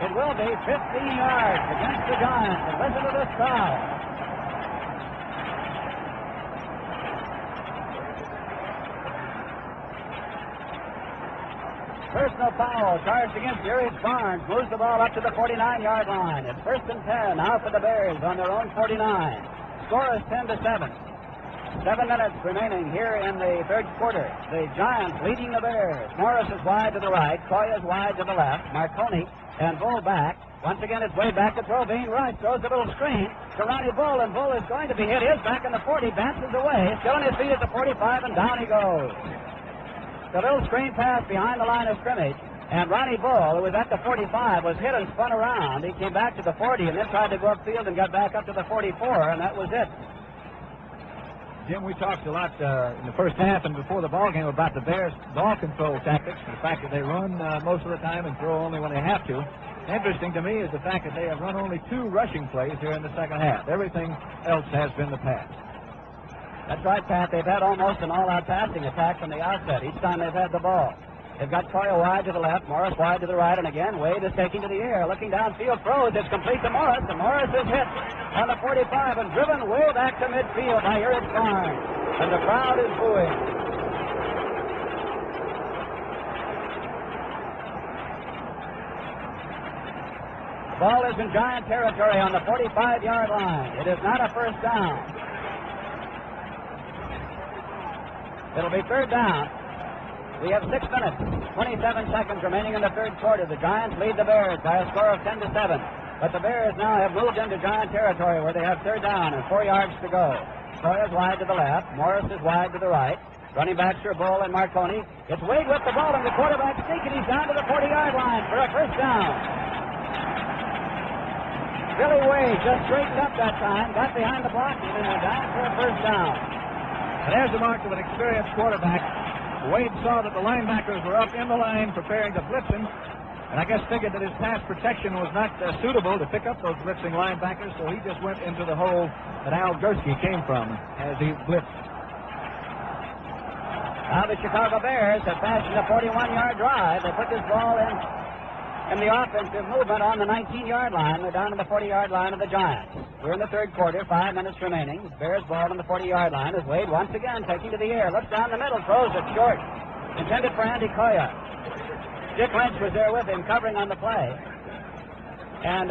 It will be 15 yards against the Giants. And listen to this crowd. Personal foul charged against Darius Barnes. Moves the ball up to the 49-yard line. It's first and 10 now for the Bears on their own 49. Score is 10-7. 7 minutes remaining here in the third quarter. The Giants leading the Bears. Morris is wide to the right. Coy is wide to the left. Marconi and Bull back. Once again, it's way back to throw. Bean Rice throws a little screen to Ronnie Bull, and Bull is going to be hit. He is back in the 40, bounces away. Still on his feet at the 45, and down he goes. The little screen pass behind the line of scrimmage, and Ronnie Bull, who was at the 45, was hit and spun around. He came back to the 40 and then tried to go upfield and got back up to the 44, and that was it.
Jim, we talked a lot in the first half and before the ball game about the Bears' ball control tactics, the fact that they run most of the time and throw only when they have to. Interesting to me is the fact that they have run only 2 rushing plays here in the second half. Everything else has been the pass.
That's right, Pat. They've had almost an all-out passing attack from the outset each time they've had the ball. They've got Coyle wide to the left, Morris wide to the right, and again, Wade is taking to the air, looking downfield, throws. It's complete to Morris, and Morris is hit on the 45 and driven way back to midfield by Eric Barnes, and the crowd is booing. The ball is in Giant territory on the 45-yard line. It is not a first down. It'll be third down. We have 6 minutes, 27 seconds remaining in the third quarter. The Giants lead the Bears by a score of 10-7. But the Bears now have moved into Giant territory where they have third down and 4 yards to go. Coy is wide to the left. Morris is wide to the right. Running backs are Bull and Marconi. It's Wade with the ball, and the quarterback sneaking. He's down to the 40-yard line for a first down. Billy Wade just straightened up that time, got behind the block, and went down for a first down.
And there's the mark of an experienced quarterback. Wade saw that the linebackers were up in the line preparing to blitz him,
And I guess figured that his pass protection was not suitable to pick up those blitzing linebackers, so he just went into the hole that Al Gursky came from as he blitzed.
Now the Chicago Bears have fashioned a 41-yard drive. They put this ball in the offensive movement on the 19-yard line. They're down to the 40-yard line of the Giants. We're in the third quarter, 5 minutes remaining. Bears ball on the 40-yard line as Wade once again taking to the air. Looks down the middle, throws it short. Intended for Andy Koya. Dick Lynch was there with him covering on the play. And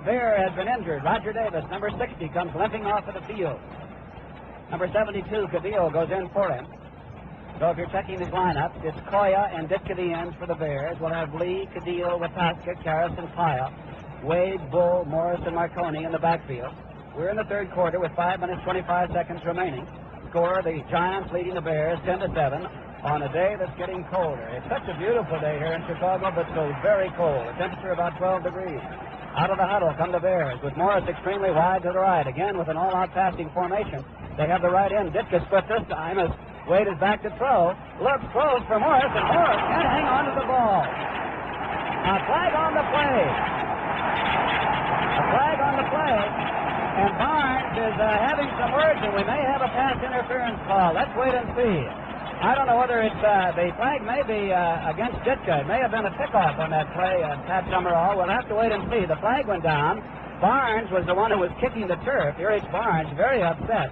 Bear has been injured. Roger Davis, number 60, comes limping off of the field. Number 72, Cadillo, goes in for him. So if you're checking his lineup, it's Koya and Ditka the ends for the Bears. We'll have Lee, Cadillo, Wataska, Karras, and Pyle. Wade, Bull, Morris, and Marconi in the backfield. We're in the third quarter with 5 minutes, 25 seconds remaining. Score, the Giants leading the Bears 10-7. On a day that's getting colder. It's such a beautiful day here in Chicago, but so very cold. The temperature about 12 degrees. Out of the huddle come the Bears, with Morris extremely wide to the right. Again, with an all-out passing formation. They have the right end. Ditka split this time as Wade is back to throw. Looks, throws for Morris, and Morris can't hang on to the ball. A flag on the play. A flag on the play. And Barnes is having some words, and we may have a pass interference call. Let's wait and see. I don't know whether it's the flag may be against Ditka. It may have been a kickoff on that play, Pat Summerall. We'll have to wait and see. The flag went down. Barnes was the one who was kicking the turf. Erich Barnes, very upset.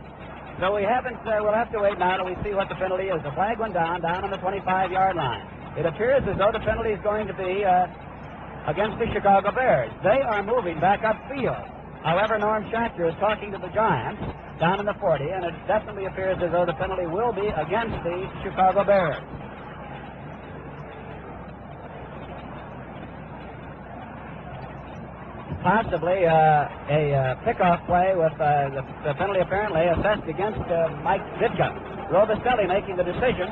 So we haven't. We'll have to wait now till we see what the penalty is. The flag went down on the 25-yard line. It appears as though the penalty is going to be against the Chicago Bears. They are moving back upfield. However, Norm Schachter is talking to the Giants down in the 40, and it definitely appears as though the penalty will be against the Chicago Bears. Possibly a pickoff play with the penalty apparently assessed against Mike Ditka. Robistelli making the decision,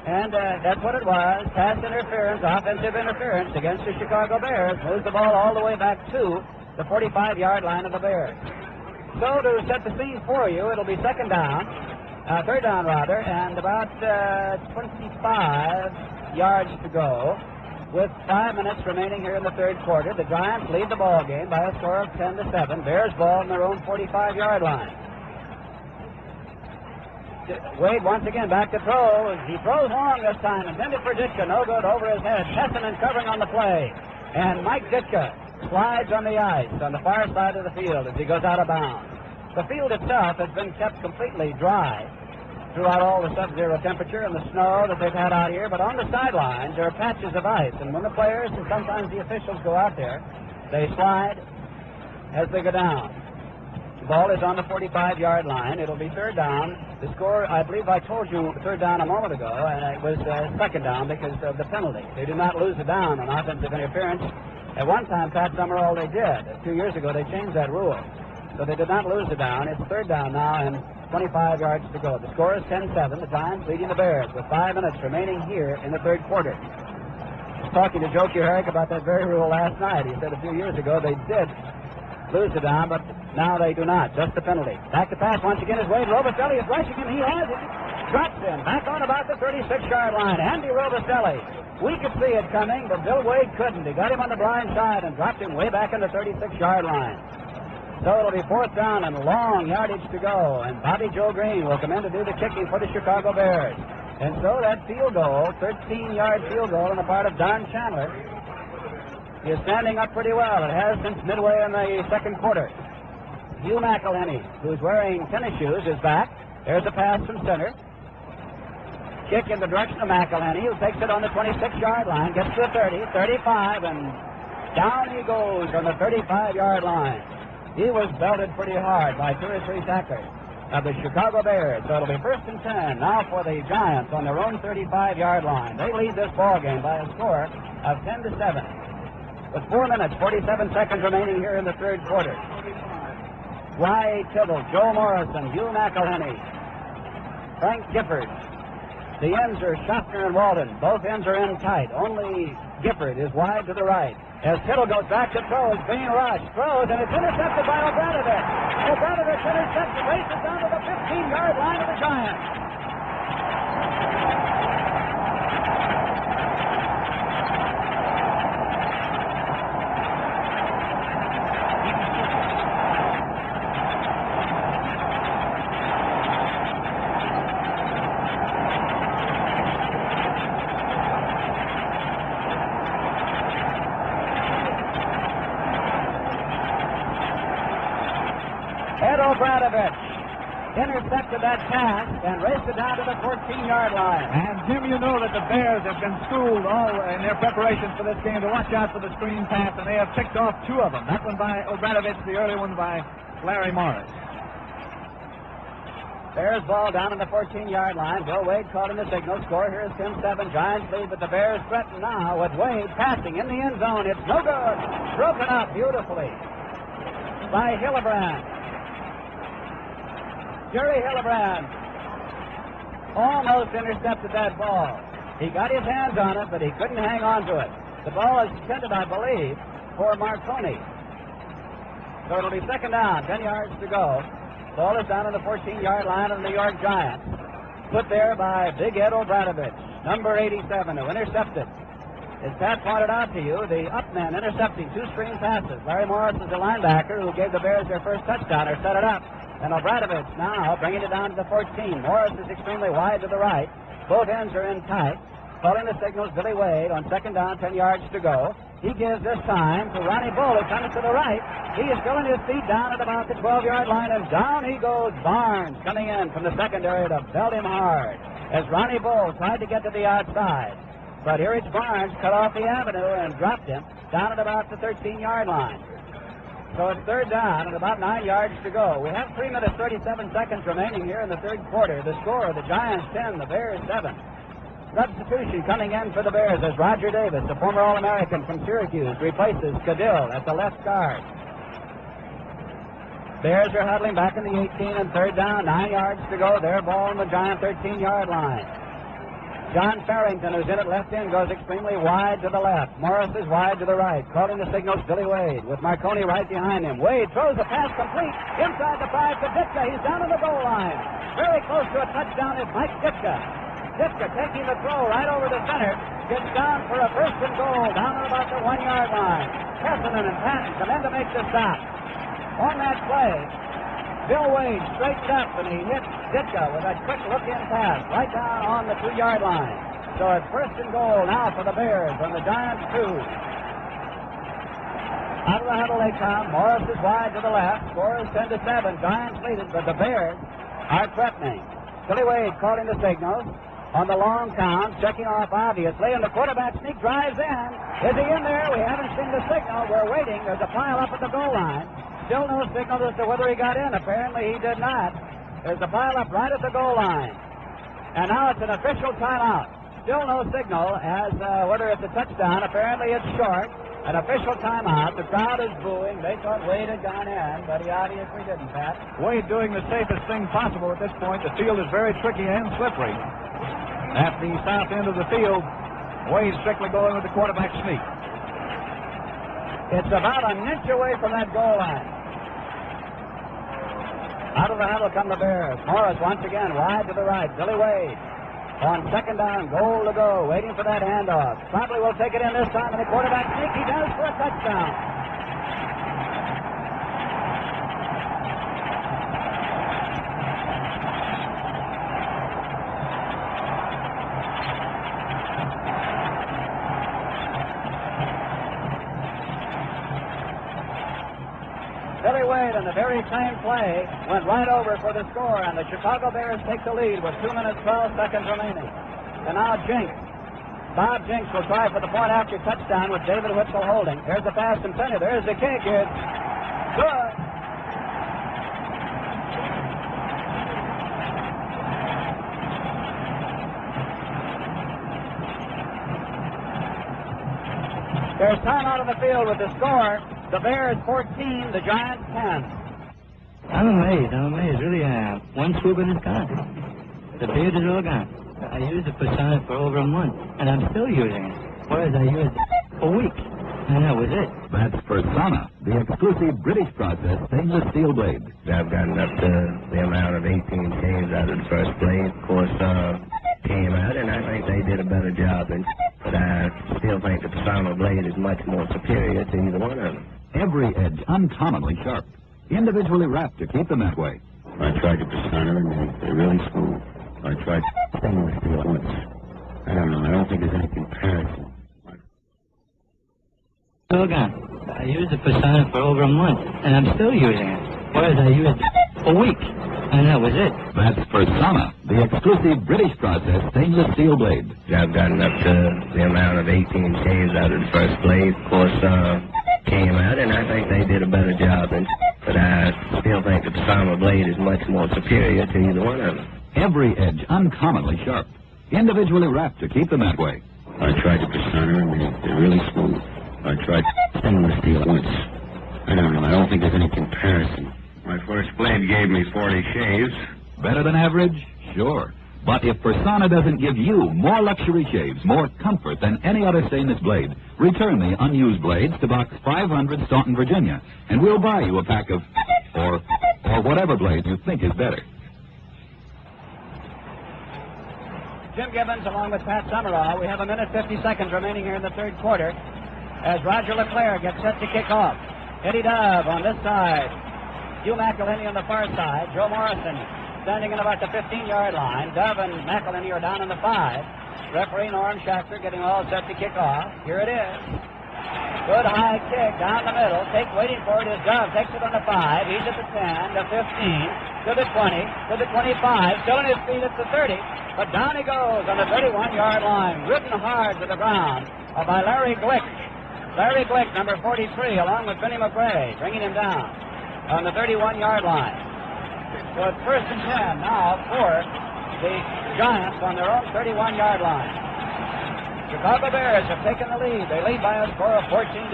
and that's what it was. Pass interference, offensive interference against the Chicago Bears. Moves the ball all the way back to the 45-yard line of the Bears. So to set the scene for you, it'll be third down rather, and about 25 yards to go. With 5 minutes remaining here in the third quarter, the Giants lead the ball game by a score of 10-7. Bears ball on their own 45-yard line. Wade once again back to throw. He throws long this time, intended for Ditka, no good, over his head. Tessinen covering on the play, and Mike Ditka slides on the ice on the far side of the field as he goes out of bounds. The field itself has been kept completely dry throughout all the sub-zero temperature and the snow that they've had out here, but on the sidelines there are patches of ice, and when the players and sometimes the officials go out there, they slide as they go down. The ball is on the 45-yard line. It'll be third down. The score, I believe I told you third down a moment ago, and it was second down because of the penalty. They do not lose a down on offensive interference. At one time, Pat Summerall, they did. 2 years ago, they changed that rule. So they did not lose the down. It's third down now and 25 yards to go. The score is 10-7. The Giants leading the Bears with 5 minutes remaining here in the third quarter. I was talking to Joe Kuharich about that very rule last night. He said a few years ago they did lose the down, but now they do not. Just the penalty. Back to pass once again is Wade. Robistelli is rushing him. He has it. Drops him. Back on about the 36-yard line. Andy Robistelli. We could see it coming, but Bill Wade couldn't. He got him on the blind side and dropped him way back in the 36-yard line. So it'll be fourth down and long yardage to go. And Bobby Joe Green will come in to do the kicking for the Chicago Bears. And so that field goal, 13-yard field goal on the part of Don Chandler, is standing up pretty well. It has since midway in the second quarter. Hugh McElhenney, who's wearing tennis shoes, is back. There's a pass from center. Kick in the direction of McElhenney, who takes it on the 26-yard line, gets to the 30, 35, and down he goes on the 35-yard line. He was belted pretty hard by 2 or 3 tacklers of the Chicago Bears. So it'll be first and 10 now for the Giants on their own 35-yard line. They lead this ball game by a score of 10-7. With 4 minutes, 47 seconds remaining here in the third quarter. Y. Tibble, Joe Morrison, Hugh McElhenney, Frank Gifford. The ends are Schaffner and Walden. Both ends are in tight. Only Gifford is wide to the right. As Tittle goes back to throw, it's being rushed. Throws, and it's intercepted by Obradovic. Obradovic intercepts, races down to the 15-yard line of the Giants. Obradovich intercepted that pass and raced it down to the 14-yard line.
And, Jim, you know that the Bears have been schooled all in their preparations for this game to watch out for the screen pass, and they have picked off two of them. That one by Obradovich, the early one by Larry Morris.
Bears ball down on the 14-yard line. Bill Wade caught in the signal. Score here is 10-7. Giants lead, but the Bears threaten now with Wade passing in the end zone. It's no good. Broken up beautifully by Hillebrand. Jerry Hillebrand almost intercepted that ball. He got his hands on it, but he couldn't hang on to it. The ball is intended, I believe, for Marconi. So it'll be second down, 10 yards to go. Ball is down on the 14-yard line of the New York Giants. Put there by Big Ed Obradovich, number 87, who intercepted. As Pat pointed out to you, the up men intercepting two screen passes. Larry Morris is the linebacker who gave the Bears their first touchdown or set it up. And Obradovich now bringing it down to the 14. Morris is extremely wide to the right. Both ends are in tight. Calling the signals, Billy Wade on second down, 10 yards to go. He gives this time to Ronnie Bull, who comes to the right. He is filling his feet down at about the 12-yard line, and down he goes. Barnes coming in from the secondary to belt him hard as Ronnie Bull tried to get to the outside. But here it's Barnes, cut off the avenue and dropped him down at about the 13-yard line. So it's third down and about 9 yards to go. We have 3 minutes, 37 seconds remaining here in the third quarter. The score, the Giants 10, the Bears 7. Substitution coming in for the Bears as Roger Davis, the former All-American from Syracuse, replaces Cadill at the left guard. Bears are huddling back in the 18 and third down, 9 yards to go. Their ball on the Giant 13-yard line. John Farrington, who's in at left end, goes extremely wide to the left. Morris is wide to the right. Calling the signals, Billy Wade, with Marconi right behind him. Wade throws a pass complete inside the 5 to Ditka. He's down on the goal line. Very close to a touchdown is Mike Ditka. Ditka taking the throw right over the center. Gets down for a first and goal down at about the 1-yard line. Kesselman and Patton come in to make the stop. On that play, Bill Wade straightened up and he hit Ditka with a quick look-in pass right down on the 2-yard line. So it's first and goal now for the Bears on the Giants 2. Out of the huddle they come. Morris is wide to the left. Score is 10-7. Giants lead it, but the Bears are threatening. Billy Wade calling the signals on the long count, checking off obviously, and the quarterback sneak drives in. Is he in there? We haven't seen the signal. We're waiting. There's a pile up at the goal line. Still no signal as to whether he got in. Apparently he did not. There's a pile up right at the goal line. And now it's an official timeout. Still no signal as whether it's a touchdown. Apparently it's short. An official timeout. The crowd is booing. They thought Wade had gone in, but he obviously didn't, Pat.
Wade doing the safest thing possible at this point. The field is very tricky and slippery. At the south end of the field, Wade strictly going with the quarterback sneak.
It's about an inch away from that goal line. Out of the huddle come the Bears. Morris once again wide to the right. Billy Wade on second down, goal to go, waiting for that handoff. Probably will take it in this time, and the quarterback sneak. He does for a touchdown. Billy Wade on the very same play went right over for the score, and the Chicago Bears take the lead with 2 minutes, 12 seconds remaining. And now Jinks. Bob Jinks will try for the point after touchdown with David Whitzel holding. There's the pass intended. There's the kick. It's good. There's time out of the field with the score. The Bears 14, the Giants 10.
I'm amazed. Really, one swoop and it's gone. The beard is all gone. I used it for Sonic for over a month, and I'm still using it. Whereas I used it for weeks, and that was it.
That's Persona, the exclusive British process stainless steel blade.
I've gotten up to the amount of 18 shaves out of the first blade. Of course, came out, and I think they did a better job. But I still think the Persona blade is much more superior to either one of them.
Every edge uncommonly sharp, individually wrapped to keep them that way.
I tried the Persona, and they're really smooth. I tried stainless steel once. I don't know. I don't think there's any comparison.
All gone. I used it for Sonic for over a month, and I'm still using it. Whereas I used it a week. And that was it.
That's Persona, the exclusive British process stainless steel blade.
I've gotten up to the amount of 18 shaves out of the first blade. Of course, came out, and I think they did a better job. But I still think the Persona blade is much more superior to either one of them.
Every edge uncommonly sharp, individually wrapped to keep them that way.
I tried the Persona, and they're really smooth. I tried stainless steel once. I don't know. I don't think there's any comparison. My first blade gave me 40 shaves.
Better than average? Sure. But if Persona doesn't give you more luxury shaves, more comfort than any other stainless blade, return the unused blades to Box 500, Staunton, Virginia, and we'll buy you a pack of, or whatever blade you think is better.
Jim Gibbons along with Pat Summerall. We have a minute 50 seconds remaining here in the third quarter as Roger LeClaire gets set to kick off. Eddie Dove on this side. Hugh McElhinney on the far side. Joe Morrison standing in about the 15-yard line. Dove and McElhinney are down in the 5. Referee Norm Schachter getting all set to kick off. Here it is. Good high kick down the middle. Waiting for it is Dove. Takes it on the 5. He's at the 10, the 15, to the 20, to the 25. Still on his feet at the 30. But down he goes on the 31-yard line. Ridden hard to the ground by Larry Glick. Larry Glick, number 43, along with Vinnie McRae, bringing him down on the 31-yard line. So it's 1st and 10 now for the Giants on their own 31-yard line. Chicago Bears have taken the lead. They lead by a score of 14-10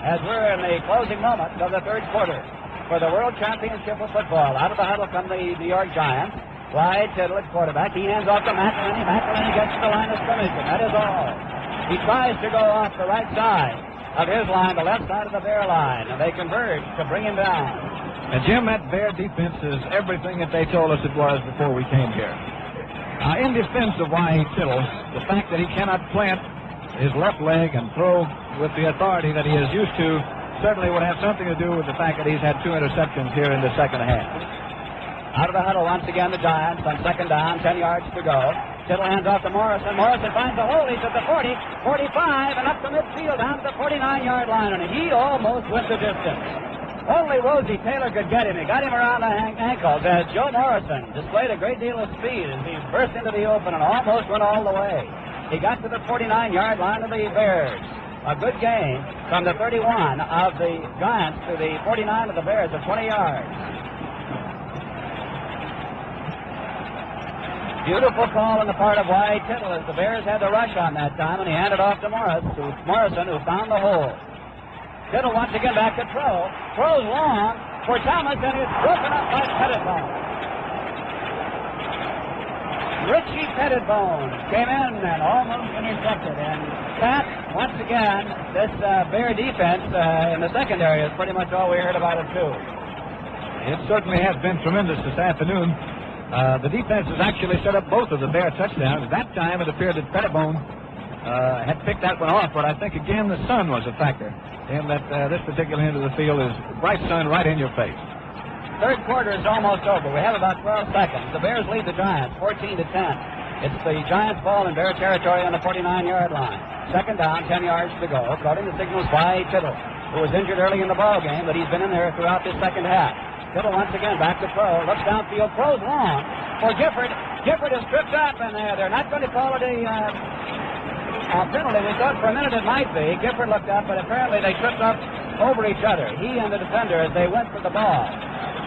as we're in the closing moments of the third quarter for the World Championship of Football. Out of the huddle come the New York Giants. Wide Tittle at quarterback. He hands off to McElhinney. McElhinney gets to the line of scrimmage, and that is all. He tries to go off the right side of his line, the left side of the Bear line, and they converge to bring him down.
And, Jim, that Bear defense is everything that they told us it was before we came here. In defense of Y.E. Tittle, the fact that he cannot plant his left leg and throw with the authority that he is used to certainly would have something to do with the fact that he's had 2 interceptions here in the second half.
Out of the huddle once again, the Giants on second down, 10 yards to go. Tittle hands off to Morrison. Morrison finds a hole. He's at the 40, 45, and up the midfield down to the 49-yard line, and he almost went the distance. Only Rosie Taylor could get him. He got him around the ankles as Joe Morrison displayed a great deal of speed as he burst into the open and almost went all the way. He got to the 49-yard line of the Bears. A good gain from the 31 of the Giants to the 49 of the Bears of 20 yards. Beautiful call on the part of Y.E. Tittle as the Bears had the rush on that time, and he handed off to Morrison, who found the hole. Tittle once again back to throw. Throws long for Thomas, and it's broken up by Pettibone. Richie Pettibone came in and almost intercepted. And Pat, once again, this Bear defense in the secondary is pretty much all we heard about it, too.
It certainly has been tremendous this afternoon. The defense has actually set up both of the Bear touchdowns. That time it appeared that Pettibone had picked that one off, but I think, again, the sun was a factor in that this particular end of the field is bright sun right in your face.
Third quarter is almost over. We have about 12 seconds. The Bears lead the Giants 14-10. It's the Giants' ball in Bear territory on the 49-yard line. Second down, 10 yards to go. Quoting the signals by Tittle, who was injured early in the ball game, but he's been in there throughout this second half. Tittle once again back to throw. Looks downfield, throws long for Gifford. Gifford is tripped up, and they're not going to call it a penalty. We thought for a minute it might be. Gifford looked up, but apparently they tripped up over each other, he and the defender, as they went for the ball.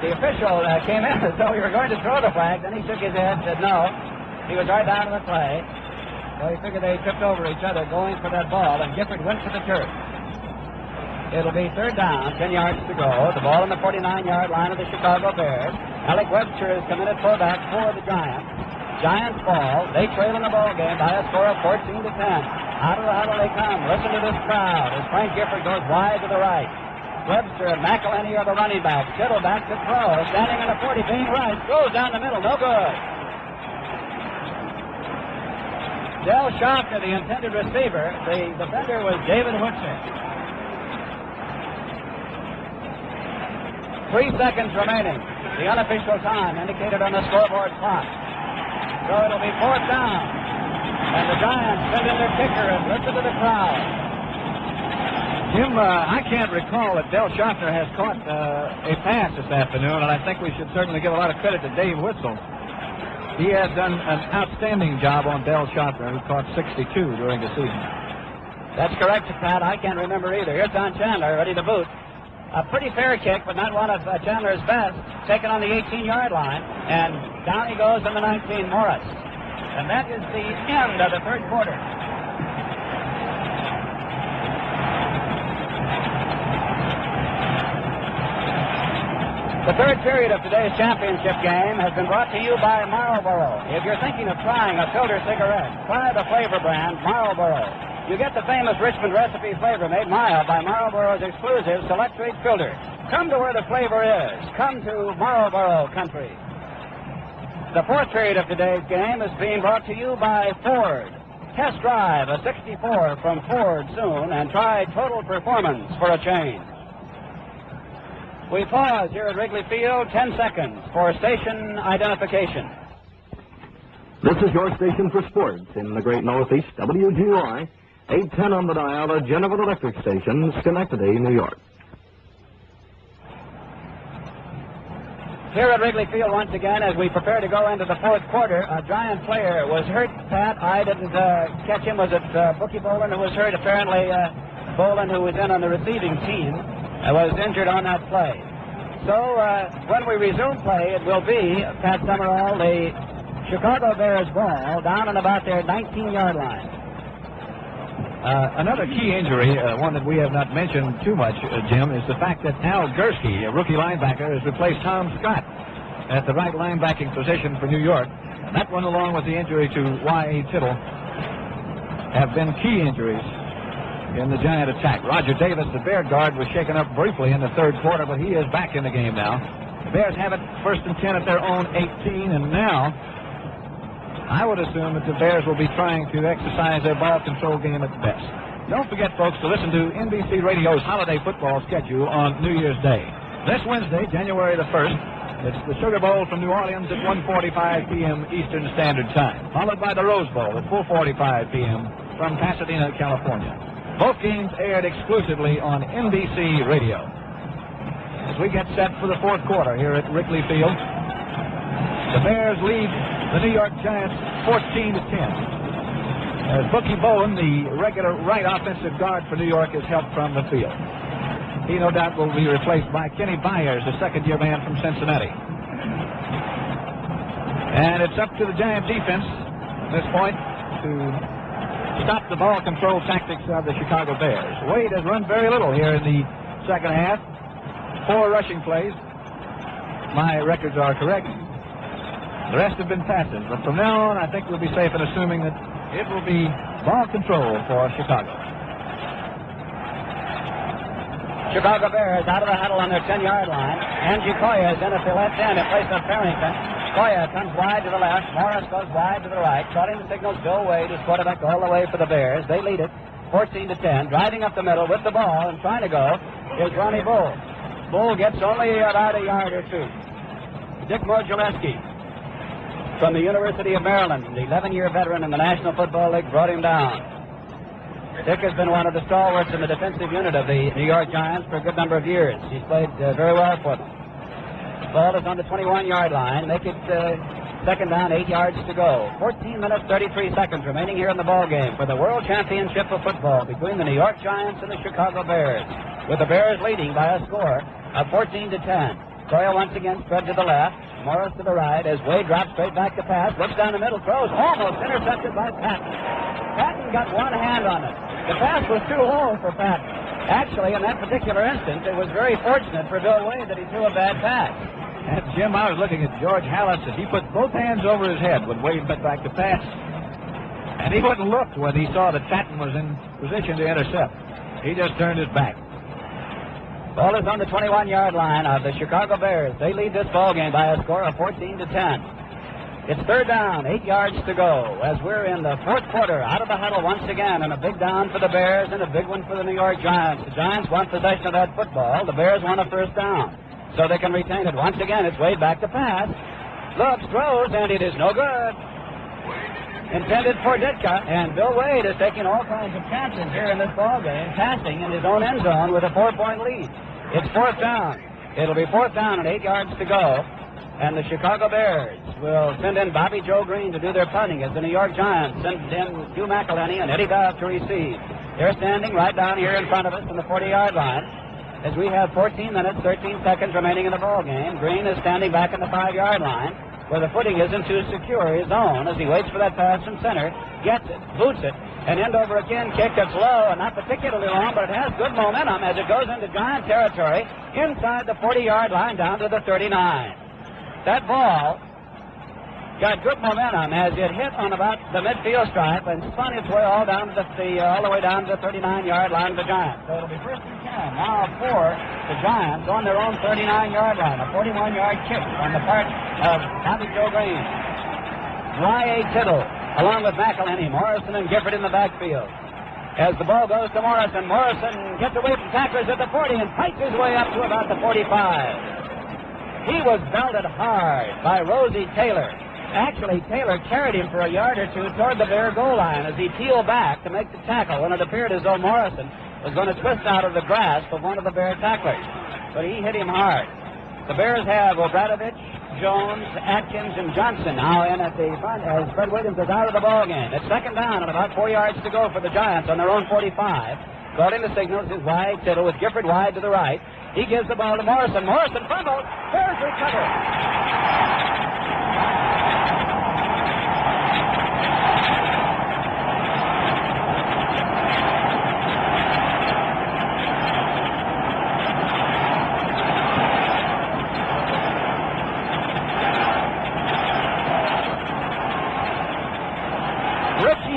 The official came in as though he were going to throw the flag. Then he shook his head and said no. He was right down to the play. So he figured they tripped over each other going for that ball, and Gifford went for the turf. It'll be third down, 10 yards to go. The ball on the 49-yard line of the Chicago Bears. Alec Webster is committed fullback for the Giants. Giants ball. They trail in the ball game by a score of 14-10. Out of the huddle they come. Listen to this crowd as Frank Gifford goes wide to the right. Webster and McElhinney are the running backs. Tittle back to throw. Standing in the 40, being right. Goes down the middle. No good. Del Schachter, the intended receiver. The defender was David Whitson. 3 seconds remaining. The unofficial time indicated on the scoreboard clock. So it'll be fourth down. And the Giants send in their kicker and listen to the crowd.
Jim, I can't recall that Del Schaffner has caught a pass this afternoon, and I think we should certainly give a lot of credit to Dave Witzel. He has done an outstanding job on Del Schaffner, who caught 62 during the season.
That's correct, Pat. I can't remember either. Here's Don Chandler, ready to boot. A pretty fair kick, but not one of Chandler's best. Taken on the 18-yard line, and down he goes in the 19, Morris. And that is the end of the third quarter. The third period of today's championship game has been brought to you by Marlboro. If you're thinking of trying a filter cigarette, try the flavor brand Marlboro. You get the famous Richmond recipe flavor made mild by Marlboro's exclusive Select Rate filter. Come to where the flavor is. Come to Marlboro country. The fourth period of today's game is being brought to you by Ford. Test drive a 64 from Ford soon and try total performance for a change. We pause here at Wrigley Field 10 seconds for station identification.
This is your station for sports in the great Northeast, WGY, 810 on the dial, the General Electric Station, Schenectady, New York.
Here at Wrigley Field once again, as we prepare to go into the fourth quarter, a Giant player was hurt, Pat. I didn't catch him. Was it Bookie Boland who was hurt? Apparently, Boland, who was in on the receiving team, was injured on that play. So when we resume play, it will be, Pat Summerall, the Chicago Bears ball down and about their 19-yard line.
Another key injury, one that we have not mentioned too much, Jim, is the fact that Al Gursky, a rookie linebacker, has replaced Tom Scott at the right linebacking position for New York. And that one, along with the injury to Y.A. Tittle, have been key injuries in the Giant attack. Roger Davis, the Bear guard, was shaken up briefly in the third quarter, but he is back in the game now. The Bears have it first and 10 at their own 18, and now I would assume that the Bears will be trying to exercise their ball control game at best. Don't forget, folks, to listen to NBC Radio's holiday football schedule on New Year's Day. This Wednesday, January the 1st, it's the Sugar Bowl from New Orleans at 1:45 p.m. Eastern Standard Time, followed by the Rose Bowl at 4:45 p.m. from Pasadena, California. Both games aired exclusively on NBC Radio. As we get set for the fourth quarter here at Wrigley Field, the Bears lead the New York Giants 14-10. As Bookie Bowen, the regular right offensive guard for New York, is helped from the field. He no doubt will be replaced by Kenny Byers, the second-year man from Cincinnati. And it's up to the Giant defense at this point to stop the ball control tactics of the Chicago Bears. Wade has run very little here in the second half. 4 rushing plays. My records are correct. The rest have been passes. But from now on, I think we'll be safe in assuming that it will be ball control for Chicago.
Chicago Bears out of the huddle on their 10-yard line. Angie Koya is in at the left end in place of Farrington. Koya comes wide to the left. Morris goes wide to the right. Shouting the signals, Bill Wade is quarterback all the way for the Bears. They lead it 14-10. Driving up the middle with the ball and trying to go is Ronnie Bull. Bull gets only about a yard or two. Dick Modulewski from the University of Maryland, the 11-year veteran in the National Football League, brought him down. Dick has been one of the stalwarts in the defensive unit of the New York Giants for a good number of years. He's played very well for them. Ball is on the 21-yard line. Make it second down, 8 yards to go. 14 minutes, 33 seconds remaining here in the ball game for the World Championship of Football between the New York Giants and the Chicago Bears, with the Bears leading by a score of 14-10. Koya once again spread to the left. Morris to the right as Wade drops straight back to pass. Looks down the middle, throws, almost intercepted by Patton. Patton got one hand on it. The pass was too low for Patton. Actually, in that particular instance, it was very fortunate for Bill Wade that he threw a bad pass.
And Jim, I was looking at George Hallis, and he put both hands over his head when Wade went back to pass. And he wouldn't look when he saw that Patton was in position to intercept. He just turned his back.
Ball is on the 21-yard line of the Chicago Bears. They lead this ball game by a score of 14-10. It's third down, 8 yards to go as we're in the fourth quarter. Out of the huddle once again, and a big down for the Bears and a big one for the New York Giants. The Giants want possession of that football. The Bears want a first down, so they can retain it. Once again, it's Wade back to pass. Looks, throws, and it is no good. intended for Ditka, and Bill Wade is taking all kinds of chances here in this ball game, passing in his own end zone with a 4-point lead. It's 4th down. It'll be 4th down and 8 yards to go, and the Chicago Bears will send in Bobby Joe Green to do their punting as the New York Giants send in Hugh McElhenney and Eddie Goff to receive. They're standing right down here in front of us on the 40-yard line as we have 14 minutes, 13 seconds remaining in the ball game. Green is standing back in the 5-yard line where the footing isn't too secure, his own, as he waits for that pass from center, gets it, boots it, and end over again kick that's low and not particularly long, but it has good momentum as it goes into Giant territory inside the 40-yard line down to the 39. That ball got good momentum as it hit on about the midfield stripe and spun its way all down to all the way down to the 39-yard line of the Giants. So it'll be 1st and 10 now for the Giants on their own 39-yard line. A 41-yard kick on the part of Bobby Joe Green. Y.A. Tittle along with McElhenney, Morrison, and Gifford in the backfield. As the ball goes to Morrison, Morrison gets away from tacklers at the 40 and fights his way up to about the 45. He was belted hard by Rosie Taylor. Actually, Taylor carried him for a yard or two toward the Bear goal line as he peeled back to make the tackle when it appeared as though Morrison was going to twist out of the grasp of one of the Bear tacklers. But he hit him hard. The Bears have Obradovich, Jones, Atkins, and Johnson now in at the front as Fred Williams is out of the ball game. It's 2nd down and about 4 yards to go for the Giants on their own 45. Calling the signals is Y.A. Tittle with Gifford wide to the right. He gives the ball to Morrison. Morrison fumbled. Bears recover.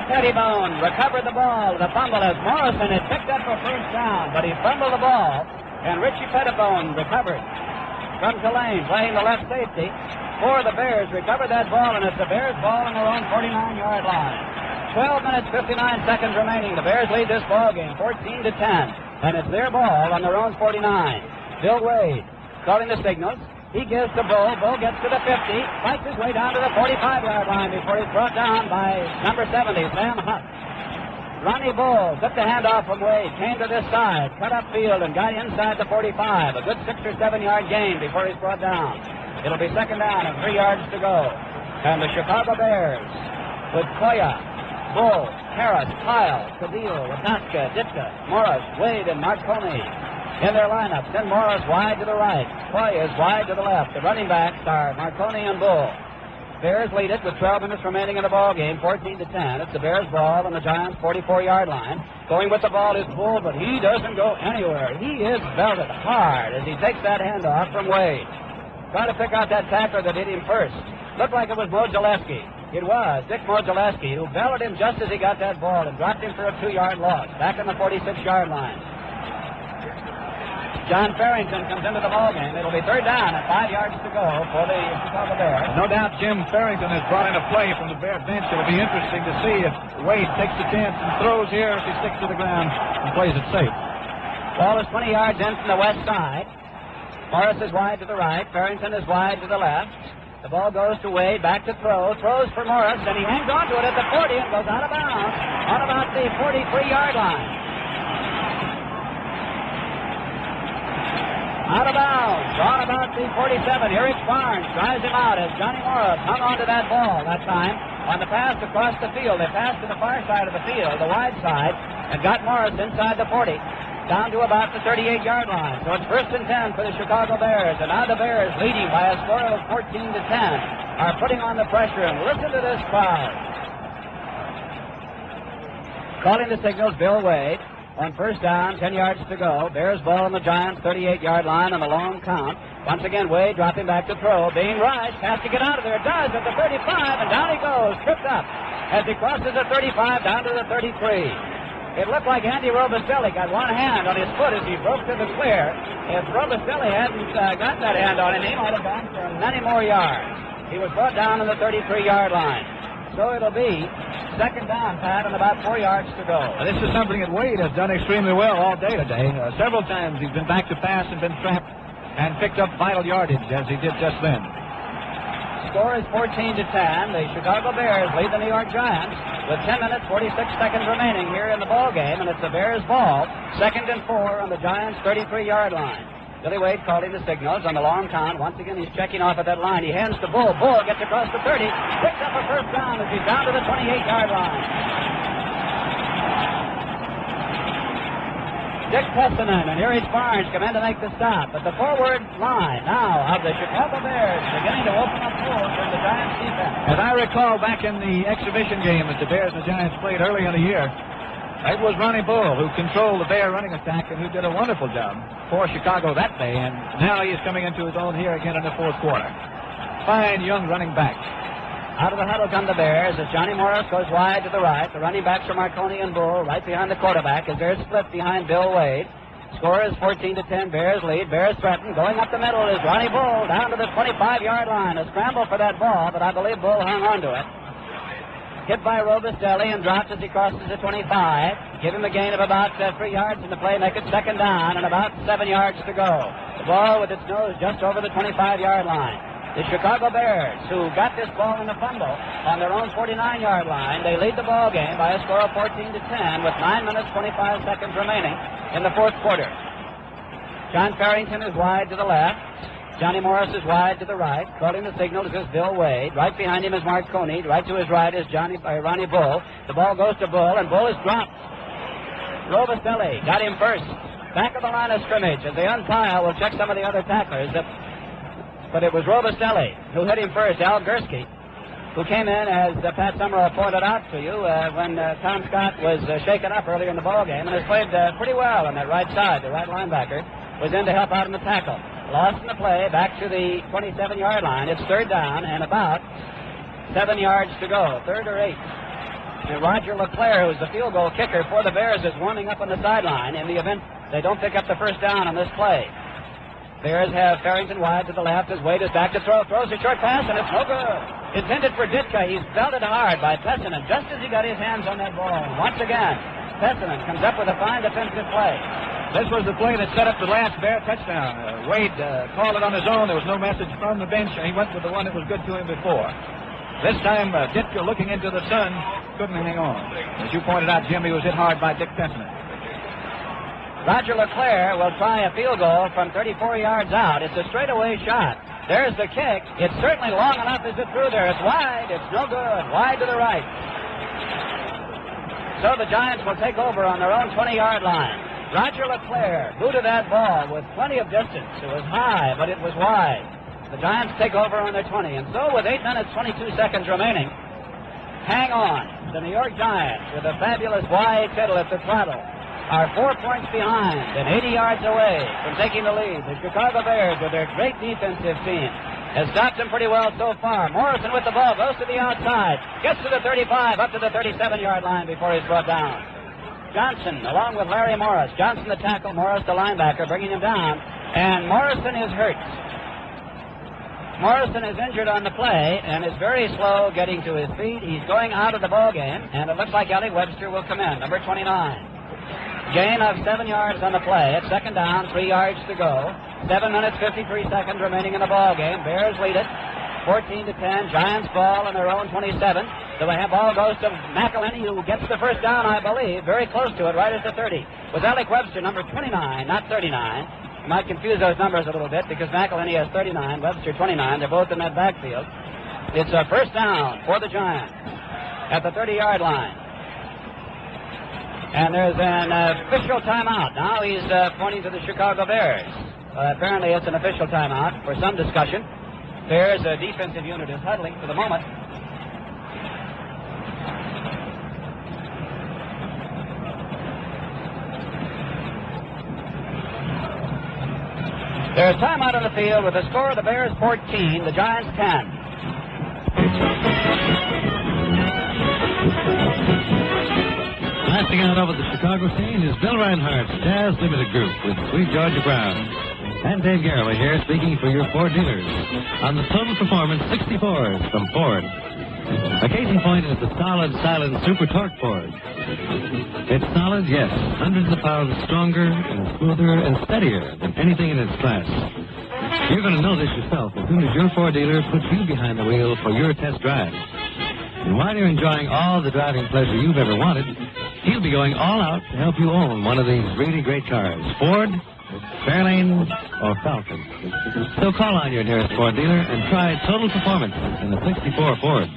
Pettibone recovered the ball. The fumble as Morrison had picked up for 1st down, but he fumbled the ball, and Richie Pettibone recovered from Tulane, playing the left safety for the Bears. Recovered that ball, and it's the Bears' ball on their own 49-yard line. 12 minutes, 59 seconds remaining. The Bears lead this ball game 14-10, and it's their ball on their own 49. Bill Wade calling the signals. He gives to Bull. Bull gets to the 50, fights his way down to the 45-yard line before he's brought down by number 70, Sam Huff. Ronnie Bull took the handoff from Wade, came to this side, cut up field, and got inside the 45. A good 6 or 7 yard gain before he's brought down. It'll be 2nd down and 3 yards to go. And the Chicago Bears with Koya, Bull, Harris, Kyle, Cavil, Wataska, Ditka, Morris, Wade, and Marconi in their lineup. Send Morris wide to the right. Koya is wide to the left. The running backs are Marconi and Bull. Bears lead it with 12 minutes remaining in the ball game, 14-10. It's the Bears' ball on the Giants' 44-yard line. Going with the ball is Bull, but he doesn't go anywhere. He is belted hard as he takes that handoff from Wade. Trying to pick out that tackler that hit him first. Looked like it was Mo Gillespie. It was Dick Mo Gillespie who belted him just as he got that ball and dropped him for a 2-yard loss back on the 46-yard line. John Farrington comes into the ballgame. It'll be 3rd down and 5 yards to go for the Chicago Bears.
No doubt Jim Farrington has brought in a play from the Bear bench. It'll be interesting to see if Wade takes the chance and throws here, if he sticks to the ground and plays it safe.
Ball is 20 yards in from the west side. Morris is wide to the right. Farrington is wide to the left. The ball goes to Wade, back to throw. Throws for Morris, and he hangs on to it at the 40 and goes out of bounds on about the 43-yard line. Out of bounds, on about the 47. Eric Barnes drives him out as Johnny Morris hung on to that ball that time on the pass across the field. They passed to the far side of the field, the wide side, and got Morris inside the 40, down to about the 38-yard line. So it's 1st and 10 for the Chicago Bears, and now the Bears, leading by a score of 14-10, are putting on the pressure. And listen to this crowd. Calling the signals, Bill Wade. On 1st down, 10 yards to go. Bears ball on the Giants' 38-yard line on the long count. Once again, Wade dropping back to throw. Being rushed, has to get out of there. Does at the 35, and down he goes, tripped up as he crosses the 35 down to the 33. It looked like Andy Robustelli got one hand on his foot as he broke to the clear. If Robustelli hadn't got that hand on him, he might have gone for many more yards. He was brought down on the 33-yard line. So it'll be 2nd down, Pat, and about 4 yards to go.
This is something that Wade has done extremely well all day today. Several times he's been back to pass and been trapped and picked up vital yardage as he did just then.
Score is 14-10. The Chicago Bears lead the New York Giants with 10 minutes, 46 seconds remaining here in the ball game, and it's the Bears' ball, 2nd and 4 on the Giants' 33-yard line. Billy Wade calling the signals on the long count. Once again, he's checking off at that line. He hands to Bull. Bull gets across the 30, picks up a first down as he's down to the 28-yard line. Dick Pessinen and Erich Barnes come in to make the stop. But the forward line now of the Chicago Bears beginning to open up holes in the Giants defense.
As I recall back in the exhibition game that the Bears and the Giants played early in the year, it was Ronnie Bull who controlled the Bear running attack and who did a wonderful job for Chicago that day. And now he is coming into his own here again in the fourth quarter. Fine young running back.
Out of the huddle come the Bears as Johnny Morris goes wide to the right. The running backs are Marconi and Bull right behind the quarterback as they're split behind Bill Wade. Score is 14-10. Bears lead. Bears threaten. Going up the middle is Ronnie Bull down to the 25-yard line. A scramble for that ball, but I believe Bull hung on to it. Hit by Robustelli and dropped as he crosses the 25. Give him a gain of about 3 yards in the play. Make it 2nd down and about 7 yards to go. The ball with its nose just over the 25-yard line. The Chicago Bears, who got this ball in a fumble on their own 49-yard line, they lead the ball game by a score of 14-10 with 9 minutes, 25 seconds remaining in the fourth quarter. John Farrington is wide to the left. Johnny Morris is wide to the right. Calling the signals is Bill Wade. Right behind him is Marconi. Right to his right is Ronnie Bull. The ball goes to Bull, and Bull is dropped. Robustelli got him first. Back of the line of scrimmage. As they unpile, we'll check some of the other tacklers. But it was Robustelli who hit him first. Al Gursky, who came in, as Pat Summerall pointed out to you, when Tom Scott was shaken up earlier in the ballgame, and has played pretty well on that right side. The right linebacker was in to help out in the tackle. Lost in the play, back to the 27-yard line. It's 3rd down and about 7 yards to go, 3rd or 8th. And Roger LeClaire, who's the field goal kicker for the Bears, is warming up on the sideline in the event they don't pick up the first down on this play. Bears have Farrington wide to the left as Wade is back to throw. Throws a short pass, and it's no good. Intended for Ditka. He's belted hard by Pessinen just as he got his hands on that ball. Once again, Pessinen comes up with a fine defensive play.
This was the play that set up the last Bear touchdown. Wade called it on his own. There was no message from the bench, and he went with the one that was good to him before. This time, Ditka, looking into the sun, couldn't hang on. As you pointed out, Jim, he was hit hard by Dick Pessinen.
Roger LeClaire will try a field goal from 34 yards out. It's a straightaway shot. There's the kick. It's certainly long enough as it through there. It's wide. It's no good. Wide to the right. So the Giants will take over on their own 20-yard line. Roger LeClaire booted that ball with plenty of distance. It was high, but it was wide. The Giants take over on their 20. And so with 8 minutes, 22 seconds remaining, hang on. The New York Giants, with a fabulous wide Tittle at the throttle, are 4 points behind and 80 yards away from taking the lead. The Chicago Bears, with their great defensive team, has stopped them pretty well so far. Morrison with the ball, goes to the outside, gets to the 35, up to the 37-yard line before he's brought down. Johnson, along with Larry Morris. Johnson the tackle, Morris the linebacker, bringing him down. And Morrison is hurt. Morrison is injured on the play and is very slow getting to his feet. He's going out of the ball game, and it looks like Ellie Webster will come in, number 29. Gain of 7 yards on the play. It's 2nd down, 3 yards to go. 7 minutes, 53 seconds remaining in the ball game. Bears lead it 14-10. Giants ball on their own 27. The ball goes to McElhenney, who gets the first down, I believe, very close to it, right at the 30. With Alec Webster, number 29, not 39. You might confuse those numbers a little bit because McElhenney has 39, Webster 29. They're both in that backfield. It's a first down for the Giants at the 30-yard line. And there's an official timeout. Now he's pointing to the Chicago Bears. Apparently it's an official timeout for some discussion. Bears' defensive unit is huddling for the moment. There's timeout on the field with the score of the Bears 14, the Giants 10.
Blasting out over the Chicago scene is Bill Reinhardt's Jazz Limited Group with Sweet Georgia Brown. And Dave Garroway here speaking for your Ford dealers on the Total Performance 64s from Ford. A case in point is the solid, silent Super Torque Ford. It's solid, yes, hundreds of pounds stronger and smoother and steadier than anything in its class. You're going to know this yourself as soon as your Ford dealer puts you behind the wheel for your test drive. And while you're enjoying all the driving pleasure you've ever wanted, he'll be going all out to help you own one of these really great cars. Ford, Fairlane, or Falcon. So call on your nearest Ford dealer and try total performance in the 64 Ford.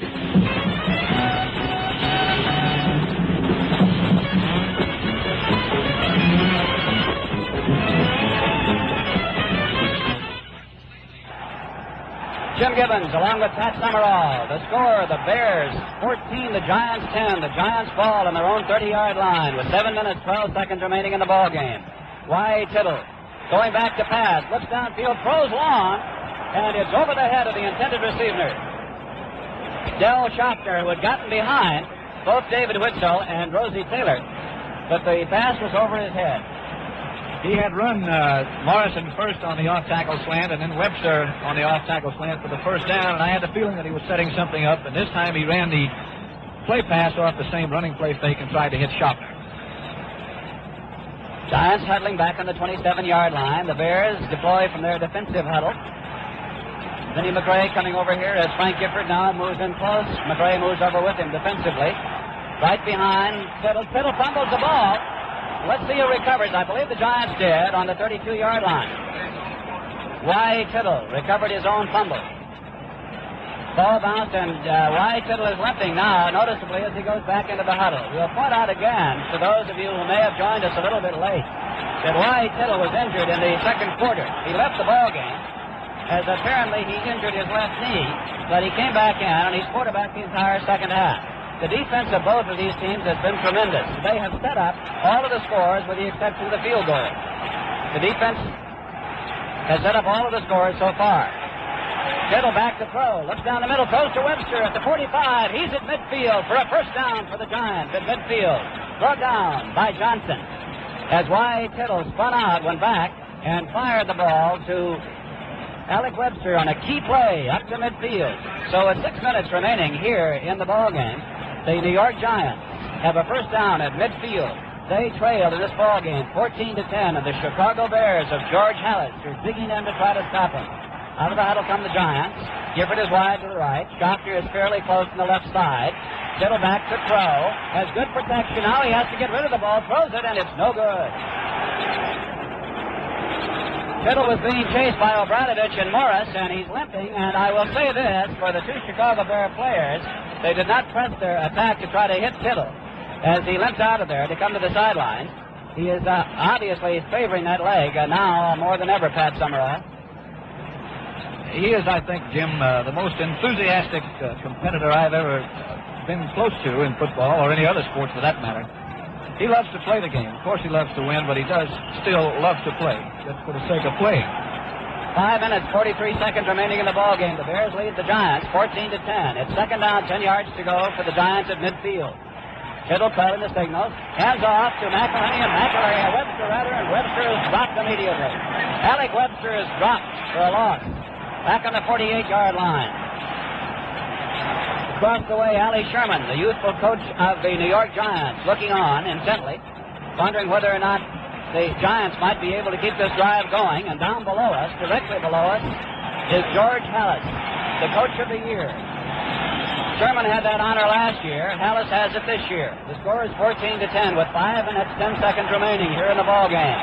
Jim Gibbons along with Pat Summerall. The score, the Bears 14, the Giants 10. The Giants fall on their own 30-yard line with 7 minutes, 12 seconds remaining in the ball game. Y. Tittle going back to pass, looks downfield, throws long, and it's over the head of the intended receiver. Del Schaffner, who had gotten behind both David Whitzel and Rosie Taylor, but the pass was over his head.
He had run Morrison first on the off-tackle slant and then Webster on the off-tackle slant for the first down, and I had the feeling that he was setting something up, and this time he ran the play pass off the same running play fake and tried to hit Schaffner.
Giants huddling back on the 27-yard line. The Bears deploy from their defensive huddle. Vinnie McRae coming over here as Frank Gifford now moves in close. McRae moves over with him defensively. Right behind Tittle. Tittle fumbles the ball. Let's see who recovers. I believe the Giants did on the 32-yard line. Y. Tittle recovered his own fumble. Ball bounced, and Y. Tittle is limping now noticeably as he goes back into the huddle. We'll point out again to those of you who may have joined us a little bit late that Y. Tittle was injured in the second quarter. He left the ball game as apparently he injured his left knee, but he came back in and he's quarterbacked the entire second half. The defense of both of these teams has been tremendous. They have set up all of the scores with the exception of the field goal. The defense has set up all of the scores so far. Tittle back to throw. Looks down the middle. Throws to Webster at the 45. He's at midfield for a first down for the Giants at midfield. Brought down by Johnson. As Y. Tittle spun out, went back, and fired the ball to Alec Webster on a key play up to midfield. So with 6 minutes remaining here in the ball game, the New York Giants have a first down at midfield. They trailed in this ball game 14-10, and the Chicago Bears of George Halas are digging in to try to stop them. Out of the huddle come the Giants. Gifford is wide to the right. Schaffner is fairly close on the left side. Tittle back to throw. Has good protection. Now he has to get rid of the ball. Throws it, and it's no good. Tittle was being chased by Obradovic and Morris, and he's limping. And I will say this, for the two Chicago Bear players, they did not press their attack to try to hit Tittle. As he limps out of there to come to the sideline, he is obviously favoring that leg now more than ever, Pat Summerall.
He is, I think, Jim, the most enthusiastic competitor I've ever been close to in football or any other sport for that matter. He loves to play the game. Of course he loves to win, but he does still love to play, just for the sake of playing.
5 minutes, 43 seconds remaining in the ball game. The Bears lead the Giants 14-10. It's second down, 10 yards to go for the Giants at midfield. Tittle cut in the signals. Hands off to McElhinney and Webster rather, and Webster is dropped immediately. Alec Webster is dropped for a loss. Back on the 48-yard line. Across the way, Allie Sherman, the youthful coach of the New York Giants, looking on intently, wondering whether or not the Giants might be able to keep this drive going. And down below us, directly below us, is George Halas, the coach of the year. Sherman had that honor last year. Halas has it this year. The score is 14-10 with 5 minutes, 10 seconds remaining here in the ball game.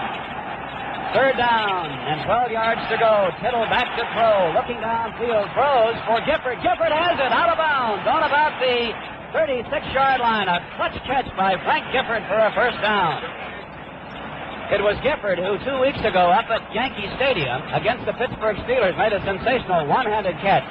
Third down and 12 yards to go. Tittle back to throw. Looking downfield. Throws for Gifford. Gifford has it out of bounds on about the 36-yard line. A clutch catch by Frank Gifford for a first down. It was Gifford who 2 weeks ago up at Yankee Stadium against the Pittsburgh Steelers made a sensational one-handed catch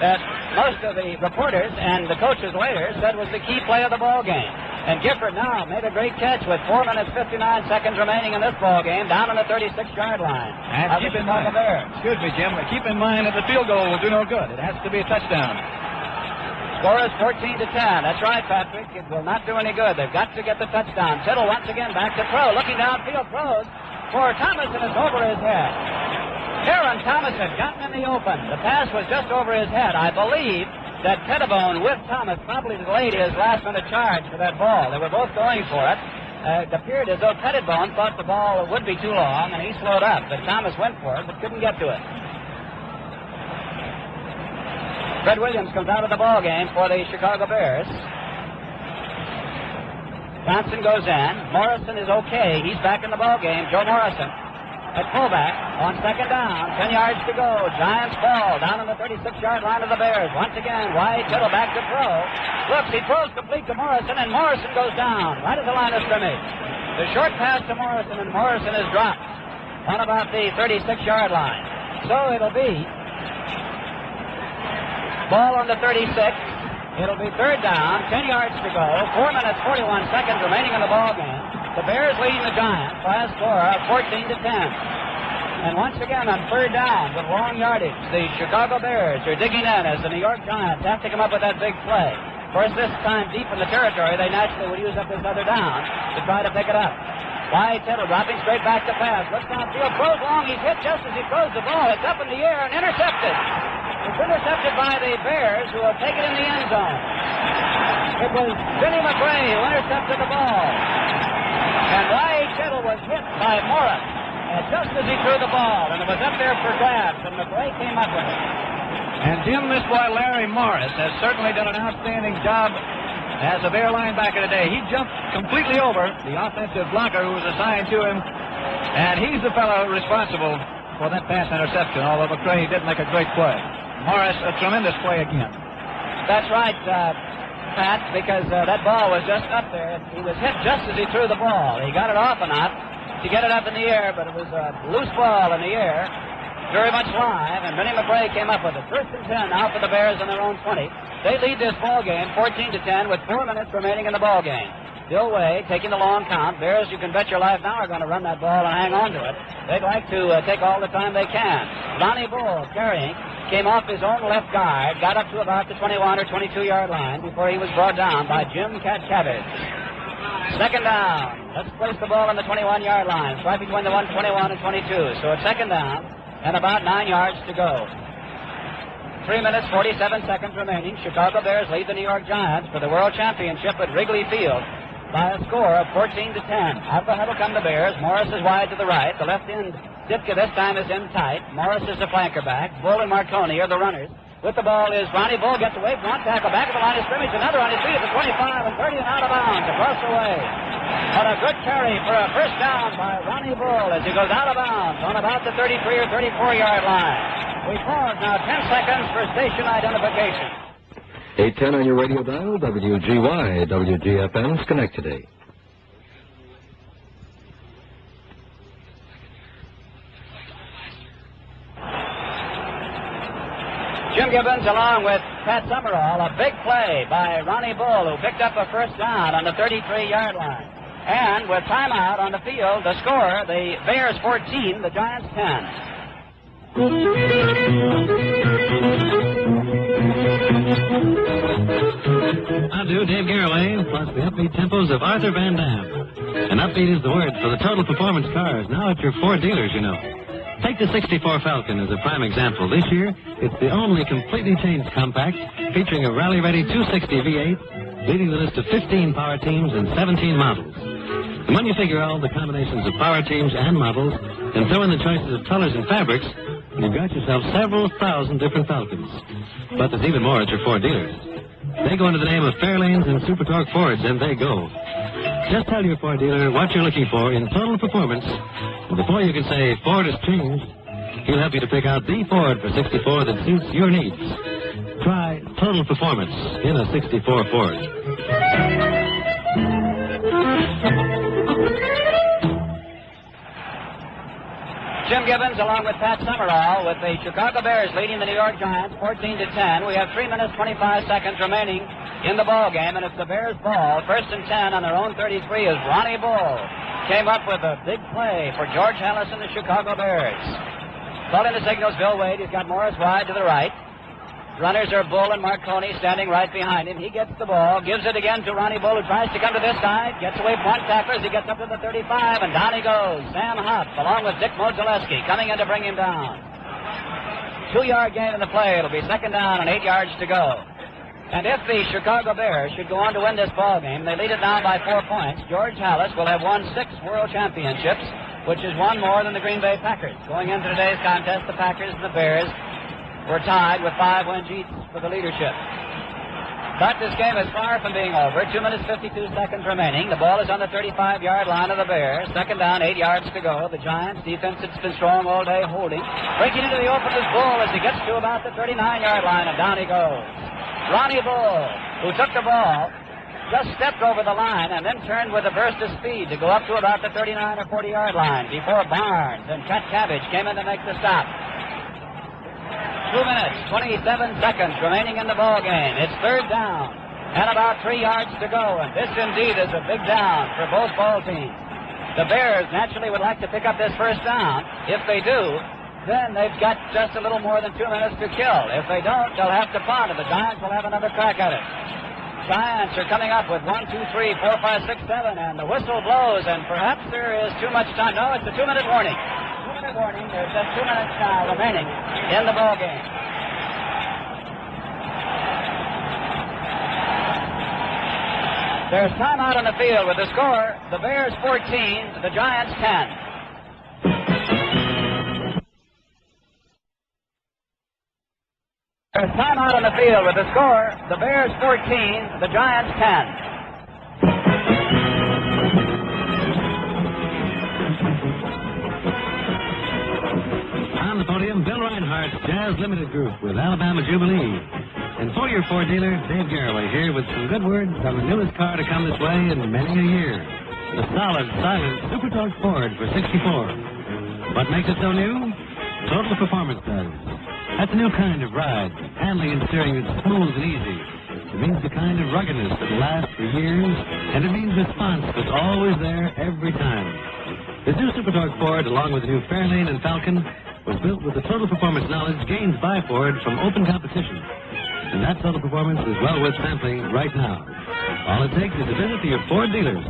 that most of the reporters and the coaches later said was the key play of the ball game. And Gifford now made a great catch with 4 minutes, 59 seconds remaining in this ball game down on the 36-yard line.
And keep in mind, excuse me, Jim, keep in mind that the field goal will do no good. It has to be a touchdown.
Score is 14-10. That's right, Patrick. It will not do any good. They've got to get the touchdown. Tittle once again back to throw. Looking downfield, throws for Thomas, and it's over his head. Aaron Thomas had gotten in the open. The pass was just over his head. I believe that Pettibone with Thomas probably delayed his last-minute charge for that ball. They were both going for it. It appeared as though Pettibone thought the ball would be too long, and he slowed up. But Thomas went for it, but couldn't get to it. Fred Williams comes out of the ball game for the Chicago Bears. Johnson goes in. Morrison is okay. He's back in the ball game. Joe Morrison at fullback on second down. 10 yards to go. Giants ball down on the 36-yard line of the Bears. Once again, White Tittle back to throw. Looks, he throws complete to Morrison, and Morrison goes down right at the line of scrimmage. The short pass to Morrison, and Morrison is dropped on about the 36-yard line. So it'll be ball on the 36. It'll be third down, 10 yards to go, 4 minutes, 41 seconds remaining in the ball game. The Bears leading the Giants by a score of 14-10. And once again on third down with long yardage, the Chicago Bears are digging in as the New York Giants have to come up with that big play. Of course, this time deep in the territory, they naturally would use up this other down to try to pick it up. White Tittle dropping straight back to pass. Looks downfield, throws long. He's hit just as he throws the ball. It's up in the air and intercepted. It's intercepted by the Bears, who will take it in the end zone. It was Vinnie McRae who intercepted the ball. And White Tittle was hit by Morris just as he threw the ball. And it was up there for grabs, and McRae came up with it.
And Jim, this boy Larry Morris has certainly done an outstanding job as a Bear linebacker today. He jumped completely over the offensive blocker who was assigned to him, and he's the fellow responsible for that pass interception, although McRae did make a great play. Morris, a tremendous play again.
That's right, Pat, because that ball was just up there. He was hit just as he threw the ball. He got it off enough to get it up in the air, but it was a loose ball in the air, very much live, and Vinnie McRae came up with it. First and 10 now for the Bears on their own 20. They lead this ball game 14-10 with 4 minutes remaining in the ball game. Bill Way taking the long count. Bears, you can bet your life now, are going to run that ball and hang on to it. They'd like to take all the time they can. Lonnie Bull carrying, came off his own left guard, got up to about the 21 or 22-yard line before he was brought down by Jim Cabbage. Second down. Let's place the ball on the 21-yard line. It's right between the 121 and 22. So it's second down and about 9 yards to go. 3 minutes, 47 seconds remaining. Chicago Bears lead the New York Giants for the World Championship at Wrigley Field by a score of 14-10. Out of the huddle come the Bears. Morris is wide to the right. The left end, Ditka, this time is in tight. Morris is the flanker back. Bull and Marconi are the runners. With the ball is Ronnie Bull, gets away from one tackle, back of the line of scrimmage, another on his feet at the 25 and 30 and out of bounds across the way. What a good carry for a first down by Ronnie Bull as he goes out of bounds on about the 33 or 34-yard line. We pause now 10 seconds for station identification.
810 on your radio dial, WGY, WGFN, Schenectady.
Jim Gibbons along with Pat Summerall, a big play by Ronnie Bull, who picked up a first down on the 33-yard line. And with timeout on the field, the score, the Bears 14, the Giants 10.
I do, Dave Garroway, plus the upbeat tempos of Arthur Van Dam. And upbeat is the word for the Total Performance cars, now at your Ford dealers, you know. Take the 64 Falcon as a prime example. This year, it's the only completely changed compact featuring a rally-ready 260 V8, leading the list of 15 power teams and 17 models. And when you figure all the combinations of power teams and models and throw in the choices of colors and fabrics, you've got yourself several thousand different Falcons. But there's even more at your Ford dealers. They go under the name of Fairlanes and Super Torque Fords, and they go. Just tell your Ford dealer what you're looking for in total performance, and before you can say Ford has changed, he'll help you to pick out the Ford for 64 that suits your needs. Try total performance in a 64 Ford.
Jim Gibbons along with Pat Summerall with the Chicago Bears leading the New York Giants 14-10. We have 3 minutes, 25 seconds remaining in the ball game, and it's the Bears' ball. First and 10 on their own 33 is Ronnie Bull. Came up with a big play for George Hallis and the Chicago Bears. Calling the signals, Bill Wade. He's got Morris wide to the right. Runners are Bull and Marconi standing right behind him. He gets the ball, gives it again to Ronnie Bull, who tries to come to this side, gets away from one tackler as he gets up to the 35, and down he goes. Sam Huff, along with Dick Modzelewski, coming in to bring him down. 2-yard gain in the play. It'll be second down and 8 yards to go. And if the Chicago Bears should go on to win this ball game, they lead it now by 4 points. George Hallis will have won 6 world championships, which is one more than the Green Bay Packers. Going into today's contest, the Packers and the Bears were tied with 5 wins each for the leadership. But this game is far from being over. 2 minutes, 52 seconds remaining. The ball is on the 35-yard line of the Bears. Second down, 8 yards to go. The Giants' defense has been strong all day, holding. Breaking into the open is Bull as he gets to about the 39-yard line, and down he goes. Ronnie Bull, who took the ball, just stepped over the line and then turned with a burst of speed to go up to about the 39 or 40-yard line before Barnes and Cat Cabbage came in to make the stop. 2 minutes, 27 seconds remaining in the ball game. It's third down and about 3 yards to go, and this indeed is a big down for both ball teams. The Bears naturally would like to pick up this first down. If they do, then they've got just a little more than 2 minutes to kill. If they don't, they'll have to punt, and the Giants will have another crack at it. Giants are coming up with 1, 2, 3, 4, 5, 6, 7, and the whistle blows, and perhaps there is too much time. No, it's a 2-minute warning. 2-minute warning. There's just 2 minutes now remaining in the ball game. There's time out on the field with the score, the Bears 14, the Giants 10. There's time out on the field with the score, the Bears 14, the Giants 10.
On the podium, Bill Reinhardt's Jazz Limited Group with Alabama Jubilee. And for your Ford dealer, Dave Garraway here with some good words on the newest car to come this way in many a year. The solid, silent Super Torque Ford for 64. What makes it so new? Total performance does. That's a new kind of ride. Handling and steering is smooth and easy. It means the kind of ruggedness that lasts for years, and it means response that's always there every time. This new Super Torque Ford, along with the new Fairlane and Falcon, was built with the total performance knowledge gained by Ford from open competition. And that total performance is well worth sampling right now. All it takes is a visit to your Ford dealers.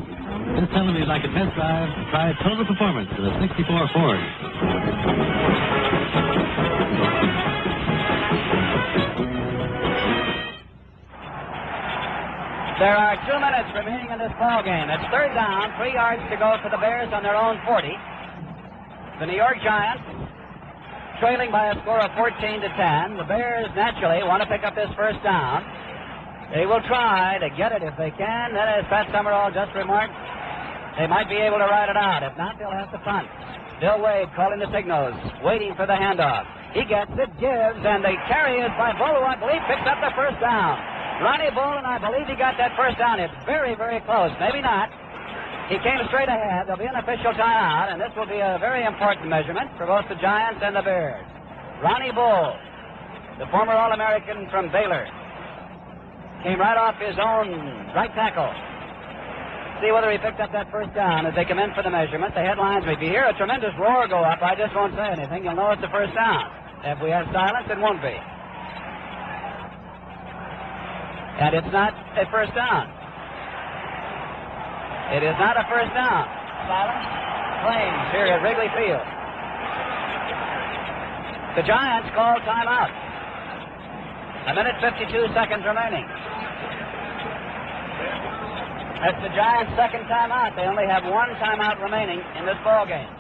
Just tell them you'd like a test drive to try total performance of a 64 Ford.
There are 2 minutes remaining in this ball game. It's third down, 3 yards to go for the Bears on their own 40. The New York Giants trailing by a score of 14-10. The Bears naturally want to pick up this first down. They will try to get it if they can. Then, as Pat Summerall just remarked, they might be able to ride it out. If not, they'll have to punt. Bill Wade calling the signals, waiting for the handoff. He gets it, gives, and the carry is by Bull, who I believe picks up the first down. Ronnie Bull, and I believe he got that first down. It's very, very close. Maybe not. He came straight ahead. There'll be an official timeout, and this will be a very important measurement for both the Giants and the Bears. Ronnie Bull, the former All-American from Baylor, came right off his own right tackle. See whether he picked up that first down as they come in for the measurement. The headlines, if you hear a tremendous roar go up, I just won't say anything. You'll know it's the first down. If we have silence, it won't be. And it's not a first down. It is not a first down. Silence. Flames here at Wrigley Field. The Giants call timeout. 1 minute 52 seconds remaining. That's the Giants' second timeout. They only have one timeout remaining in this ball game.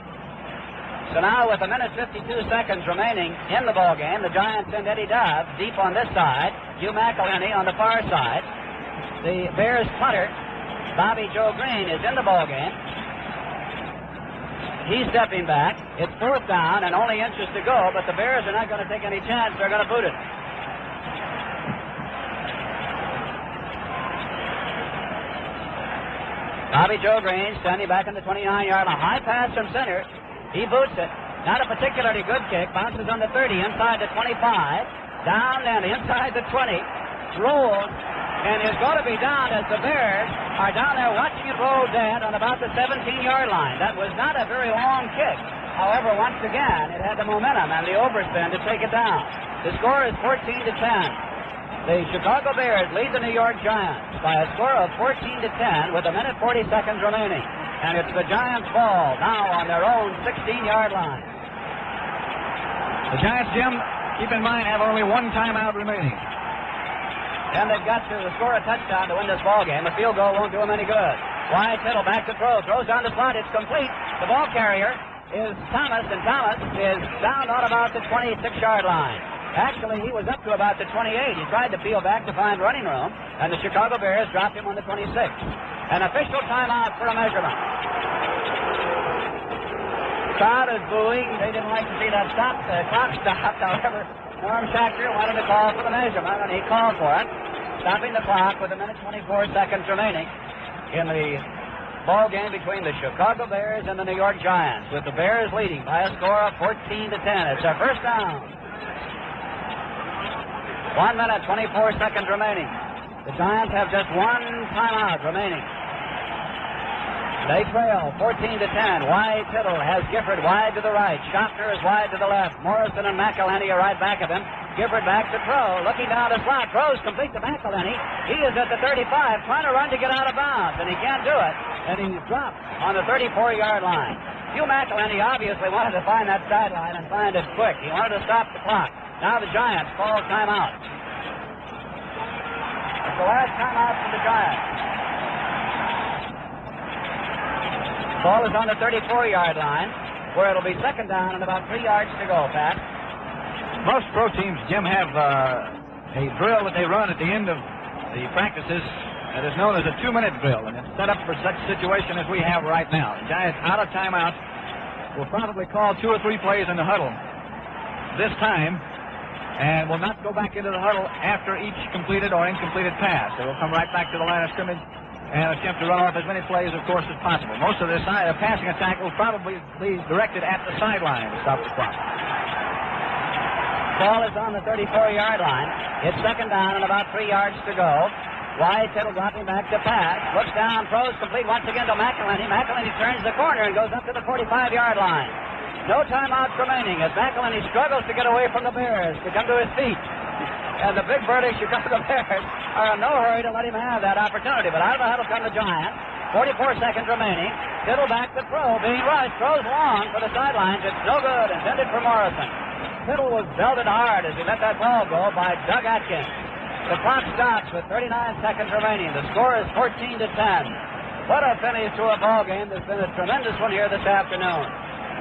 So now, with 1 minute 52 seconds remaining in the ball game, the Giants send Eddie Dove deep on this side, Hugh McElhenney on the far side. The Bears punter, Bobby Joe Green, is in the ball game. He's stepping back. It's fourth down and only inches to go, but the Bears are not going to take any chance. They're going to boot it. Bobby Joe Green standing back in the 29-yard line. High pass from center. He boots it. Not a particularly good kick. Bounces on the 30, inside the 25. Down and inside the 20. Rolls. And is going to be down as the Bears are down there watching it roll dead on about the 17-yard line. That was not a very long kick. However, once again, it had the momentum and the overspin to take it down. The score is 14-10. The Chicago Bears lead the New York Giants by a score of 14-10 with 1 minute 40 seconds remaining. And it's the Giants' ball now on their own 16-yard line.
The Giants, Jim, keep in mind, have only one timeout remaining.
And they've got to score a touchdown to win this ball game. A field goal won't do them any good. Wide Tittle back to throw. Throws down the slot. It's complete. The ball carrier is Thomas, and Thomas is down on about the 26-yard line. Actually, he was up to about the 28. He tried to peel back to find running room, and the Chicago Bears dropped him on the 26. An official timeout for a measurement. Crowd is booing. They didn't like to see that stop. The clock stopped. However, Norm Schachter wanted to call for the measurement, and he called for it, stopping the clock with 1:24 remaining in the ball game between the Chicago Bears and the New York Giants, with the Bears leading by a score of 14-10. It's their first down. 1:24 remaining. The Giants have just one timeout remaining. They trail 14-10. Wide Tittle has Gifford wide to the right. Schachter is wide to the left. Morrison and McElhenney are right back of him. Gifford back to Crow, looking down the slot. Crow's complete to McElhenney. He is at the 35, trying to run to get out of bounds, and he can't do it. And he's dropped on the 34-yard line. Hugh McElhenney obviously wanted to find that sideline and find it quick. He wanted to stop the clock. Now the Giants call timeout. It's the last timeout for the Giants. Ball is on the 34-yard line, where it'll be second down and about 3 yards to go, Pat.
Most pro teams, Jim, have a drill that they run at the end of the practices that is known as a 2-minute drill, and it's set up for such situation as we have right now. The Giants, out of timeout, will probably call 2 or 3 plays in the huddle this time, and will not go back into the huddle after each completed or incompleted pass. They will come right back to the line of scrimmage and attempt to run off as many plays, of course, as possible. Most of the passing attack will probably be directed at the sideline to stop the clock.
Ball is on the 34-yard line. It's second down and about 3 yards to go. Wide Tittle dropping back to pass. Looks down, throws complete once again to McElhenney. McElhenney turns the corner and goes up to the 45-yard line. No timeouts remaining as McElhenney struggles to get away from the Bears to come to his feet. And the big British Chicago Bears are in no hurry to let him have that opportunity. But out of the huddle come the Giants. 44 seconds remaining. Tittle back to throw. Being rushed. Throws long for the sidelines. It's no good. Intended for Morrison. Tittle was belted hard as he let that ball go by Doug Atkins. The clock stops with 39 seconds remaining. The score is 14-10. What a finish to a ball game that's been a tremendous one here this afternoon.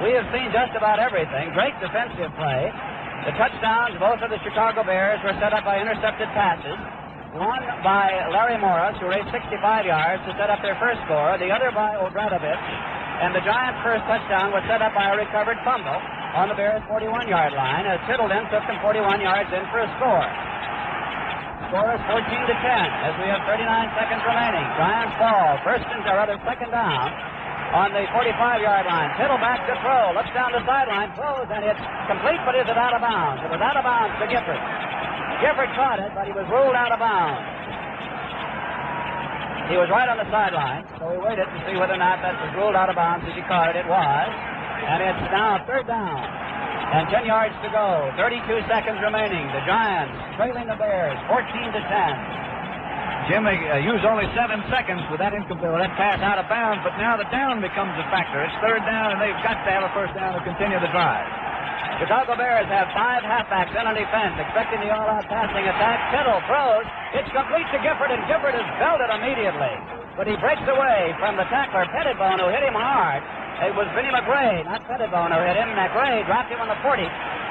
We have seen just about everything. Great defensive play. The touchdowns, both of the Chicago Bears, were set up by intercepted passes. One by Larry Morris, who raced 65 yards to set up their first score. The other by Obradovich. And the Giants' first touchdown was set up by a recovered fumble on the Bears' 41-yard line, as Tittle then took them 41 yards in for a score. Score is 14-10, as we have 39 seconds remaining. Giants ball, second down on the 45-yard line. Tittle back to throw, looks down the sideline, throws, and it's complete, but is it out of bounds? It was out of bounds to Gifford. Gifford caught it, but he was ruled out of bounds. He was right on the sideline, so we waited to see whether or not that was ruled out of bounds as he caught it. It was, and it's now third down. And 10 yards to go, 32 seconds remaining. The Giants trailing the Bears, 14-10.
Jim, they used only 7 seconds with that pass out of bounds, but now the down becomes a factor. It's third down, and they've got to have a first down to continue the drive.
Chicago Bears have 5 halfbacks in on defense, expecting the all-out passing attack. Tittle throws. It's complete to Gifford, and Gifford is belted immediately. But he breaks away from the tackler, Pettibone, who hit him hard. It was Vinnie McRae, not Pettibone, who hit him. McRae dropped him on the 40.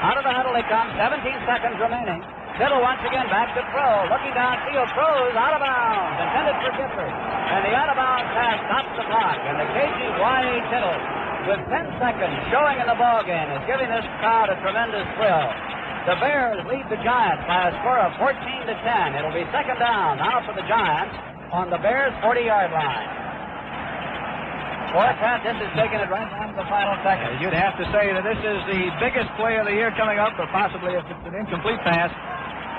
Out of the huddle he comes, 17 seconds remaining. Tittle once again back to throw. Looking downfield, throws out of bounds. Intended for Gifford. And the out-of-bounds pass stops the clock. And the cagey Wyatt Tittle, with 10 seconds showing in the ballgame, is giving this crowd a tremendous thrill. The Bears lead the Giants by a score of 14-10. It'll be second down now for the Giants on the Bears' 40-yard line. Boy, Pat, this is taking it right down to the final second.
You'd have to say that this is the biggest play of the year coming up, or possibly if it's an incomplete pass,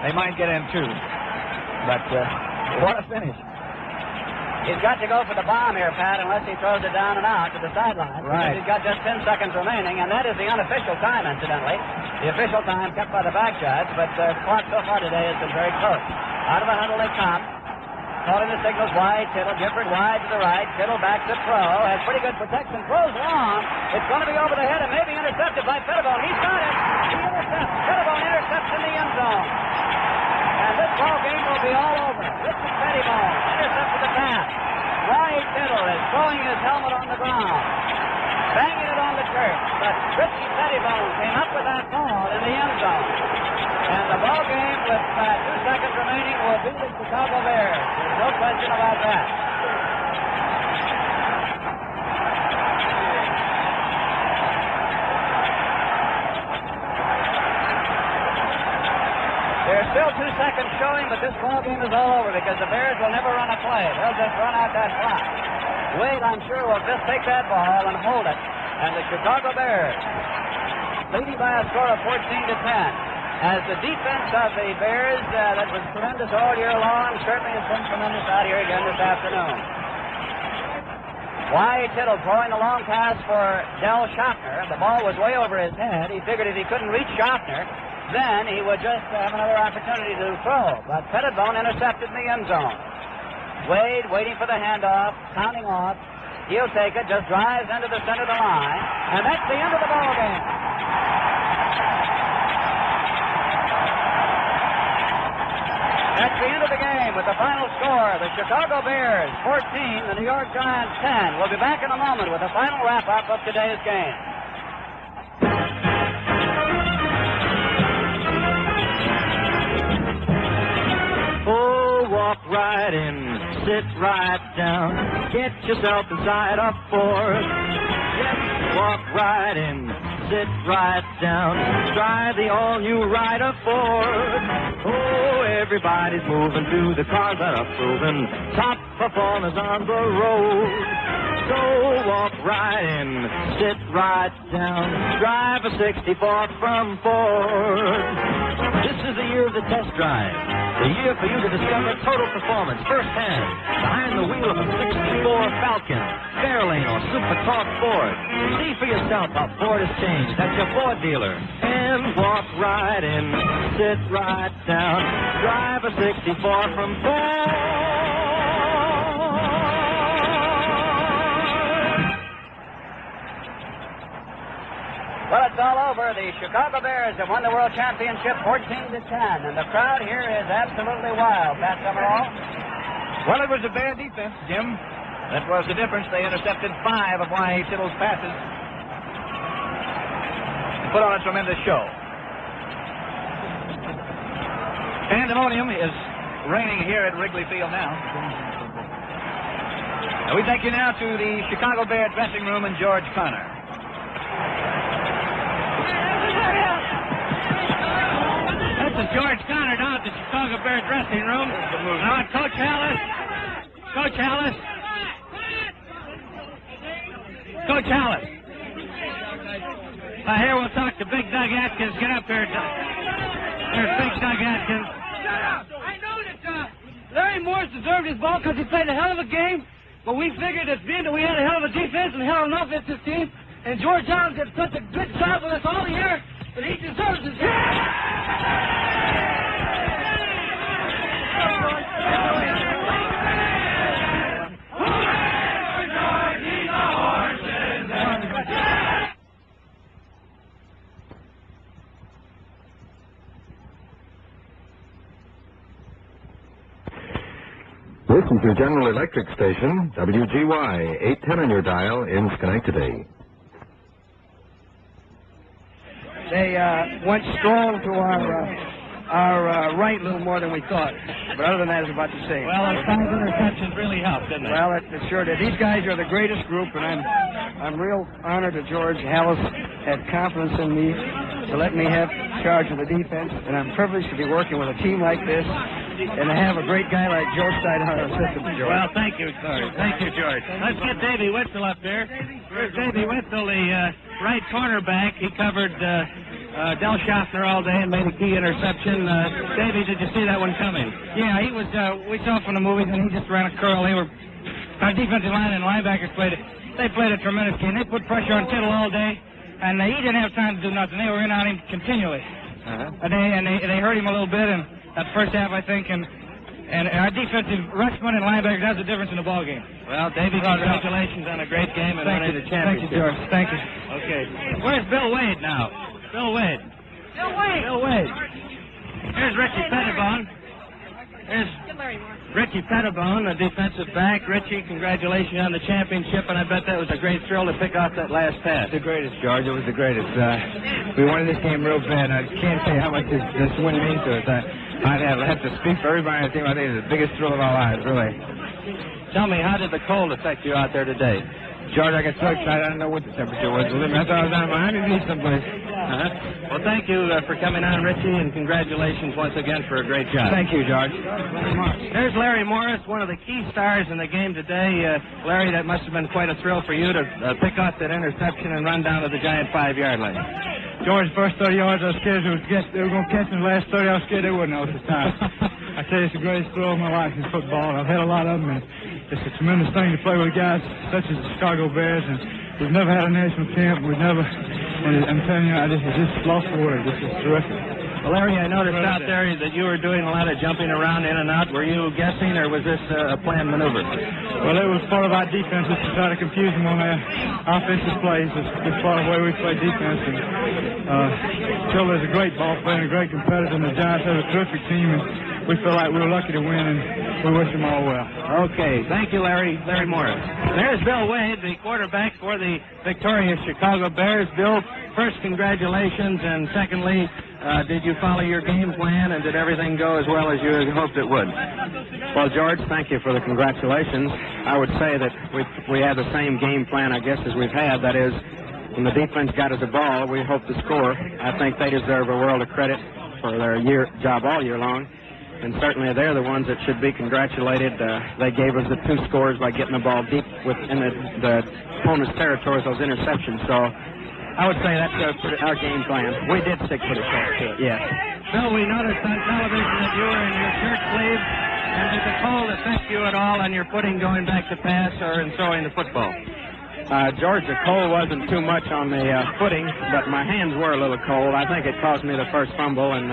they might get in too. But what a finish.
He's got to go for the bomb here, Pat, unless he throws it down and out to the sideline.
Right.
He's got just 10 seconds remaining, and that is the unofficial time, incidentally. The official time kept by the back judge, but the clock so far today has been very close. Out of the huddle they come. Calling the signals wide, Tittle, Gifford wide to the right, Tittle back to throw, has pretty good protection, throws long, it's going to be over the head and maybe intercepted by Pettibone. He's got it, he intercepts, Pettibone intercepts in the end zone. And this ball game will be all over. Richard Pettibone intercepted the pass. Wyatt Tittle is throwing his helmet on the ground, banging it on the shirt. But Richie Pettibone came up with that ball in the end zone. And the ball game with 2 seconds remaining will be the Chicago Bears. There's no question about that. There's still 2 seconds showing, but this ball game is all over because the Bears will never run a play. They'll just run out that clock. Wade, I'm sure, will just take that ball and hold it. And the Chicago Bears, leading by a score of 14-10. As the defense of the Bears, that was tremendous all year long, certainly has been tremendous out here again this afternoon. Y. Tittle throwing a long pass for Del Schaffner. The ball was way over his head. He figured if he couldn't reach Schaffner, then he would just have another opportunity to throw. But Pettibone intercepted in the end zone. Wade waiting for the handoff, counting off. He'll take it, just drives into the center of the line, and that's the end of the ball game. That's the end of the game with the final score. The Chicago Bears 14, the New York Giants 10. We'll be back in a moment with the final wrap-up of today's game.
Oh, walk right in, sit right down, get yourself inside a Ford. Yes, walk right in, sit right down, try the all-new Ryder Ford. Oh, everybody's moving to the cars that are proven top performers on the road. So walk right in, sit right down, drive a 64 from Ford. This is the year of the test drive, the year for you to discover total performance firsthand behind the wheel of a 64 Falcon, Fairlane, or Super Talk Ford. See for yourself how Ford has changed at your Ford dealer. And walk right in, sit right down, drive a 64 from Ford.
Well, it's all over. The Chicago Bears have won the World Championship 14-10, and the crowd here is absolutely wild. Pat Summerall?
Well, it was a Bear defense, Jim. That was the difference. They intercepted 5 of Y. Tittle's passes and put on a tremendous show. Pandemonium is reigning here at Wrigley Field now. And we take you now to the Chicago Bear dressing room and George Connor.
This is George Connor down at the Chicago Bear dressing room. Now, Coach Hallis. Coach Hallis. Coach Hallis. Here we'll talk to Big Doug Atkins. Get up here. There's Big Doug Atkins.
I know that Larry Morris deserved his ball because he played a hell of a game, but we figured that being that we had a hell of a defense and a hell of an offensive team, and George Allen did such a good job with us all year that he deserves his
Listen to General Electric Station, WGY, 810 on your dial in Schenectady.
They went strong to our right a little more than we thought. But other than that, I was about to say.
Well, those 5 interceptions really helped, didn't they?
Well, it sure did. These guys are the greatest group, and I'm real honored that George Hallis had confidence in me to let me have charge of the defense, and I'm privileged to be working with a team like this and to have a great guy like Joe Stein on our system, George.
Well, thank you, sir. Thank you, George. Let's get Davey Witzel up there. Here's Davey Witzel, the right cornerback. He covered Del Schaffner all day and made a key interception. Davey, did you see that one coming?
Yeah, he was. We saw from the movies, and he just ran a curl. Our defensive line and linebackers played a tremendous game. They put pressure on Tittle all day, and he didn't have time to do nothing. They were in on him continually. They hurt him a little bit in that first half, I think, and our defensive rushman and linebackers, that's the difference in the ball game.
Well, Davey, congratulations on a great game and winning the championship.
Thank you, George. Thank you.
Okay. Where's Bill Wade now? Bill Wade.
Bill Wade.
Bill Wade. Here's Richie Pettibone. Here's Richie Pettibone, a defensive back. Richie, congratulations on the championship, and I bet that was a great thrill to pick off that last pass.
The greatest, George. It was the greatest. We wanted this game real bad. I can't say how much this win means to us. I'd have to speak for everybody on the team. I think it's the biggest thrill of our lives, really.
Tell me, how did the cold affect you out there today?
George, I got so excited, I didn't know what the temperature was. I thought I was on Miami Beach someplace.
Well, thank you for coming on, Richie, and congratulations once again for a great job.
Thank you, George.
There's Larry Morris, one of the key stars in the game today. Larry, that must have been quite a thrill for you to pick off that interception and run down to the Giant 5-yard line.
George, first 30 yards, I was scared they were going to catch me. The last 30, I was scared they wouldn't all this time. I tell you, it's the greatest thrill of my life in football, and I've had a lot of them, and it's a tremendous thing to play with guys such as the Chicago Bears, and we've never had a national champ. I'm telling you, I just lost for words. This is terrific.
Well, Larry, I noticed out there that you were doing a lot of jumping around in and out. Were you guessing, or was this a planned maneuver?
Well, it was part of our defense just to try to confuse them on their offensive plays. It's part of the way we play defense. And Tiller's a great ball player and a great competitor, and the Giants have a terrific team, and we feel like we were lucky to win, and we wish them all well.
Okay, thank you, Larry Morris. There's Bill Wade, the quarterback for the victorious Chicago Bears. Bill, first, congratulations, and secondly, did you follow your game plan, and did everything go as well as you had hoped it would?
Well, George, thank you for the congratulations. I would say that we had the same game plan, I guess, as we've had. That is, when the defense got us the ball, we hoped to score. I think they deserve a world of credit for their job all year long. And certainly they're the ones that should be congratulated. They gave us the 2 scores by getting the ball deep within the opponent's territory with those interceptions. So I would say that's our game plan. We did stick pretty close to it, yes.
Bill, we noticed on television that you were in your shirt sleeves. And did the cold affect you at all on your footing going back to pass or in throwing the football?
George, the cold wasn't too much on the footing, but my hands were a little cold. I think it caused me the first fumble, and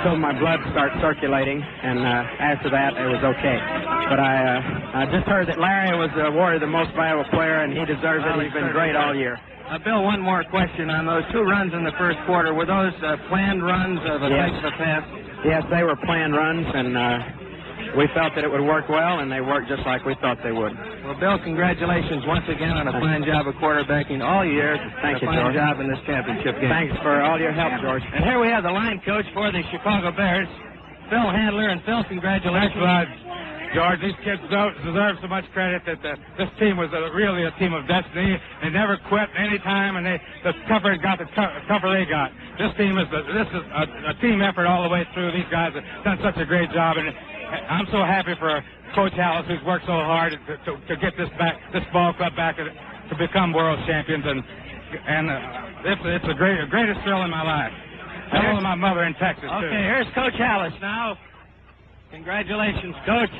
so my blood started circulating, and after that, it was okay. But I just heard that Larry was awarded the most valuable player, and he deserves it. He's been great all year.
Bill, one more question on those 2 runs in the first quarter. Were those planned runs of a type of a pass?
Yes, they were planned runs, and we felt that it would work well, and they worked just like we thought they would.
Well, Bill, congratulations once again on a fine job of quarterbacking all year.
Thank you,
George. A fine
George.
job in this championship game.
Thanks for all your help, George.
And here we have the line coach for the Chicago Bears, Phil Handler. And Phil, congratulations.
Thanks, George. These kids deserve so much credit that this team was really a team of destiny. They never quit any time, and the tougher it got, the tougher they got. This is a team effort all the way through. These guys have done such a great job, and I'm so happy for Coach Hallis, who's worked so hard to get this ball club back to become world champions, and it's the greatest thrill in my life. And my mother in Texas, too.
Okay, here's Coach Hallis now. Congratulations, Coach.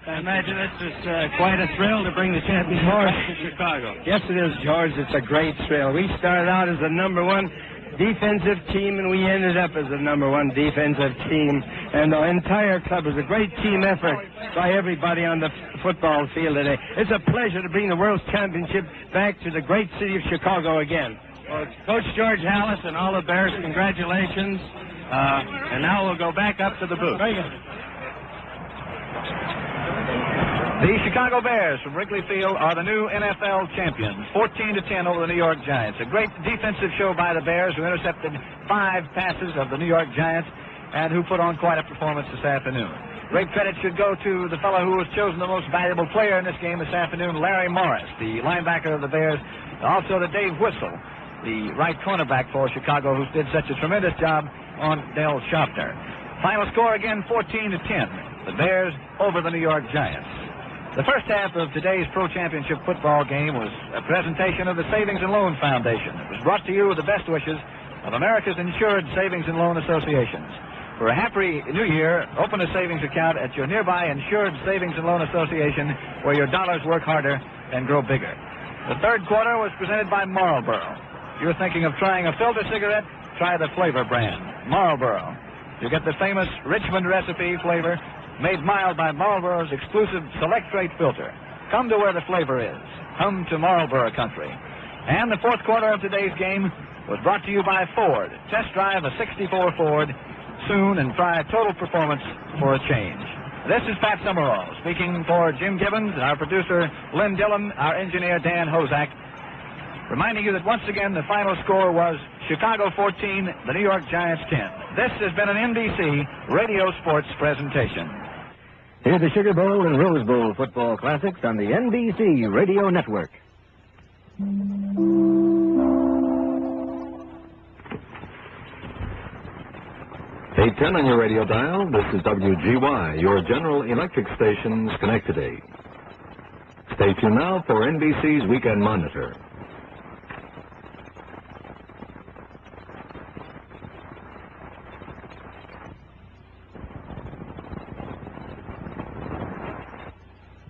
I imagine this is quite a thrill to bring the championship back to Chicago.
Yes, it is, George. It's a great thrill. We started out as the #1 defensive team, and we ended up as the #1 defensive team. And the entire club was a great team effort by everybody on the football field today. It's a pleasure to bring the World Championship back to the great city of Chicago again.
Well, Coach George Hallis and all the Bears, congratulations. And now we'll go back up to the booth.
The Chicago Bears from Wrigley Field are the new NFL champions, 14-10 over the New York Giants. A great defensive show by the Bears, who intercepted 5 passes of the New York Giants and who put on quite a performance this afternoon. Great credit should go to the fellow who was chosen the most valuable player in this game this afternoon, Larry Morris, the linebacker of the Bears, also to Dave Whistle, the right cornerback for Chicago, who did such a tremendous job on Del Shofner. Final score again, 14-10. The Bears over the New York Giants. The first half of today's Pro Championship football game was a presentation of the Savings and Loan Foundation. It was brought to you with the best wishes of America's Insured Savings and Loan Associations. For a happy new year, open a savings account at your nearby Insured Savings and Loan Association, where your dollars work harder and grow bigger. The third quarter was presented by Marlboro. If you're thinking of trying a filter cigarette, try the flavor brand, Marlboro. You get the famous Richmond recipe flavor, made mild by Marlboro's exclusive Select Rate filter. Come to where the flavor is. Come to Marlboro country. And the fourth quarter of today's game was brought to you by Ford. Test drive a '64 Ford soon and try total performance for a change. This is Pat Summerall speaking for Jim Gibbons, our producer Lynn Dillon, our engineer Dan Hozak, reminding you that once again the final score was Chicago 14, the New York Giants 10. This has been an NBC Radio Sports presentation.
Here's the Sugar Bowl and Rose Bowl football classics on the NBC Radio Network. 810 on your radio dial. This is WGY, your General Electric station, Schenectady. Stay tuned now for NBC's Weekend Monitor.